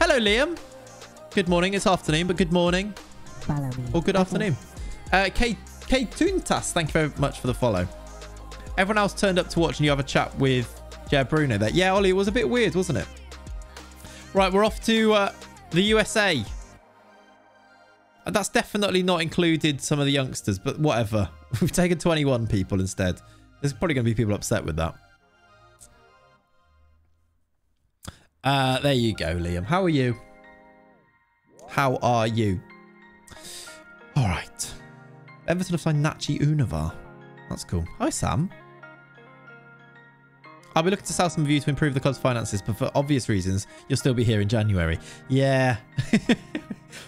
Hello, Liam. Good morning. It's afternoon, but good morning. Or good afternoon. K Tuntas, thank you very much for the follow. Everyone else turned up to watch and you have a chat with Jer Bruno there. Yeah, Ollie, it was a bit weird, wasn't it? Right, we're off to the USA. And that's definitely not included some of the youngsters, but whatever. We've taken 21 people instead. There's probably going to be people upset with that. There you go, Liam. How are you? How are you? All right. Everton have signed Nachi Univar. That's cool. Hi, Sam. I'll be looking to sell some of you to improve the club's finances, but for obvious reasons, you'll still be here in January. Yeah.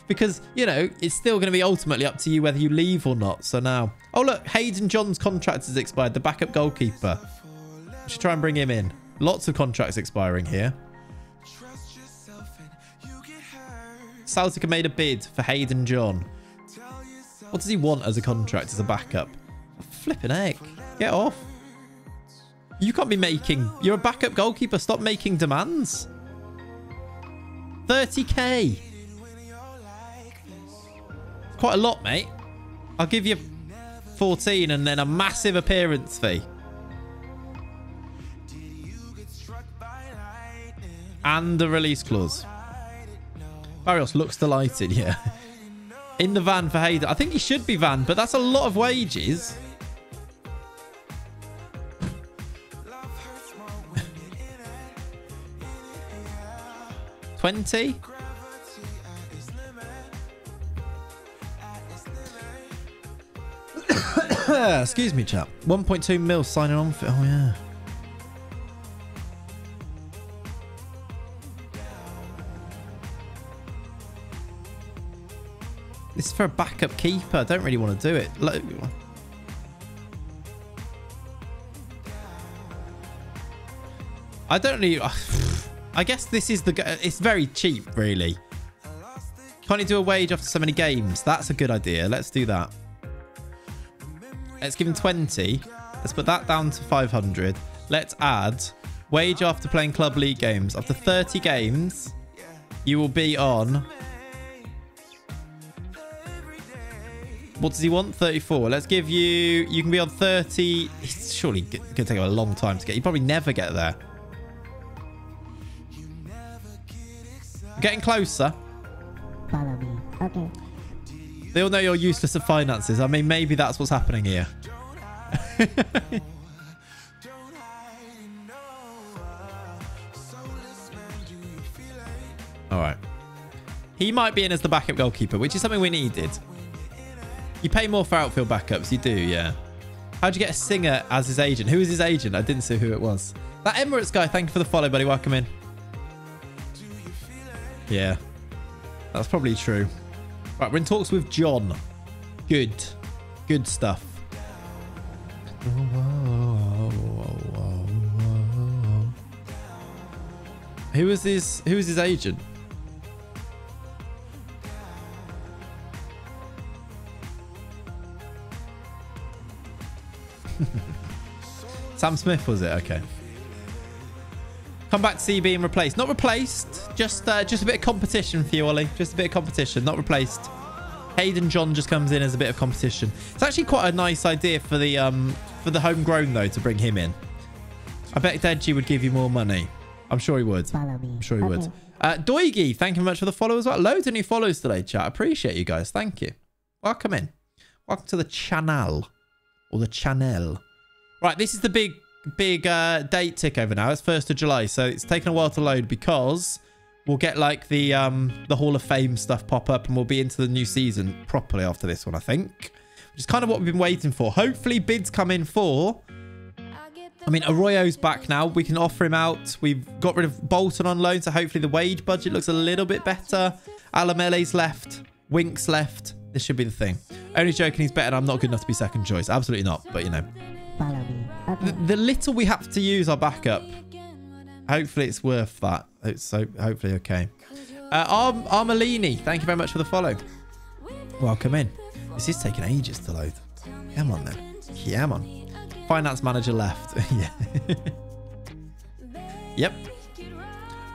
Because, you know, it's still going to be ultimately up to you whether you leave or not. So now... Oh, look. Hayden John's contract has expired. The backup goalkeeper. We should try and bring him in. Lots of contracts expiring here. Celtic have made a bid for Hayden John. What does he want as a contract, as a backup? Flipping heck. Get off. You can't be making... You're a backup goalkeeper. Stop making demands. 30k. Quite a lot, mate. I'll give you 14 and then a massive appearance fee. And the release clause. Barrios looks delighted, yeah. In the van for Hayden. I think he should be van, but that's a lot of wages. $20? Excuse me, chap. 1.2 mil signing on for... Oh, yeah. This is for a backup keeper. I don't really want to do it. I don't really... I guess this is the... It's very cheap, really. Can't you do a wage after so many games? That's a good idea. Let's do that. Let's give him 20. Let's put that down to 500. Let's add wage after playing club league games. After 30 games, you will be on... What does he want? 34. Let's give you... You can be on 30... It's surely going to take a long time to get. You probably never get there. Getting closer. Follow me. Okay. They all know you're useless at finances. I mean, maybe that's what's happening here. All right. He might be in as the backup goalkeeper, which is something we needed. You pay more for outfield backups. You do, yeah. How'd you get a singer as his agent? Who is his agent? I didn't see who it was. That Emirates guy, thank you for the follow, buddy. Welcome in. Yeah. That's probably true. Right, we're in talks with John. Good. Good stuff. Who is his agent? Sam Smith, was it? Okay. Come back to CB and replaced. Not replaced. Just a bit of competition for you, Ollie. Just a bit of competition. Not replaced. Hayden John just comes in as a bit of competition. It's actually quite a nice idea for the homegrown, though, to bring him in. I bet Deji would give you more money. I'm sure he would. Follow me. I'm sure he would. Doigy, thank you very much for the follow as well. Loads of new follows today, chat. Appreciate you guys. Thank you. Welcome in. Welcome to the channel. Or the channel. Right, this is the big date tick over now. It's 1st of July, so it's taken a while to load because we'll get like the Hall of Fame stuff pop up and we'll be into the new season properly after this one, I think. Which is kind of what we've been waiting for. Hopefully bids come in for... I mean, Arroyo's back now. We can offer him out. We've got rid of Bolton on loan, so hopefully the wage budget looks a little bit better. Alamele's left. Wink's left. This should be the thing. Only joking, he's better and I'm not good enough to be second choice. Absolutely not, but you know. Follow me. Okay. The little we have to use our backup. Hopefully it's worth that. It's so hopefully okay. Armelini, thank you very much for the follow. Welcome in. This is taking ages to load. Come on then. Come on. Finance manager left. Yeah. Yep.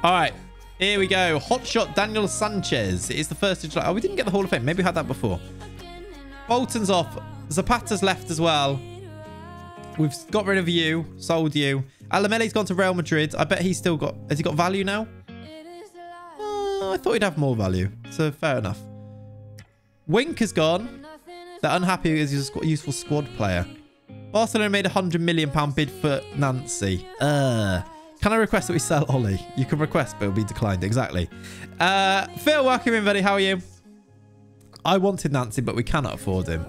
All right. Here we go. Hotshot Daniel Sanchez. It is the 1st of July. Oh, we didn't get the Hall of Fame. Maybe we had that before. Bolton's off. Zapata's left as well. We've got rid of you. Sold you. Alamele's gone to Real Madrid. I bet he's still got... Has he got value now? I thought he'd have more value. So fair enough. Wink has gone. They're unhappy because he's a useful squad player. Barcelona made a £100 million bid for Nancy. Can I request that we sell Ollie? You can request, but it'll be declined. Exactly. Phil, welcome in, buddy. How are you? I wanted Nancy, but we cannot afford him.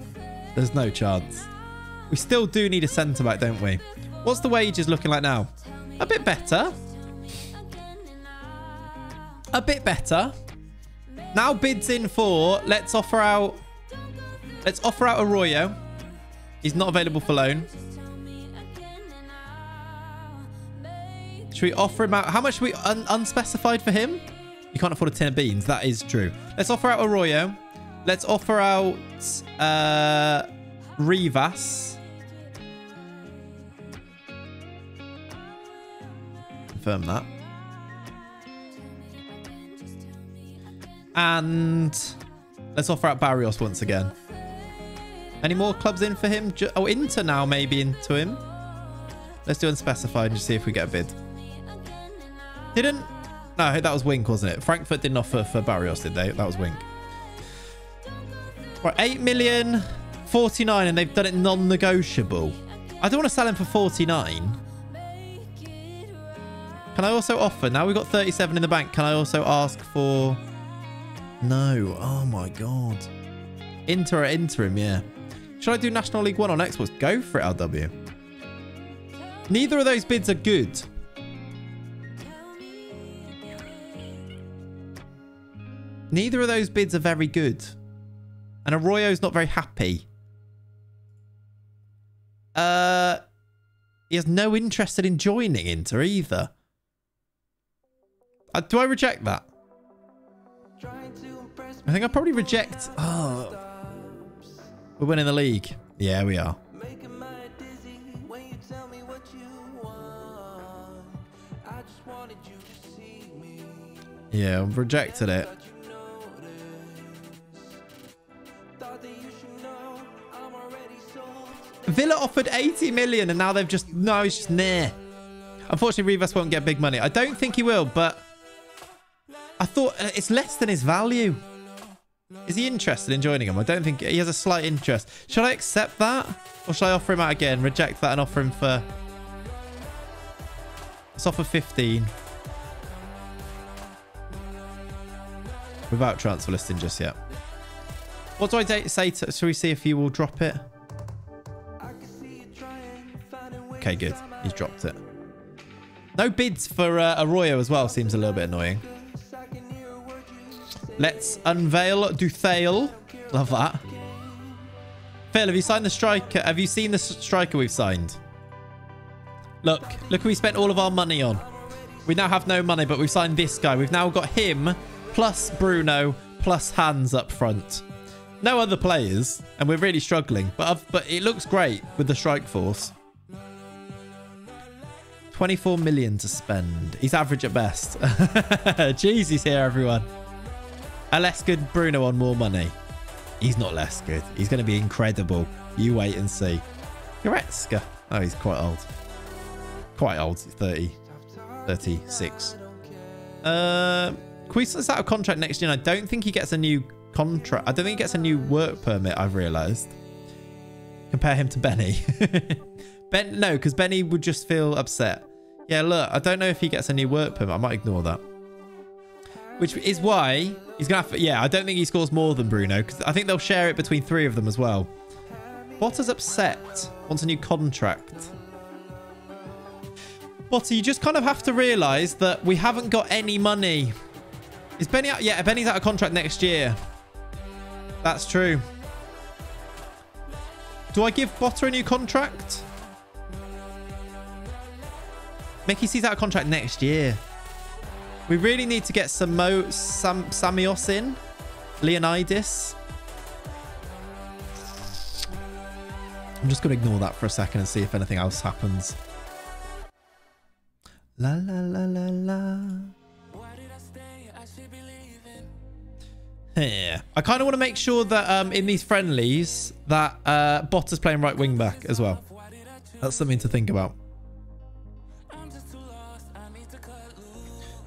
There's no chance. We still do need a centre-back, don't we? What's the wages looking like now? A bit better. A bit better. Now bids in for... Let's offer out Arroyo. He's not available for loan. Should we offer him out? How much should we unspecified for him? You can't afford a tin of beans. That is true. Let's offer out Arroyo. Let's offer out Rivas. Confirm that. And let's offer out Barrios once again. Any more clubs in for him? Oh, Inter now maybe into him. Let's do unspecified and just see if we get a bid. Didn't... No, that was Wink, wasn't it? Frankfurt didn't offer for Barrios, did they? That was Wink. Right, 8 million, 49, and they've done it non-negotiable. I don't want to sell him for 49. Can I also offer? Now we've got 37 in the bank. Can I also ask for... No. Oh, my God. Inter or interim, yeah. Should I do National League 1 on Xbox? Go for it, LW. Neither of those bids are good. Neither of those bids are very good. And Arroyo's not very happy. He has no interest in joining Inter either. Do I reject that? I think I'll probably reject... Oh. We're winning the league. Yeah, we are. Yeah, I've rejected it. Villa offered 80 million and now they've just... No, it's just nah. Unfortunately, Rivas won't get big money. I don't think he will, but... I thought it's less than his value. Is he interested in joining him? I don't think... He has a slight interest. Should I accept that? Or should I offer him out again? Reject that and offer him for... Let's offer 15. Without transfer listing just yet. What do I say to... Shall we see if he will drop it? Okay, good. He's dropped it. No bids for Arroyo as well. Seems a little bit annoying. Let's unveil Duthale. Love that. Phil, have you signed the striker? Have you seen the striker we've signed? Look who we spent all of our money on. We now have no money, but we've signed this guy. We've now got him plus Bruno plus Hans up front. No other players, and we're really struggling. But it looks great with the strike force. 24 million to spend. He's average at best. Jeez, he's here, everyone. A less good Bruno on more money. He's not less good. He's going to be incredible. You wait and see. Goretzka. Oh, he's quite old. Quite old. He's 30. 36. Can we set out a contract next year? And I don't think he gets a new contract. I don't think he gets a new work permit, I've realised. Compare him to Benny. No, because Benny would just feel upset. Yeah, look, I don't know if he gets a new work permit. I might ignore that. Which is why he's going to have to... Yeah, I don't think he scores more than Bruno, because I think they'll share it between 3 of them as well. Bottas upset. Wants a new contract. Botta, you just kind of have to realise that we haven't got any money. Is Benny out? Yeah, Benny's out of contract next year. That's true. Do I give Botta a new contract? Mickey C's out of contract next year. We really need to get Samios in. Leonidas. I'm just going to ignore that for a second and see if anything else happens. La la la la la. Yeah. I kind of want to make sure that in these friendlies that Bottas playing right wing back as well. That's something to think about.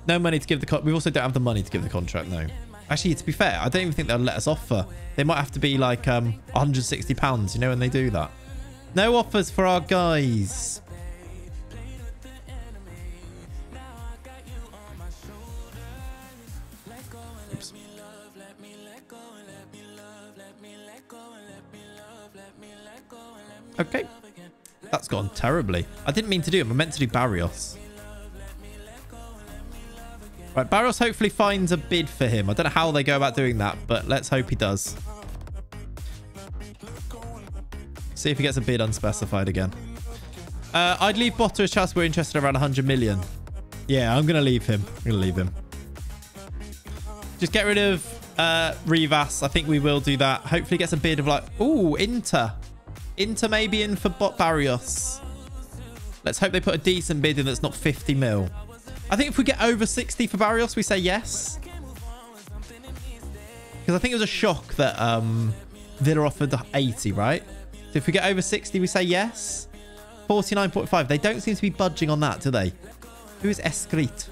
No money to give the we also don't have the money to give the contract, no. Actually, to be fair, I don't even think they'll let us offer. They might have to be like £160, you know, when they do that. No offers for our guys. Oops. Okay. That's gone terribly. I didn't mean to do it. I meant to do Barrios. Right, Barrios hopefully finds a bid for him. I don't know how they go about doing that, but let's hope he does. See if he gets a bid unspecified again. I'd leave Botta as Chelsea. We're interested around 100 million. Yeah, I'm going to leave him. I'm going to leave him. Just get rid of Rivas. I think we will do that. Hopefully gets a bid of like... Ooh, Inter. Inter maybe in for Barrios. Let's hope they put a decent bid in that's not 50 mil. I think if we get over 60 for Barrios, we say yes. Because I think it was a shock that Villa offered 80, right? So if we get over 60, we say yes. 49.5. They don't seem to be budging on that, do they? Who is Escrit?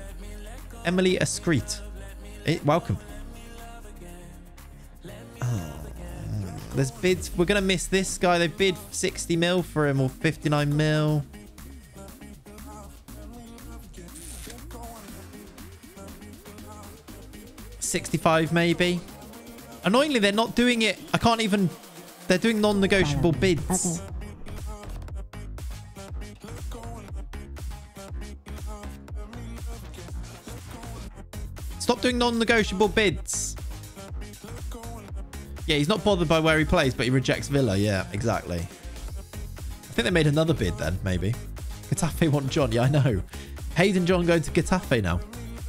Emily Escrit. Welcome. Oh, there's bids. We're going to miss this guy. They bid 60 mil for him or 59 mil. $65 maybe. Annoyingly, they're not doing it. I can't even... They're doing non-negotiable bids. Okay. Stop doing non-negotiable bids. Yeah, he's not bothered by where he plays, but he rejects Villa. Yeah, exactly. I think they made another bid then, maybe. Getafe want John. Yeah, I know. Hayden John going to Getafe now.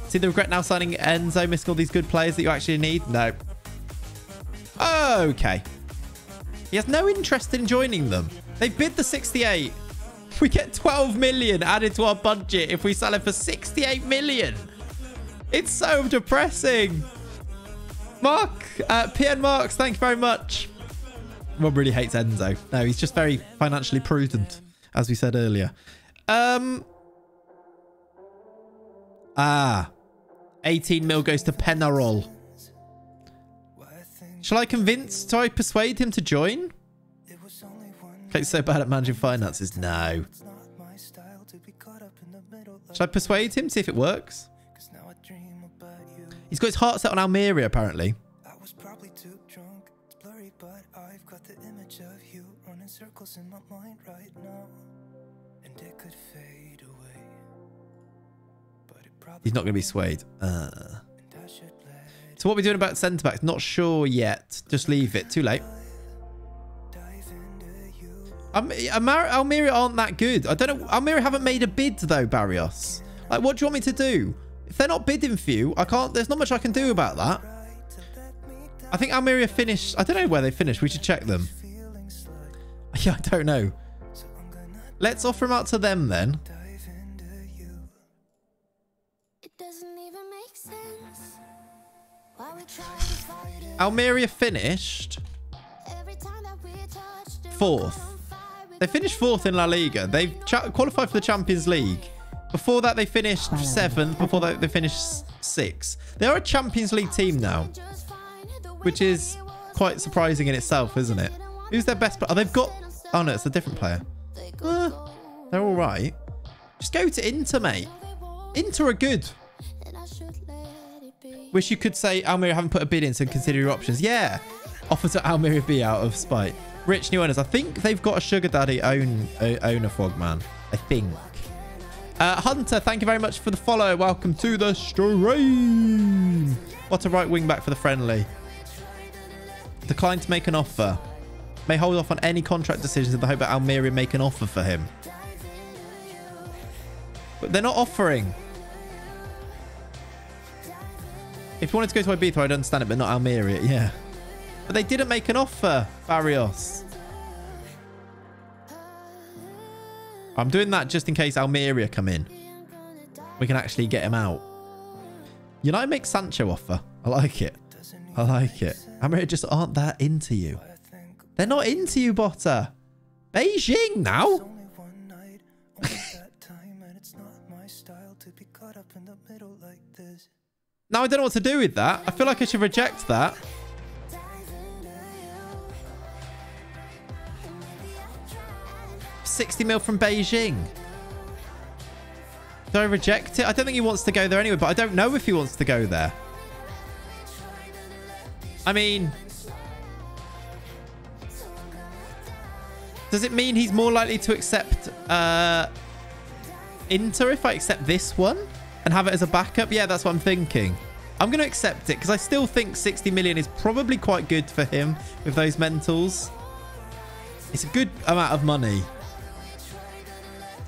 See the regret now signing Enzo, missing all these good players that you actually need? No. Okay. He has no interest in joining them. They bid the 68. We get 12 million added to our budget if we sell it for 68 million. It's so depressing. Mark, PN Marks, thank you very much. Rob really hates Enzo. No, he's just very financially prudent, as we said earlier. 18 mil goes to Penarol. Shall I convince? Do I persuade him to join? Okay, so bad at managing finances. No. Shall I persuade him? See if it works. He's got his heart set on Almeria, apparently. He's not going to be swayed. So what are we doing about centre-backs? Not sure yet. Just leave it. Too late. Almeria aren't that good. I don't know. Almeria haven't made a bid, though, Barrios. Like, what do you want me to do? If they're not bidding for you, I can't... There's not much I can do about that. I think Almeria finished. I don't know where they finished. We should check them. Yeah, I don't know. Let's offer him out to them then. Almeria finished 4th. They finished 4th in La Liga. They've qualified for the Champions League. Before that, they finished 7th. Before that, they finished 6th. They are a Champions League team now, which is quite surprising in itself, isn't it? Who's their best player? Oh, they've got... Oh, no, it's a different player. They're all right. Just go to Inter, mate. Inter are good. Wish you could say Almeria haven't put a bid in, so consider your options. Yeah. Offer to Almeria B out of spite. Rich new owners. I think they've got a sugar daddy owner, Frogman. I think. Hunter, thank you very much for the follow. Welcome to the stream. What a right wing back for the friendly. Declined to make an offer. May hold off on any contract decisions in the hope that Almeria make an offer for him. But they're not offering. If you wanted to go to Ibiza, I'd understand it, but not Almeria. Yeah. But they didn't make an offer, Barrios. I'm doing that just in case Almeria come in. We can actually get him out. United make Sancho offer. I like it. I like it. Almeria just aren't that into you. They're not into you, Botter. Beijing now. Now I don't know what to do with that. I feel like I should reject that. $60 million from Beijing. Do I reject it? I don't think he wants to go there anyway, but I don't know if he wants to go there. I mean, does it mean he's more likely to accept Inter if I accept this one and have it as a backup? Yeah, that's what I'm thinking. I'm going to accept it because I still think 60 million is probably quite good for him with those mentals. It's a good amount of money.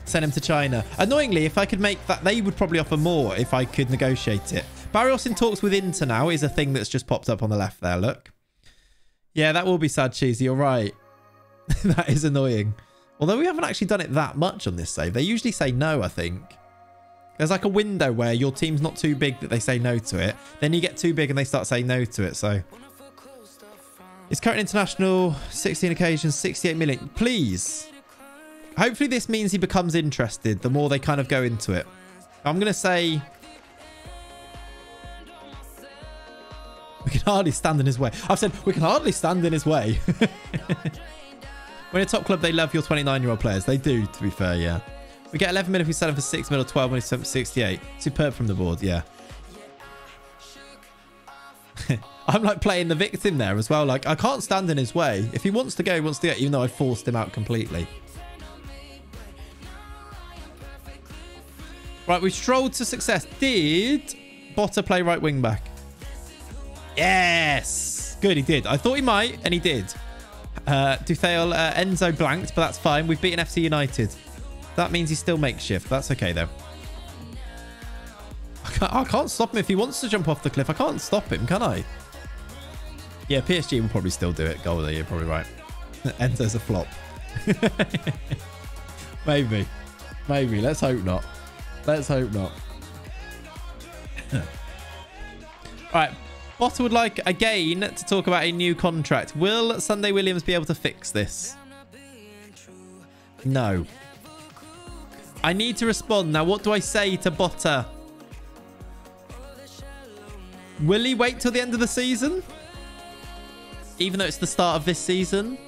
Send him to China. Annoyingly, if I could make that, they would probably offer more if I could negotiate it. Barrios in talks with Inter now is a thing that's just popped up on the left there. Look. Yeah, that will be sad, Cheesy. You're right. That is annoying. Although we haven't actually done it that much on this save. They usually say no, I think. There's like a window where your team's not too big that they say no to it. Then you get too big and they start saying no to it. So it's current international, 16 occasions, 68 million. Please. Hopefully this means he becomes interested the more they kind of go into it. I'm going to say we can hardly stand in his way. I've said we can hardly stand in his way. When a top club, they love your 29-year-old players. They do, to be fair, yeah. We get 11 million if we sell him for 6 million or 12 million if we sell him for 68. Superb from the board, yeah. I'm like playing the victim there as well. Like, I can't stand in his way. If he wants to go, he wants to go, even though I forced him out completely. Right, we strolled to success. Did Botter play right wing back? Yes! Good, he did. I thought he might, and he did. Duthail, Enzo blanked, but that's fine. We've beaten FC United. That means he still makeshift. That's okay, though. I can't stop him if he wants to jump off the cliff. I can't stop him, can I? Yeah, PSG will probably still do it. Goal there, you're probably right. Enzo's a flop. Maybe. Maybe. Let's hope not. Let's hope not. All right. Botter would like, again, to talk about a new contract. Will Sunday Williams be able to fix this? No. I need to respond. Now, what do I say to Botter? Will he wait till the end of the season? Even though it's the start of this season?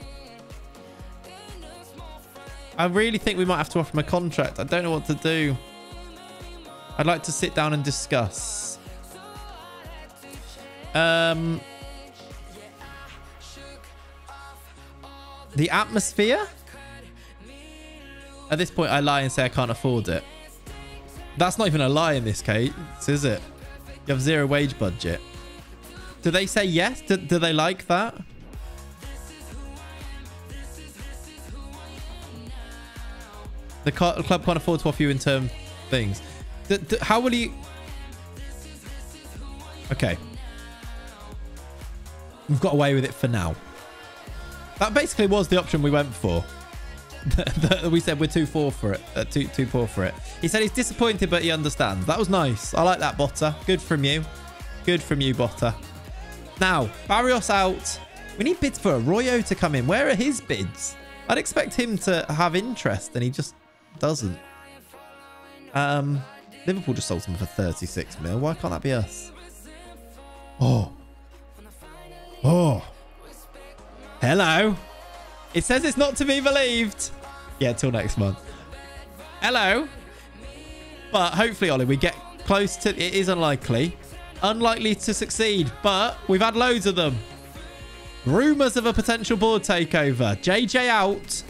I really think we might have to offer him a contract. I don't know what to do. I'd like to sit down and discuss. The atmosphere? At this point, I lie and say I can't afford it. That's not even a lie in this case, is it? You have zero wage budget. Do they say yes? Do they like that? The club can't afford to offer you in term things. How will he... Okay. We've got away with it for now. That basically was the option we went for. We said we're too poor for it. Too poor for it. He said he's disappointed, but he understands. That was nice. I like that, Botter. Good from you. Good from you, Botter. Now, Barrios out. We need bids for Arroyo to come in. Where are his bids? I'd expect him to have interest, and he just doesn't. Liverpool just sold someone for 36 mil. Why can't that be us? Oh. Hello. It says it's not to be believed. Yeah, till next month. Hello. But hopefully, Ollie, we get close to... It is unlikely. Unlikely to succeed, but we've had loads of them. Rumours of a potential board takeover. JJ out.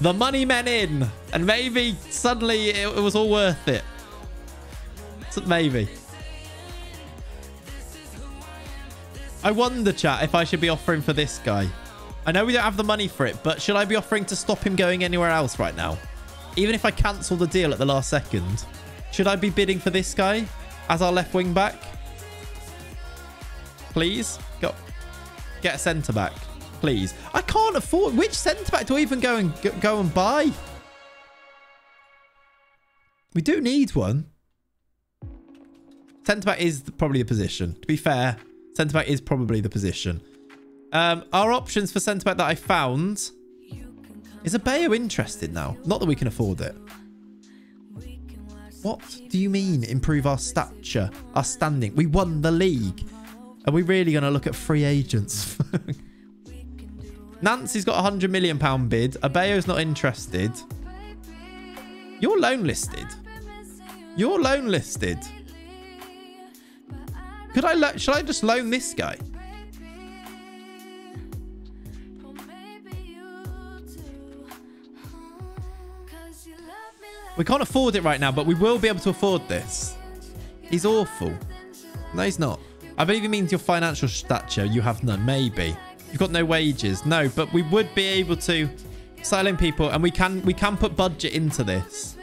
The money men in. And maybe suddenly it was all worth it. So maybe. I wonder, chat, if I should be offering for this guy. I know we don't have the money for it, but should I be offering to stop him going anywhere else right now? Even if I cancel the deal at the last second, should I be bidding for this guy as our left wing back? Please? Get a centre back. Please. I can't afford... Which centre back do I even go and buy? We do need one. Centre back is probably the position. To be fair, centre back is probably the position. Our options for centre back that I found... Is Abayo interested now? Not that we can afford it. What do you mean improve our stature, our standing? We won the league. Are we really going to look at free agents? Nancy's got a £100 million bid. Abayo's not interested. You're loan listed. You're loan listed. Should I just loan this guy? We can't afford it right now, but we will be able to afford this. He's awful. No, he's not. I believe it means your financial stature. You have none. Maybe. You've got no wages. No, but we would be able to sell in people, and we can put budget into this.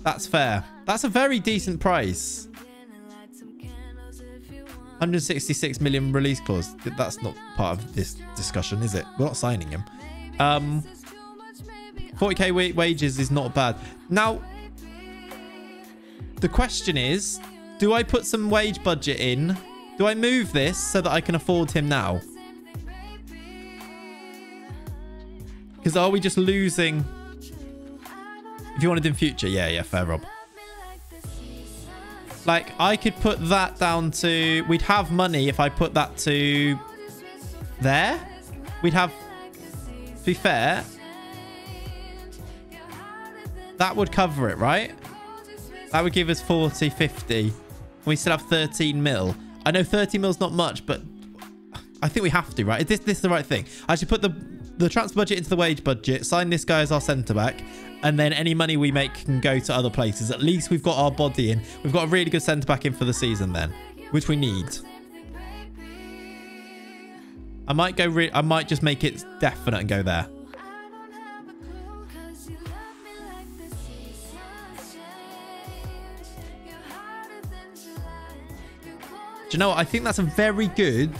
That's fair. That's a very decent price. 166 million release clause. That's not part of this discussion, is it? We're not signing him. 40k wages is not bad. Now, the question is, do I put some wage budget in? Do I move this so that I can afford him now? Because are we just losing... If you wanted in future, yeah, fair, Rob. Like, I could put that down to... We'd have money if I put that to... There? We'd have... To be fair... That would cover it, right? That would give us 40, 50. We still have 13 mil. I know 30 mil's not much, but... I think we have to, right? Is this the right thing? I should put the transfer budget into the wage budget, sign this guy as our centre-back, and then any money we make can go to other places. At least we've got our body in. We've got a really good centre-back in for the season then, which we need. I might just make it definite and go there. Do you know what? I think that's a very good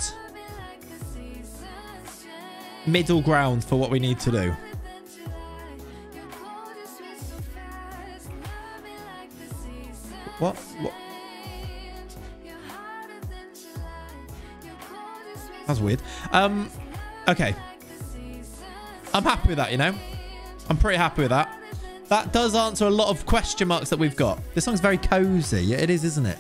middle ground for what we need to do. What? That's weird. Okay. I'm happy with that, you know? I'm pretty happy with that. That does answer a lot of question marks that we've got. This song's very cozy. Yeah, it is, isn't it?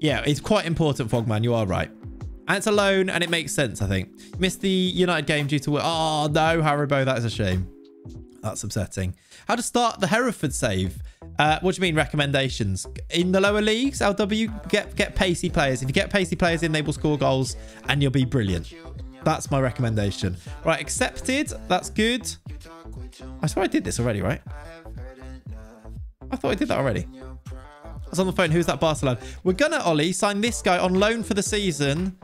Yeah, it's quite important, Fogman. You are right. And it's a loan, and it makes sense, I think. Missed the United game due to... Oh, no, Haribo. That is a shame. That's upsetting. How to start the Hereford save? What do you mean, recommendations? In the lower leagues, LW, get pacey players. If you get pacey players in, they will score goals, and you'll be brilliant. That's my recommendation. Right, accepted. That's good. I swear I did this already, right? I thought I did that already. I was on the phone. Who's that Barcelona? We're gonna, Ollie, sign this guy on loan for the season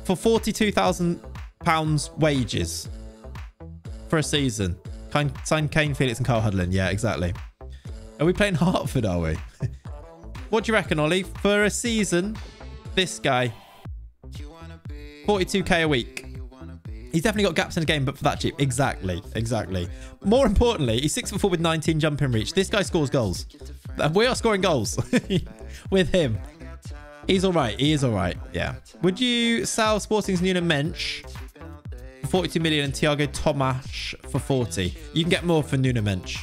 for £42,000 wages for a season. Sign Kane, Felix and Carl Hudlin. Yeah, exactly. Are we playing Hertford, are we? What do you reckon, Ollie? For a season, this guy, 42k a week. He's definitely got gaps in the game, but for that cheap. Exactly. More importantly, he's 6'4" with 19 jumping reach. This guy scores goals. We are scoring goals with him. He's all right. He is all right. Yeah. Would you sell Sporting's Nuno Mensch for 42 million and Thiago Tomas for 40? You can get more for Nuno Mensch.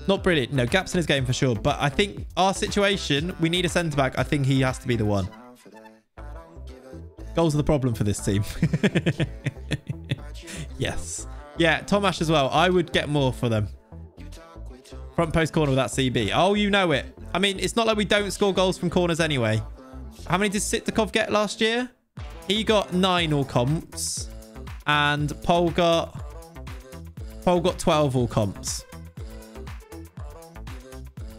Not brilliant. No, gaps in his game for sure. But I think our situation, we need a centre-back. I think he has to be the one. Goals are the problem for this team. Yes. Yeah, Tomas as well. I would get more for them. Front post corner with that CB. Oh, you know it. I mean, it's not like we don't score goals from corners anyway. How many did Sitkov get last year? He got 9 all comps. And Paul got 12 all comps.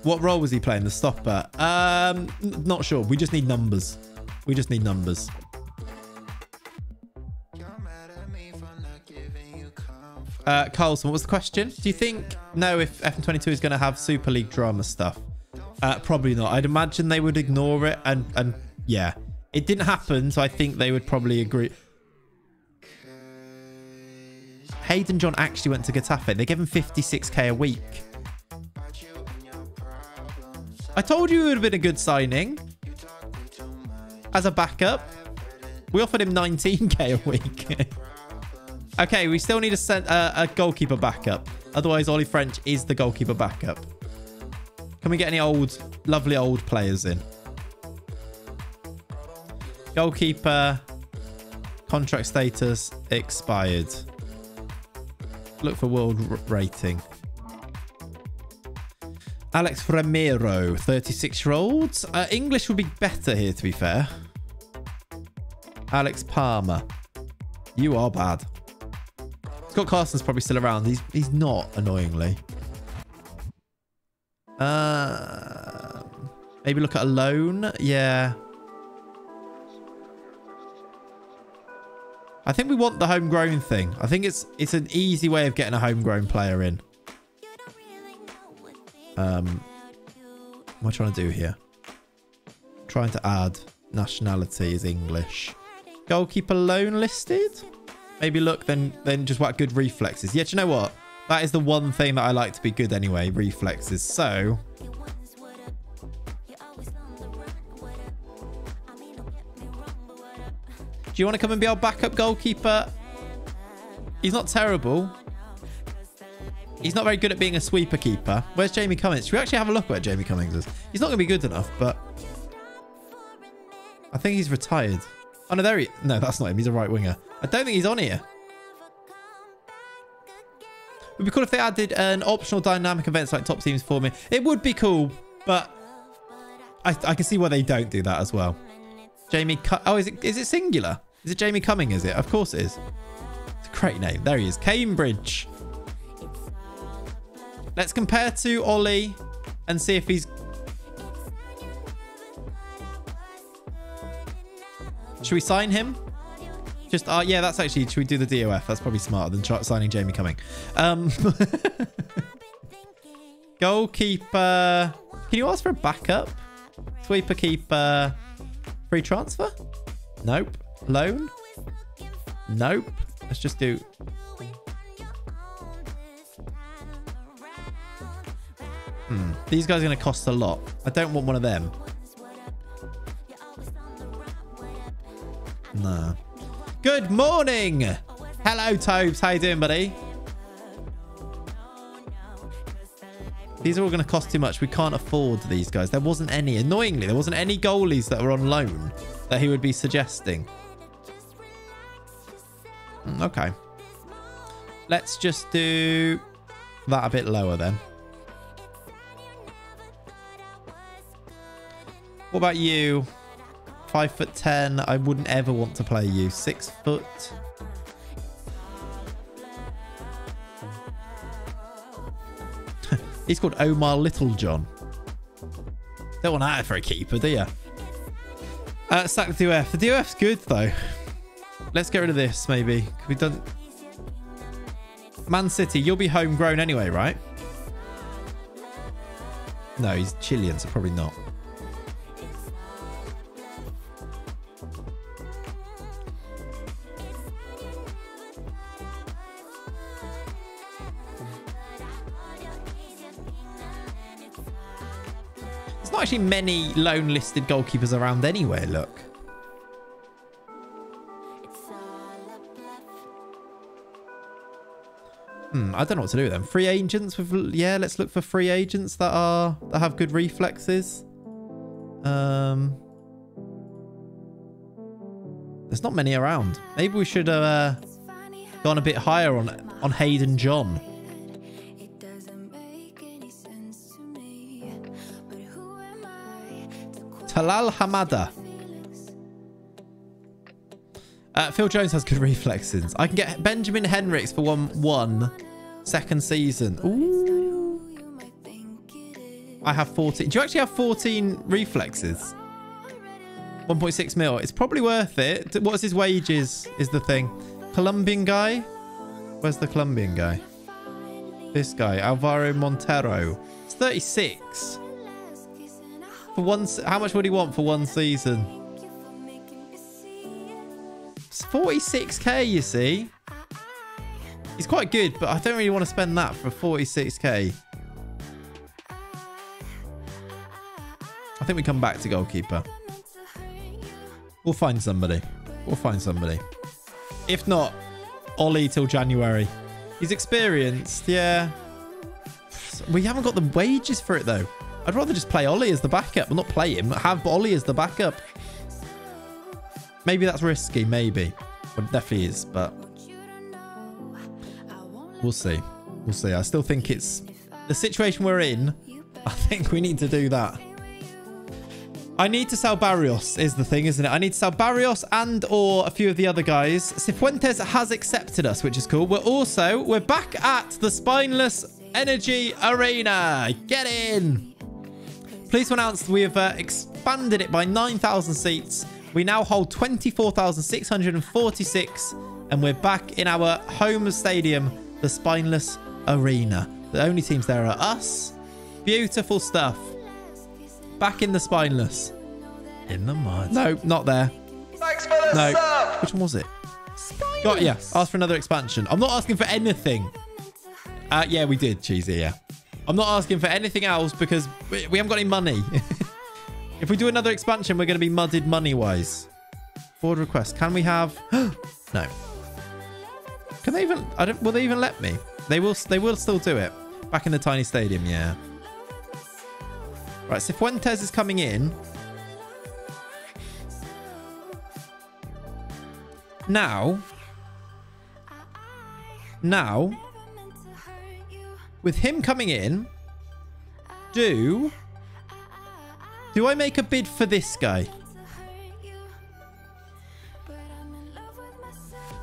What role was he playing? The stopper? Not sure. We just need numbers. Carlson, what was the question? Do you think if FM22 is going to have Super League drama stuff? Probably not. I'd imagine they would ignore it, and yeah, it didn't happen, so I think they would probably agree. Hayden John actually went to Getafe. They gave him 56k a week. I told you it would have been a good signing as a backup. We offered him 19k a week. Okay, we still need a goalkeeper backup. Otherwise, Ollie French is the goalkeeper backup. Can we get any lovely old players in? Goalkeeper, contract status, expired. Look for world rating. Alex Fremero, 36-year-olds. English would be better here, to be fair. Alex Palmer. You are bad. Scott Carson's probably still around. He's not, annoyingly. Maybe look at a loan. Yeah. I think we want the homegrown thing. I think it's an easy way of getting a homegrown player in. What am I trying to do here? Trying to add nationality is English. Goalkeeper loan listed? Maybe look, then just what good reflexes. Yeah, do you know what? That is the one thing that I like to be good anyway, reflexes. So do you want to come and be our backup goalkeeper? He's not terrible. He's not very good at being a sweeper keeper. Where's Jamie Cummings? Should we actually have a look at where Jamie Cummings is? He's not going to be good enough, but I think he's retired. Oh, no, there he... No, that's not him. He's a right winger. I don't think he's on here. It would be cool if they added an optional dynamic events like top teams for me. It would be cool, but I can see why they don't do that as well. Jamie... Oh, is it singular? Is it Jamie Cumming, is it? Of course it is. It's a great name. There he is. Cambridge. Let's compare to Ollie and see if he's... Should we sign him? Just, yeah, that's actually... Should we do the DOF? That's probably smarter than signing Jamie Cumming. Goalkeeper. Can you ask for a backup? Sweeper keeper. Free transfer? Nope. Loan? Nope. Let's just do... These guys are going to cost a lot. I don't want one of them. No. Good morning. Hello, Tobes. How you doing, buddy? These are all going to cost too much. We can't afford these guys. There wasn't any. Annoyingly, there wasn't any goalies that were on loan that he would be suggesting. Okay. Let's just do that a bit lower then. What about you? 5'10". I wouldn't ever want to play you. 6 foot. He's called Omar Littlejohn. Don't want that for a keeper, do you? Sack the DOF. The DOF's good though. Let's get rid of this, maybe. We've done... Man City, you'll be homegrown anyway, right? No, he's Chilean, so probably not. There's not actually many loan listed goalkeepers around anyway, look. I don't know what to do with them. Free agents with... Yeah, let's look for free agents that have good reflexes. There's not many around. Maybe we should have gone a bit higher on Hayden John. Talal Hamada. Phil Jones has good reflexes. I can get Benjamin Henriks for one second season. Ooh. I have 14. Do you actually have 14 reflexes? 1.6 mil. It's probably worth it. What's his wages is the thing. Colombian guy? Where's the Colombian guy? This guy. Alvaro Montero. It's 36. For one. How much would he want for one season? 46k, you see. He's quite good, but I don't really want to spend that for 46k. I think we come back to goalkeeper. We'll find somebody. We'll find somebody. If not, Ollie till January. He's experienced, yeah. We haven't got the wages for it, though. I'd rather just play Ollie as the backup. Well, not play him, have Ollie as the backup. Maybe that's risky, maybe. Well, it definitely is, but we'll see. We'll see. I still think it's the situation we're in. I think we need to do that. I need to sell Barrios is the thing, isn't it? I need to sell Barrios and or a few of the other guys. Cifuentes has accepted us, which is cool. We're back at the Spineless Energy Arena. Get in. Please to announce we have expanded it by 9,000 seats. We now hold 24,646 and we're back in our home stadium, the Spineless Arena. The only teams there are us. Beautiful stuff. Back in the Spineless. In the mud. No, not there. Thanks for the sub. Which one was it? Got yeah. Ask for another expansion. I'm not asking for anything. Yeah, we did, Cheesy, yeah. I'm not asking for anything else because we haven't got any money. If we do another expansion, we're going to be mudded money-wise. Forward request. Can we have... No. Can they even... Will they even let me? They will still do it. Back in the tiny stadium, yeah. Right, Cifuentes is coming in. Now, with him coming in, do I make a bid for this guy?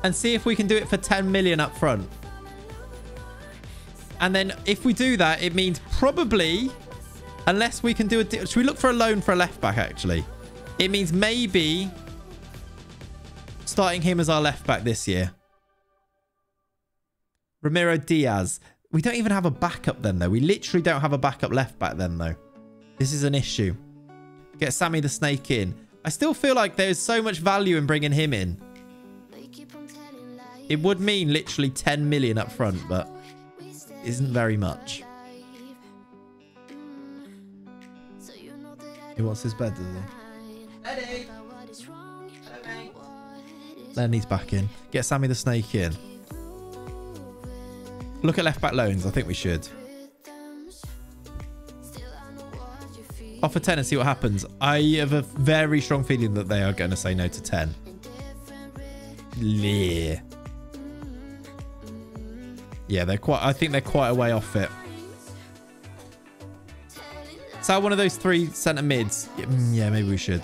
And see if we can do it for 10 million up front. And then if we do that, it means probably, unless we can do a deal. Should we look for a loan for a left back, actually? It means maybe starting him as our left back this year. Ramiro Diaz. We don't even have a backup then, though. We literally don't have a backup left back then, though. This is an issue. Get Sammy the Snake in. I still feel like there's so much value in bringing him in. It would mean literally 10 million up front, but isn't very much. He wants his bed, does he? Eddie! Lenny's back in. Get Sammy the Snake in. Look at left back loans. I think we should. Offer 10 and see what happens. I have a very strong feeling that they are going to say no to 10. Yeah, I think they're quite a way off it. So one of those 3 centre mids. Yeah, maybe we should.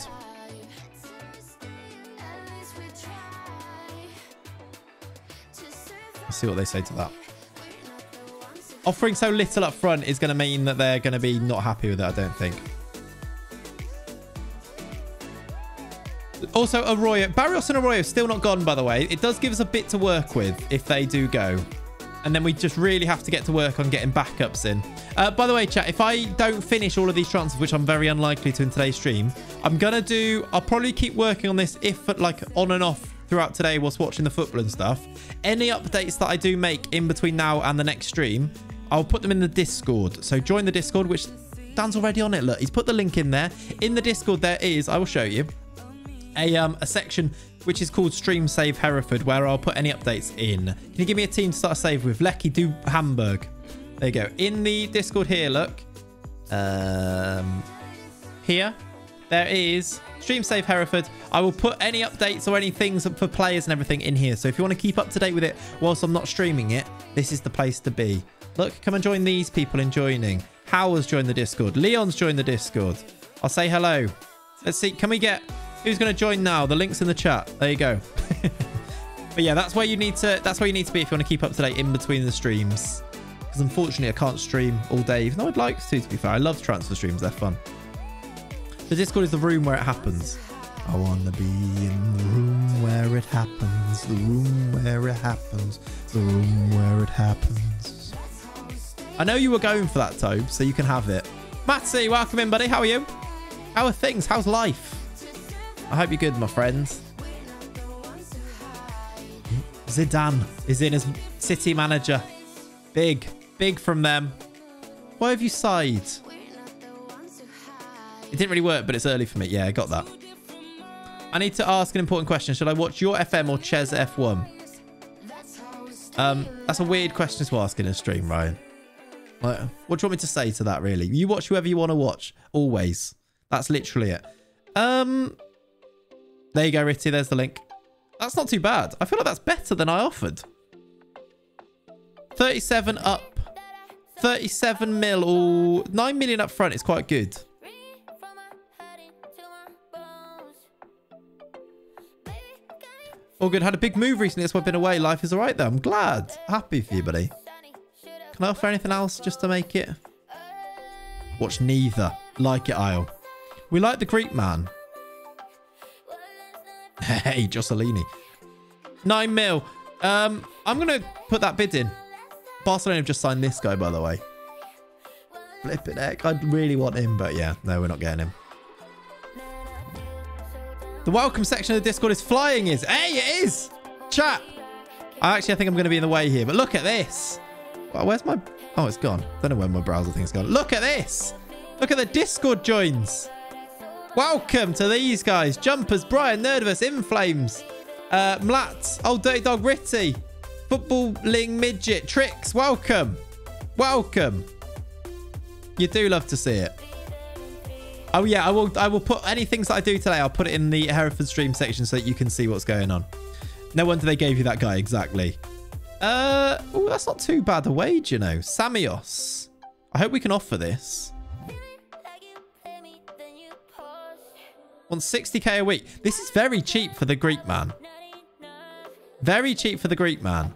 Let's see what they say to that. Offering so little up front is going to mean that they're going to be not happy with it, I don't think. Also, Arroyo. Barrios and Arroyo still not gone, by the way. It does give us a bit to work with if they do go. And then we just really have to get to work on getting backups in. By the way, chat, if I don't finish all of these transfers, which I'm very unlikely to in today's stream, I'll probably keep working on this if like on and off throughout today whilst watching the football and stuff. Any updates that I do make in between now and the next stream, I'll put them in the Discord. So join the Discord, which Dan's already on it. Look, he's put the link in there. In the Discord, there is, I will show you, a section which is called Stream Save Hereford, where I'll put any updates in. Can you give me a team to start a save with? Lecky, do Hamburg. There you go. In the Discord here, look. Here, there is Stream Save Hereford. I will put any updates or any things for players and everything in here. So if you want to keep up to date with it whilst I'm not streaming it, this is the place to be. Look, come and join these people in joining. Howard's joined the Discord. Leon's joined the Discord. I'll say hello. Let's see. Can we get... Who's going to join now? The link's in the chat. There you go. But yeah, that's where you need to be if you want to keep up to date in between the streams. Because unfortunately, I can't stream all day, even though I'd like to be fair. I love transfer streams. They're fun. The Discord is the room where it happens. I want to be in the room where it happens. The room where it happens. The room where it happens. I know you were going for that, Tobe, so you can have it. Matsy, welcome in, buddy. How are you? How are things? How's life? I hope you're good, my friends. Zidane is in as City manager. Big from them. Why have you sighed? It didn't really work, but it's early for me. Yeah, I got that. I need to ask an important question. Should I watch your FM or Ches F1? That's a weird question to ask in a stream, Ryan. Like, what do you want me to say to that, really? You watch whoever you want to watch. Always. That's literally it. There you go, Ritty. There's the link. That's not too bad. I feel like that's better than I offered. 37 up. 37 mil or 9 million up front is quite good. All good. Had a big move recently. That's why I've been away. Life is all right, though. I'm glad. Happy for you, buddy. Can I offer anything else just to make it? Watch neither. Like it, Isle. We like the Greek man. Hey, Josselini. 9 mil. I'm going to put that bid in. Barcelona have just signed this guy, by the way. Flipping heck. I'd really want him, but yeah. No, we're not getting him. The welcome section of the Discord is flying, is. Hey, it is. Chat. I think I'm going to be in the way here, but look at this. Well, where's my... Oh, it's gone. Don't know where my browser thing's gone. Look at this. Look at the Discord joins. Welcome to these guys. Jumpers, Brian, Nerdverse, Inflames, Mlat, Old Dirty Dog, Ritty, Footballing Midget, Tricks. Welcome. Welcome. You do love to see it. Oh, yeah, I will put any things that I do today. I'll put it in the Hereford stream section so that you can see what's going on. No wonder they gave you that guy. Exactly. Oh, that's not too bad a wage, you know. Samios. I hope we can offer this. On 60k a week. This is very cheap for the Greek man. Very cheap for the Greek man.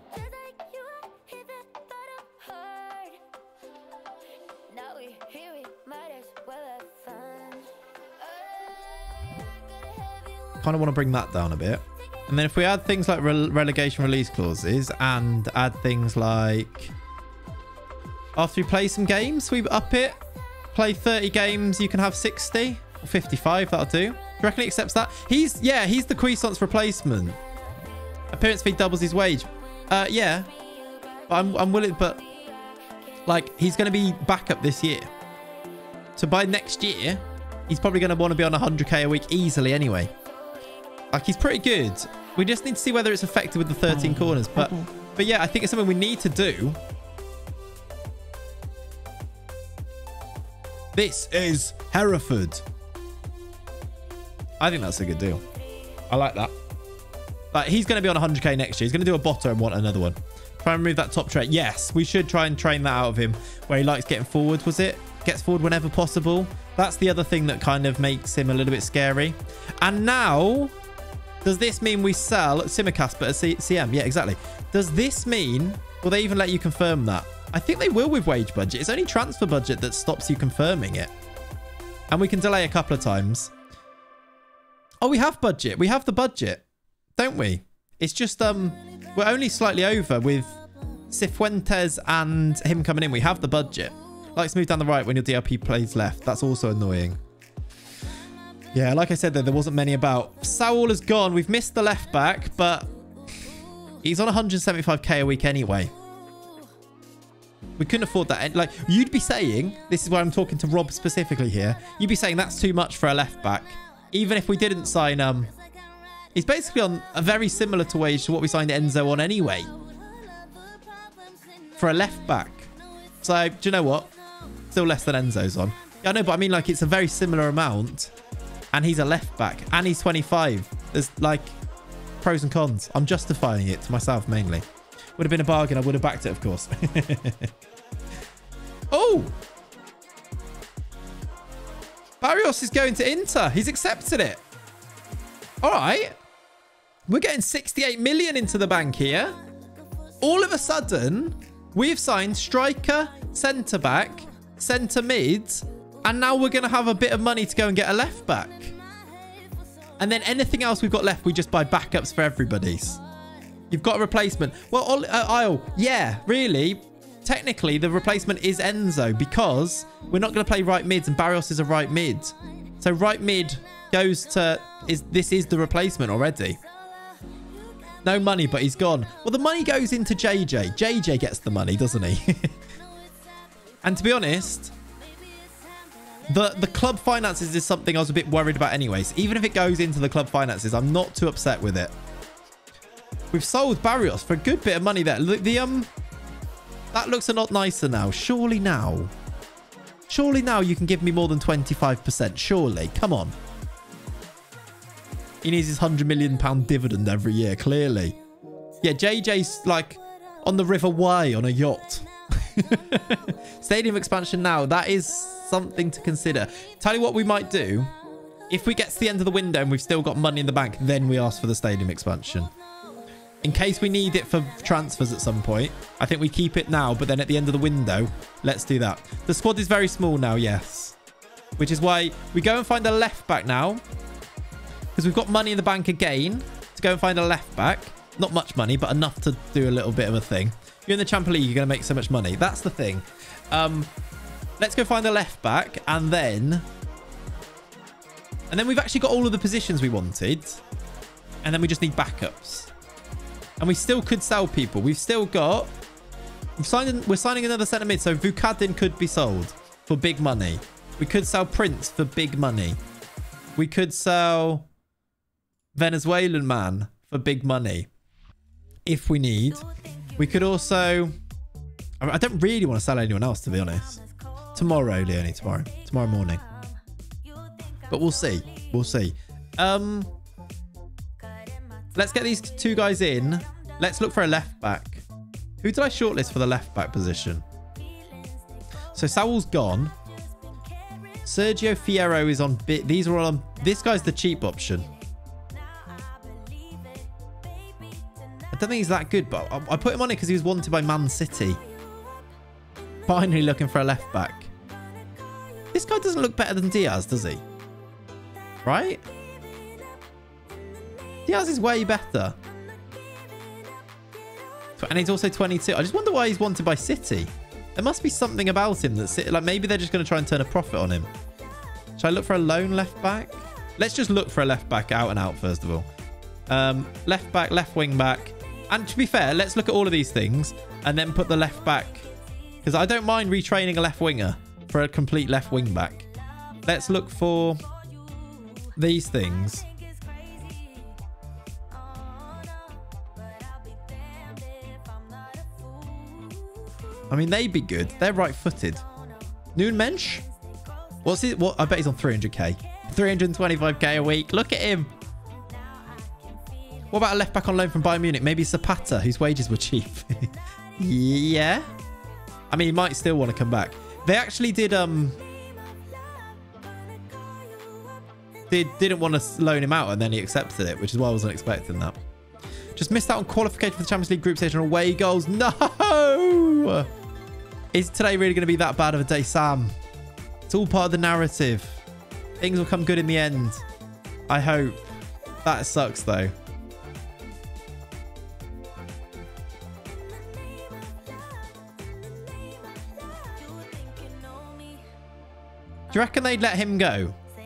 Kind of want to bring that down a bit. And then if we add things like relegation release clauses and add things like after you play some games, we up it. Play 30 games, you can have 60 or 55. That'll do. Do you reckon he accepts that? He's the Cuisance replacement. Appearance fee doubles his wage. Yeah. But I'm willing, but like he's going to be back up this year. So by next year, he's probably going to want to be on 100k a week easily anyway. Like he's pretty good. We just need to see whether it's effective with the 13 corners. But yeah, I think it's something we need to do. This is Hereford. I think that's a good deal. I like that. But he's going to be on 100k next year. He's going to do a botter and want another one. Try and remove that top trait. Yes, we should try and train that out of him where he likes getting forward. Was it? Gets forward whenever possible. That's the other thing that kind of makes him a little bit scary. And now, does this mean we sell Simicast but a CM? Yeah, exactly. Does this mean, will they even let you confirm that? I think they will with wage budget. It's only transfer budget that stops you confirming it. And we can delay a couple of times. Oh, we have budget. We have the budget, don't we? It's just we're only slightly over with Cifuentes and him coming in. We have the budget. Like to move down the right when your DLP plays left. That's also annoying. Yeah, like I said, there wasn't many about. Saul has gone. We've missed the left back, but he's on 175k a week anyway. We couldn't afford that. Like, you'd be saying, this is why I'm talking to Rob specifically here. You'd be saying that's too much for a left back. Even if we didn't sign, he's basically on a very similar to wage to what we signed Enzo on anyway. For a left back. So, do you know what? Still less than Enzo's on. Yeah, I know, but I mean, like, it's a very similar amount. And he's a left back. And he's 25. There's, like, pros and cons. I'm justifying it to myself, mainly. Would have been a bargain. I would have backed it, of course. Oh! Barrios is going to Inter. He's accepted it. All right. We're getting 68 million into the bank here. All of a sudden, we've signed striker, centre-back, centre-mid, and now we're going to have a bit of money to go and get a left-back. And then anything else we've got left, we just buy backups for everybody's. You've got a replacement. Well, yeah, really. Technically, the replacement is Enzo because we're not going to play right mids and Barrios is a right mid. So right mid goes to... This is the replacement already. No money, but he's gone. Well, the money goes into JJ. JJ gets the money, doesn't he? And to be honest, the club finances is something I was a bit worried about anyways. Even if it goes into the club finances, I'm not too upset with it. We've sold Barrios for a good bit of money there. Look, that looks a lot nicer now. Surely now you can give me more than 25%. Surely. Come on. He needs his £100 million dividend every year, clearly. Yeah, JJ's like on the River Wye on a yacht. Stadium expansion now. That is something to consider. Tell you what we might do. If we get to the end of the window and we've still got money in the bank, then we ask for the stadium expansion. In case we need it for transfers at some point. I think we keep it now, but then at the end of the window, let's do that. The squad is very small now, yes. Which is why we go and find a left back now. Because we've got money in the bank again to go and find a left back. Not much money, but enough to do a little bit of a thing. You're in the Champions League, you're going to make so much money. That's the thing. Let's go find a left back and then we've actually got all of the positions we wanted. And then we just need backups. And we still could sell people. We're signing another centre mid. So Vukadin could be sold for big money. We could sell Prince for big money. We could sell Venezuelan man for big money. If we need. We could also... I don't really want to sell anyone else, to be honest. Tomorrow, Leonie. Tomorrow morning. But we'll see. We'll see. Let's get these two guys in. Let's look for a left back. Who did I shortlist for the left back position? So Saul's gone. Sergio Fierro is on bit. These are all on. This guy's the cheap option. I don't think he's that good, but I put him on it because he was wanted by Man City. Finally looking for a left back. This guy doesn't look better than Diaz, does he? Right? Diaz is way better. And he's also 22. I just wonder why he's wanted by City. There must be something about him that's... Like, maybe they're just going to try and turn a profit on him. Should I look for a lone left back? Let's just look for a left back out and out, first of all. Left back, left wing back. And to be fair, let's look at all of these things and then put the left back. Because I don't mind retraining a left winger for a complete left wing back. Let's look for these things. I mean, they'd be good. They're right-footed. Noon Mensch? What's he? What? I bet he's on 300k. 325k a week. Look at him. What about a left back on loan from Bayern Munich? Maybe Zapata, whose wages were cheap. Yeah. I mean, he might still want to come back. They actually didn't want to loan him out, and then he accepted it, which is why I wasn't expecting that. Just missed out on qualification for the Champions League group stage on away goals. No! Is today really going to be that bad of a day, Sam? It's all part of the narrative. Things will come good in the end. I hope. That sucks, though. Do you reckon they'd let him go? Do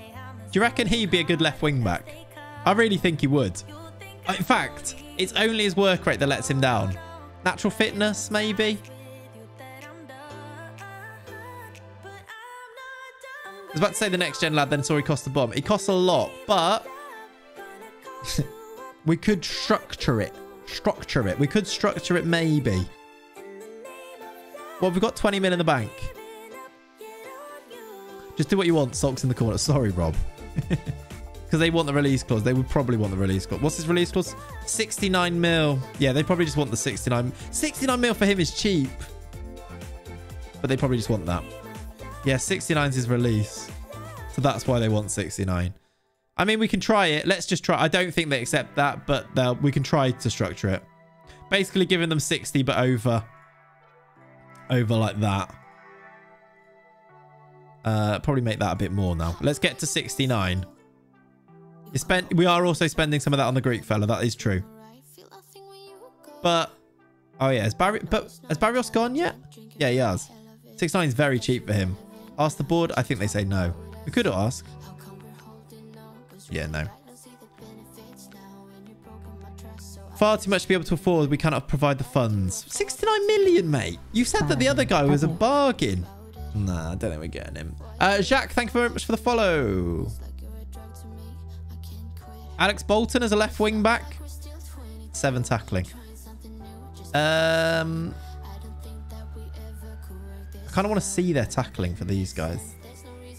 you reckon he'd be a good left wing back? I really think he would. In fact, it's only his work rate that lets him down. Natural fitness, maybe? I was about to say the next gen lad, then saw he cost a bomb. He costs a lot, but we could structure it. We could structure it, maybe. Well, we've got 20 mil in the bank. Just do what you want, sulks in the corner. Sorry, Rob. Because they want the release clause. They would probably want the release clause. What's his release clause? 69 mil. Yeah, they probably just want the 69. 69 mil for him is cheap. But they probably just want that. Yeah, 69 is his release. So that's why they want 69. I mean, we can try it. Let's just try. I don't think they accept that, but we can try to structure it. Basically giving them 60, but over like that. Probably make that a bit more now. Let's get to 69. We are also spending some of that on the Greek fella. That is true. But oh yeah, has Barrios gone yet? Yeah, he has. 69 is very cheap for him. Ask the board. I think they say no. We could ask. Yeah, no. Far too much to be able to afford. We cannot provide the funds. 69 million, mate. You said that the other guy was a bargain. Nah, I don't think we're getting him. Jacques, thank you very much for the follow. Alex Bolton as a left wing back. 7 tackling. I kind of want to see their tackling for these guys.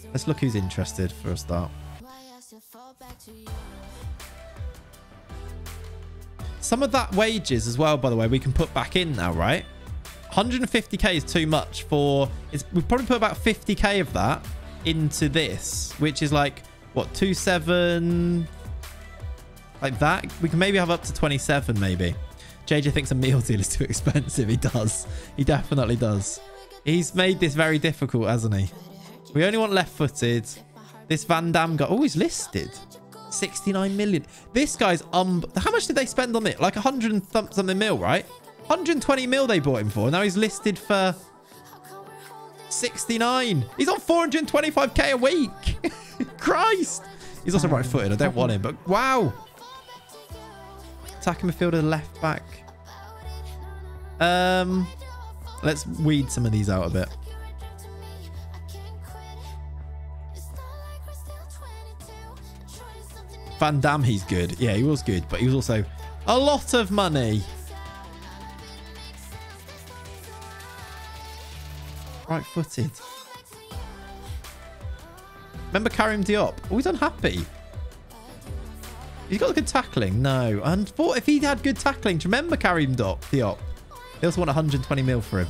Let's look who's interested for a start. Some of that wages as well, by the way, we can put back in now, right? 150k is too much for... We've probably put about 50k of that into this, which is like, what, 27... Like that? We can maybe have up to 27, maybe. JJ thinks a meal deal is too expensive. He does. He definitely does. He's made this very difficult, hasn't he? We only want left-footed. This Van Damme guy... Oh, he's listed. 69 million. This guy's... How much did they spend on it? Like 100 and something mil, right? 120 mil they bought him for. Now he's listed for 69. He's on 425k a week. Christ. He's also right-footed. I don't want him, but wow. Attacking midfielder, left back. Let's weed some of these out a bit. Van Damme, he's good. Yeah, he was good, but he was also a lot of money. Right-footed. Remember Karim Diop? Oh, he's unhappy. He's got good tackling. No. And thought if he had good tackling, do you remember Karim Diop? They also want 120 mil for him.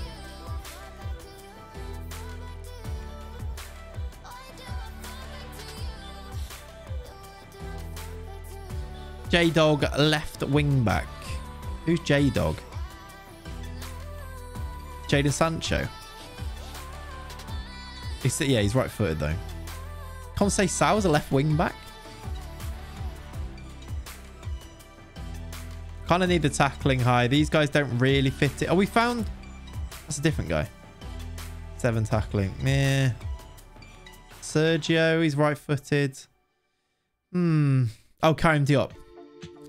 J-Dog left wing back. Who's J-Dog? Jadon Sancho. Yeah, he's right-footed though. Conseil Sal's a left wing back. Kind of need the tackling high. These guys don't really fit it. Oh, we found... That's a different guy. 7 tackling. Meh. Sergio, he's right-footed. Oh, Karim Diop.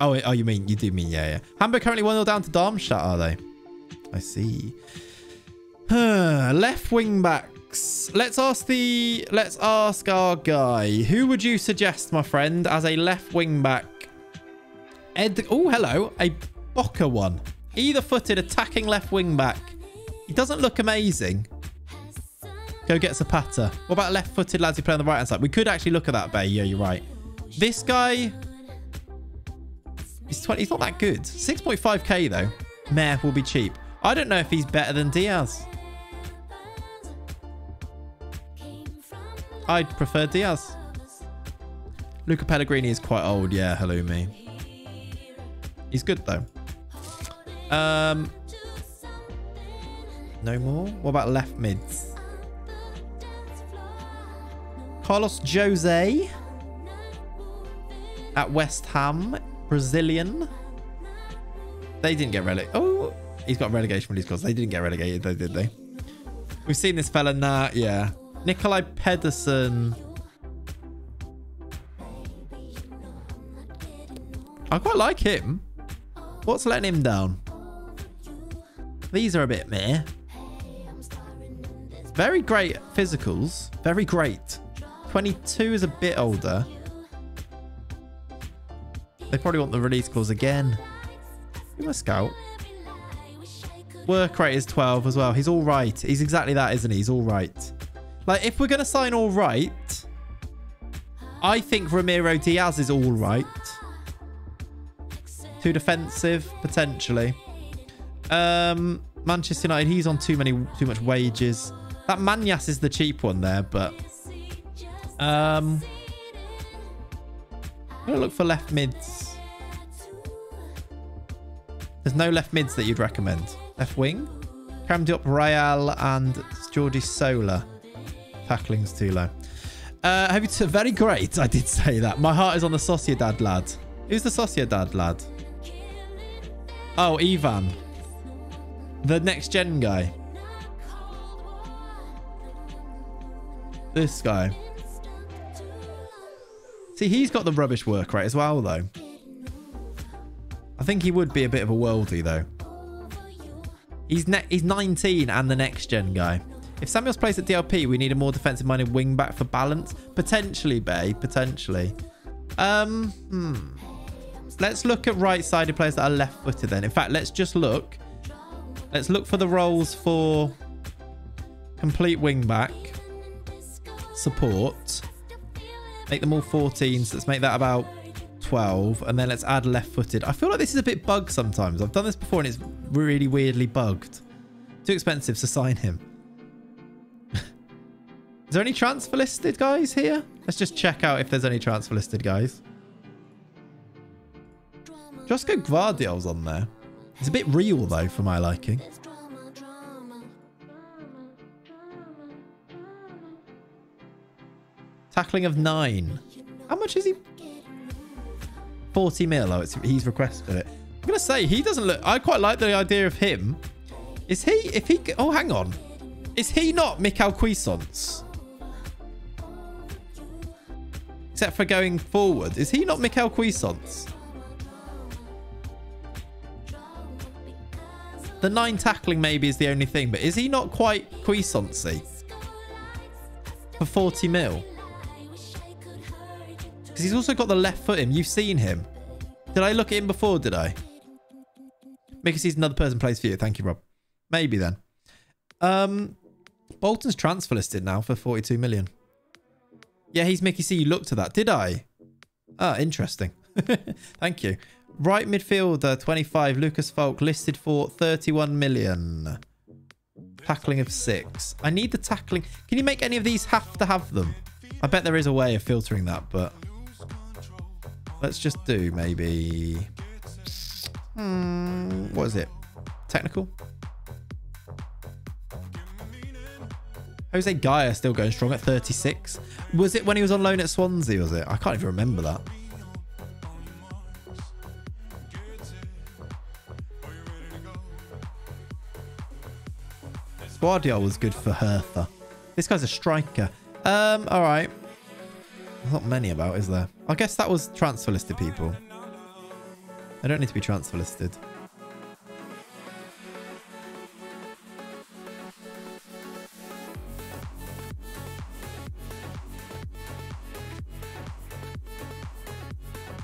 Oh, you do mean, yeah. Hamburg currently 1-0 down to Darmstadt, are they? I see. Left wing backs. Let's ask our guy. Who would you suggest, my friend, as a left wing back? Oh, hello. A Boca one. Either footed attacking left wing back. He doesn't look amazing. Go get Zapata. What about left footed lads who play on the right hand side? We could actually look at that, Bay. Yeah, you're right. This guy... He's not that good. 6.5k though. Meh will be cheap. I don't know if he's better than Diaz. I'd prefer Diaz. Luca Pellegrini is quite old. Yeah, hello me. He's good though. No more? What about left mids? Carlos Jose. at West Ham. Brazilian. They didn't get relegated. Oh, he's got relegation from these scores. They didn't get relegated though, did they? We've seen this fella now. Yeah. Nikolai Pedersen. I quite like him. What's letting him down? These are a bit meh. Very great physicals. Very great. 22 is a bit older. They probably want the release clause again. Who's my scout? Work rate is 12 as well. He's all right. He's exactly that, isn't he? He's all right. Like, if we're going to sign all right, I think Ramiro Diaz is all right. Too defensive, potentially. Manchester United, he's on too much wages. That Manyas is the cheap one there, but I'm gonna look for left mids. There's no left mids that you'd recommend. Left wing, Cam Diop, Real, and Georgie Sola. Tackling's too low. Have you very great? I did say that. My heart is on the Sociedad lad. Who's the Sociedad lad? Oh, Ivan. The next gen guy. This guy. See, he's got the rubbish work rate as well, though. I think he would be a bit of a worldie, though. He's 19 and the next gen guy. If Samuel's placed at DLP, we need a more defensive-minded wing back for balance. Potentially, Bay. Potentially. Let's look at right-sided players that are left-footed then. In fact, let's just look. Let's look for the roles for complete wing-back. Support. Make them all 14s. Let's make that about 12. And then let's add left-footed. I feel like this is a bit bugged sometimes. I've done this before and it's really weirdly bugged. Too expensive to sign him. Is there any transfer listed guys here? Let's just check out if there's any transfer listed guys. Josko Gvardiol's on there. It's a bit real though for my liking. Tackling of 9. How much is he? 40 mil. Oh, he's requested it. I'm going to say he doesn't look... I quite like the idea of him. Is he... If he... Oh, hang on. Is he not Mikel Cuisance? Except for going forward. Is he not Mikel Cuisance? The 9 tackling maybe is the only thing, but is he not quite Cuisance-y? For 40 mil? Because he's also got the left foot in. You've seen him. Did I look at him before, did I? Because he's another person plays for you. Thank you, Rob. Maybe then. Bolton's transfer listed now for 42 million. Yeah, he's Mickey C. You looked at that. Did I? Ah, interesting. Thank you. Right midfielder, 25. Lucas Falk listed for 31 million. Tackling of 6. I need the tackling. Can you make any of these have to have them? I bet there is a way of filtering that, but... Let's just do maybe... what is it? Technical? Jose Gaia still going strong at 36. Was it when he was on loan at Swansea, was it? I can't even remember that. Guardiola was good for Hereford. This guy's a striker. All right. There's not many about, is there? I guess that was transfer listed people. They don't need to be transfer listed.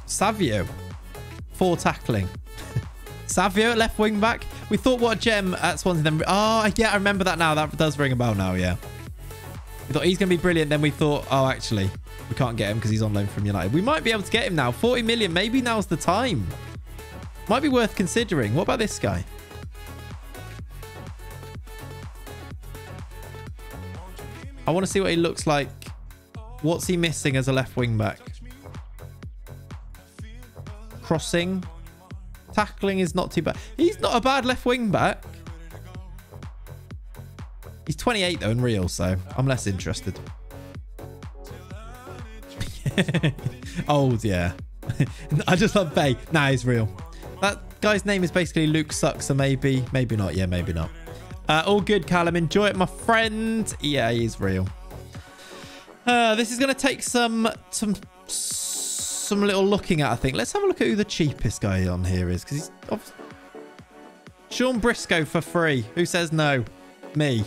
Savio. 4 tackling. Savio at left wing back. We thought what a gem at Swansea. Then, oh, yeah, I remember that now. That does ring a bell now, yeah. We thought he's going to be brilliant. Then we thought, oh, actually, we can't get him because he's on loan from United. We might be able to get him now. 40 million. Maybe now's the time. Might be worth considering. What about this guy? I want to see what he looks like. What's he missing as a left wing back? Crossing. Tackling is not too bad. He's not a bad left wing back. He's 28 though in real, so I'm less interested. Old, yeah. I just love Bay. Nah, he's real. That guy's name is basically Luke Sucks, so maybe not. Yeah, maybe not. All good, Callum. Enjoy it, my friend. Yeah, he's real. This is going to take some little looking at, I think. Let's have a look at who the cheapest guy on here is, because he's Sean Briscoe for free. Who says no? Me.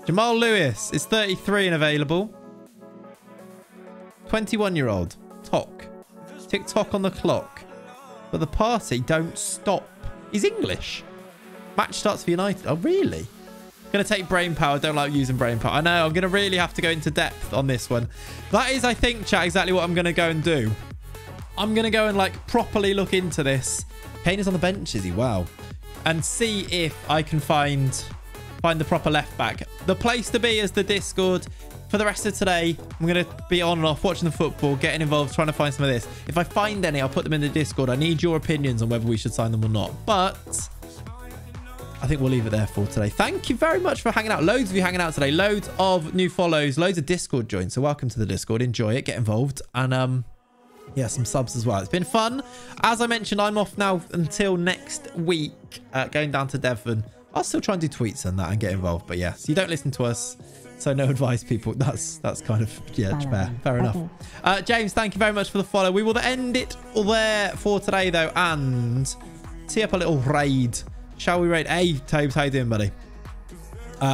Jamal Lewis is 33 and available. 21-year-old. TikTok on the clock. But the party don't stop. He's English. Match starts for United. Oh, really? Going to take brain power. Don't like using brain power. I know. I'm going to really have to go into depth on this one. That is, I think, chat, exactly what I'm going to go and do. I'm going to go and like properly look into this. Kane is on the bench, is he? Wow. And see if I can find the proper left back. The place to be is the Discord. For the rest of today, I'm going to be on and off watching the football, getting involved, trying to find some of this. If I find any, I'll put them in the Discord. I need your opinions on whether we should sign them or not. But I think we'll leave it there for today. Thank you very much for hanging out. Loads of you hanging out today. Loads of new follows. Loads of Discord joins. So welcome to the Discord. Enjoy it. Get involved. And yeah, some subs as well. It's been fun. As I mentioned, I'm off now until next week. Going down to Devon. I'll still try and do tweets and that and get involved. But yes, you don't listen to us. So no advice, people. That's kind of, yeah, fair enough. James, thank you very much for the follow. We will end it there for today, though, and tee up a little raid. Shall we raid? Hey, Tobes, how you doing, buddy?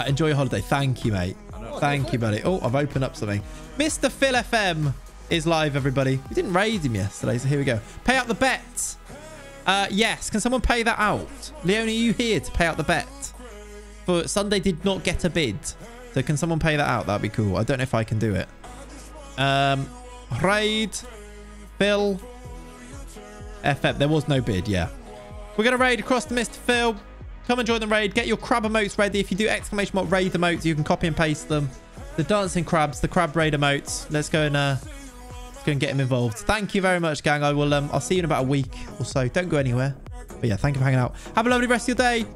Enjoy your holiday. Thank you, mate. Thank you, buddy. Oh, I've opened up something. Mr. Phil FM is live, everybody. We didn't raid him yesterday, so here we go. Pay out the bet. Yes, can someone pay that out? Leonie, are you here to pay out the bet? For Sunday did not get a bid. So can someone pay that out? That'd be cool. I don't know if I can do it. Raid. Phil. FM. There was no bid, yeah. We're going to raid across to Mr. Phil. Come and join the raid. Get your crab emotes ready. If you do exclamation mark raid emotes, you can copy and paste them. The dancing crabs, the crab raid emotes. Let's go and get him involved. Thank you very much, gang. I'll see you in about a week or so. Don't go anywhere. But yeah, thank you for hanging out. Have a lovely rest of your day.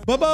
Bye-bye.